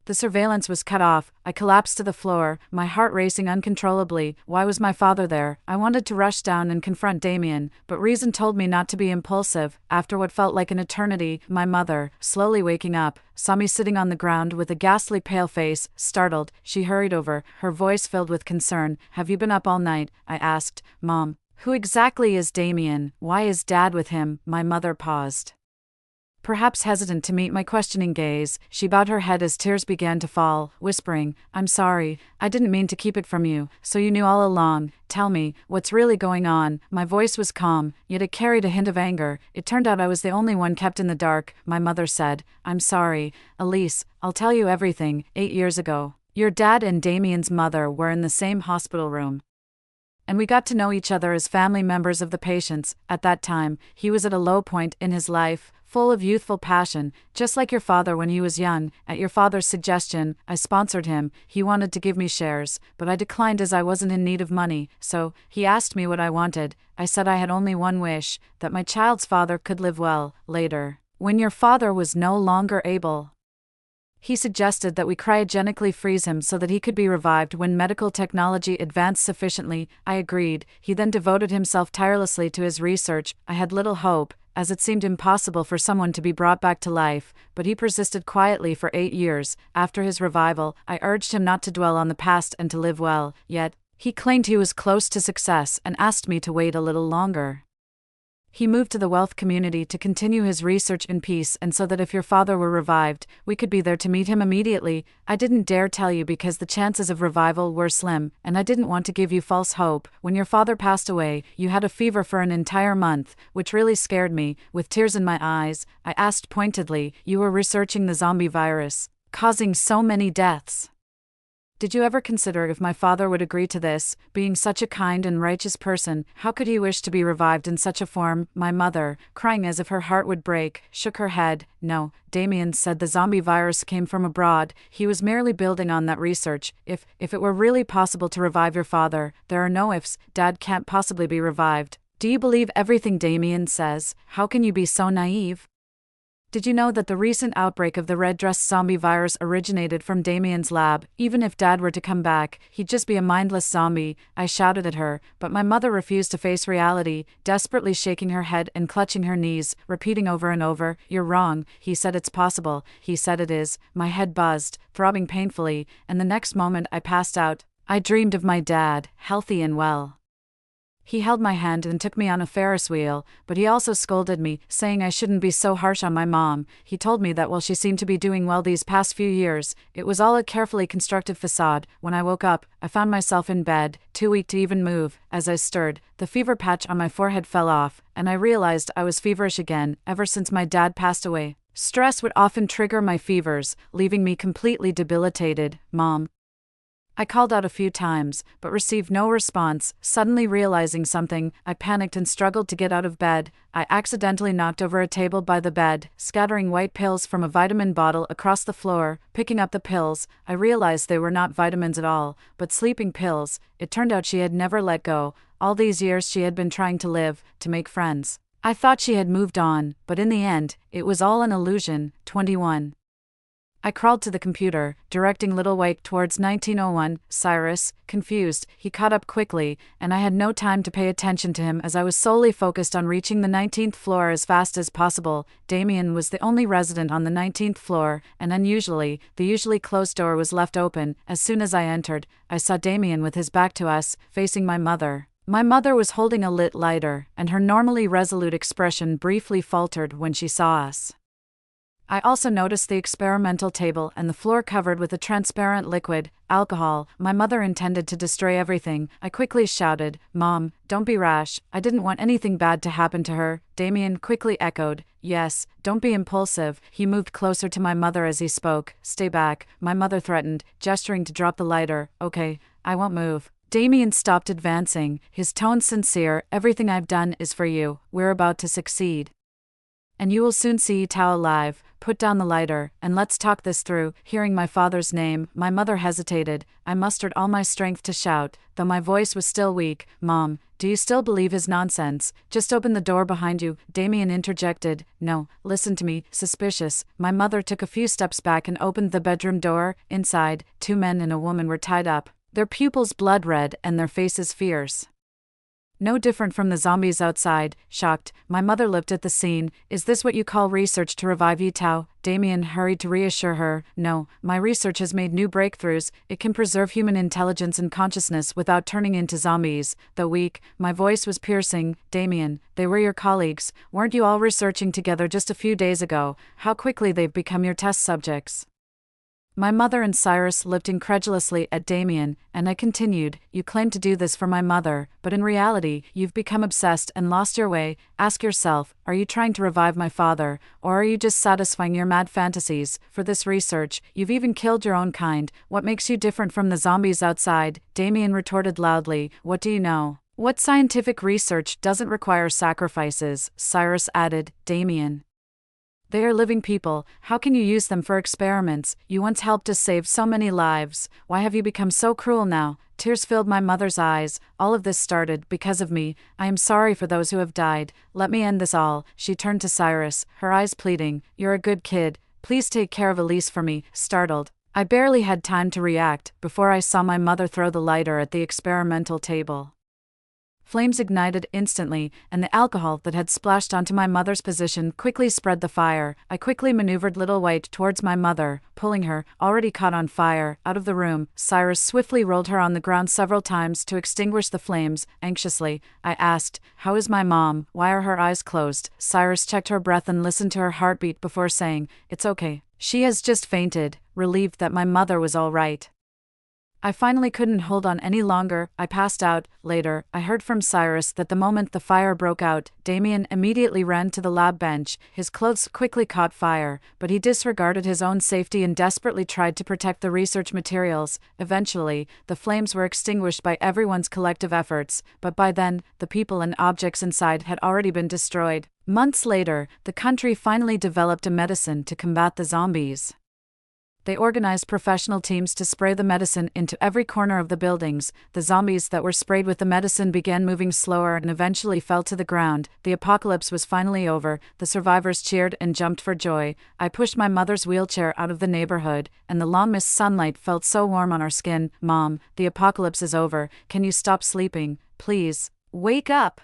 the surveillance was cut off. I collapsed to the floor, my heart racing uncontrollably. Why was my father there? I wanted to rush down and confront Damien, but reason told me not to be impulsive. After what felt like an eternity, my mother, slowly waking up, saw me sitting on the ground with a ghastly pale face. Startled, she hurried over, her voice filled with concern. "Have you been up all night?" I asked. "Mom, who exactly is Damien? Why is Dad with him?" My mother paused, perhaps hesitant to meet my questioning gaze. She bowed her head as tears began to fall, whispering, "I'm sorry, I didn't mean to keep it from you. So you knew all along. Tell me, what's really going on?" My voice was calm, yet it carried a hint of anger. "It turned out I was the only one kept in the dark," my mother said. "I'm sorry, Elise, I'll tell you everything. 8 years ago, your dad and Damien's mother were in the same hospital room, and we got to know each other as family members of the patients. At that time, he was at a low point in his life, full of youthful passion, just like your father when he was young. At your father's suggestion, I sponsored him. He wanted to give me shares, but I declined as I wasn't in need of money. So, he asked me what I wanted. I said I had only one wish, that my child's father could live well. Later, when your father was no longer able, he suggested that we cryogenically freeze him so that he could be revived when medical technology advanced sufficiently. I agreed. He then devoted himself tirelessly to his research. I had little hope, as it seemed impossible for someone to be brought back to life, but he persisted quietly for 8 years. After his revival, I urged him not to dwell on the past and to live well, yet he claimed he was close to success and asked me to wait a little longer. He moved to the wealth community to continue his research in peace, and so that if your father were revived, we could be there to meet him immediately. I didn't dare tell you because the chances of revival were slim, and I didn't want to give you false hope. When your father passed away, you had a fever for an entire month, which really scared me. With tears in my eyes, I asked pointedly, "You were researching the zombie virus, causing so many deaths. Did you ever consider if my father would agree to this? Being such a kind and righteous person, how could he wish to be revived in such a form?" My mother, crying as if her heart would break, shook her head. "No, Damien said the zombie virus came from abroad. He was merely building on that research. If it were really possible to revive your father, there are no ifs. Dad can't possibly be revived. Do you believe everything Damien says? How can you be so naive? Did you know that the recent outbreak of the red dress zombie virus originated from Damien's lab? Even if Dad were to come back, he'd just be a mindless zombie." I shouted at her, but my mother refused to face reality, desperately shaking her head and clutching her knees, repeating over and over, "You're wrong. He said it's possible. He said it is." My head buzzed, throbbing painfully, and the next moment I passed out. I dreamed of my dad, healthy and well. He held my hand and took me on a Ferris wheel, but he also scolded me, saying I shouldn't be so harsh on my mom. He told me that while she seemed to be doing well these past few years, it was all a carefully constructed facade. When I woke up, I found myself in bed, too weak to even move. As I stirred, the fever patch on my forehead fell off, and I realized I was feverish again. Ever since my dad passed away, stress would often trigger my fevers, leaving me completely debilitated. "Mom." I called out a few times, but received no response. Suddenly realizing something, I panicked and struggled to get out of bed. I accidentally knocked over a table by the bed, scattering white pills from a vitamin bottle across the floor. Picking up the pills, I realized they were not vitamins at all, but sleeping pills. It turned out she had never let go. All these years she had been trying to live, to make friends. I thought she had moved on, but in the end, it was all an illusion. 21. I crawled to the computer, directing Little White towards 1901. Cyrus, confused, he caught up quickly, and I had no time to pay attention to him as I was solely focused on reaching the 19th floor as fast as possible. Damien was the only resident on the 19th floor, and unusually, the usually closed door was left open. As soon as I entered, I saw Damien with his back to us, facing my mother. My mother was holding a lit lighter, and her normally resolute expression briefly faltered when she saw us. I also noticed the experimental table and the floor covered with a transparent liquid, alcohol. My mother intended to destroy everything. I quickly shouted, "Mom, don't be rash. I didn't want anything bad to happen to her." Damien quickly echoed, "Yes, don't be impulsive." He moved closer to my mother as he spoke. "Stay back," my mother threatened, gesturing to drop the lighter. "Okay, I won't move." Damien stopped advancing, his tone sincere. "Everything I've done is for you. We're about to succeed. And you will soon see Tao alive. Put down the lighter, and let's talk this through." Hearing my father's name, my mother hesitated. I mustered all my strength to shout, though my voice was still weak, "Mom, do you still believe his nonsense? Just open the door behind you." Damien interjected, "No, listen to me." Suspicious, my mother took a few steps back and opened the bedroom door. Inside, 2 men and a woman were tied up, their pupils blood red and their faces fierce. No different from the zombies outside. Shocked, my mother looked at the scene. "Is this what you call research to revive you, Tao?" Damien hurried to reassure her. "No, my research has made new breakthroughs. It can preserve human intelligence and consciousness without turning into zombies." Though weak, my voice was piercing. "Damien, they were your colleagues. Weren't you all researching together just a few days ago? How quickly they've become your test subjects." My mother and Cyrus looked incredulously at Damien, and I continued, "You claim to do this for my mother, but in reality, you've become obsessed and lost your way. Ask yourself, are you trying to revive my father, or are you just satisfying your mad fantasies? For this research, you've even killed your own kind. What makes you different from the zombies outside?" Damien retorted loudly, "What do you know? What scientific research doesn't require sacrifices?" Cyrus added, "Damien, they are living people. How can you use them for experiments? You once helped us save so many lives. Why have you become so cruel now?" Tears filled my mother's eyes. "All of this started because of me. I am sorry for those who have died. Let me end this all." She turned to Cyrus, her eyes pleading, "You're a good kid. Please take care of Elise for me." Startled, I barely had time to react before I saw my mother throw the lighter at the experimental table. Flames ignited instantly, and the alcohol that had splashed onto my mother's position quickly spread the fire. I quickly maneuvered Little White towards my mother, pulling her, already caught on fire, out of the room. Cyrus swiftly rolled her on the ground several times to extinguish the flames. Anxiously, I asked, "How is my mom? Why are her eyes closed?" Cyrus checked her breath and listened to her heartbeat before saying, "It's okay. She has just fainted," relieved that my mother was all right. I finally couldn't hold on any longer. I passed out. Later, I heard from Cyrus that the moment the fire broke out, Damien immediately ran to the lab bench. His clothes quickly caught fire, but he disregarded his own safety and desperately tried to protect the research materials. Eventually, the flames were extinguished by everyone's collective efforts, but by then, the people and objects inside had already been destroyed. Months later, the country finally developed a medicine to combat the zombies. They organized professional teams to spray the medicine into every corner of the buildings. The zombies that were sprayed with the medicine began moving slower and eventually fell to the ground. The apocalypse was finally over. The survivors cheered and jumped for joy. I pushed my mother's wheelchair out of the neighborhood, and the long mist sunlight felt so warm on our skin. "Mom, the apocalypse is over. Can you stop sleeping? Please, wake up."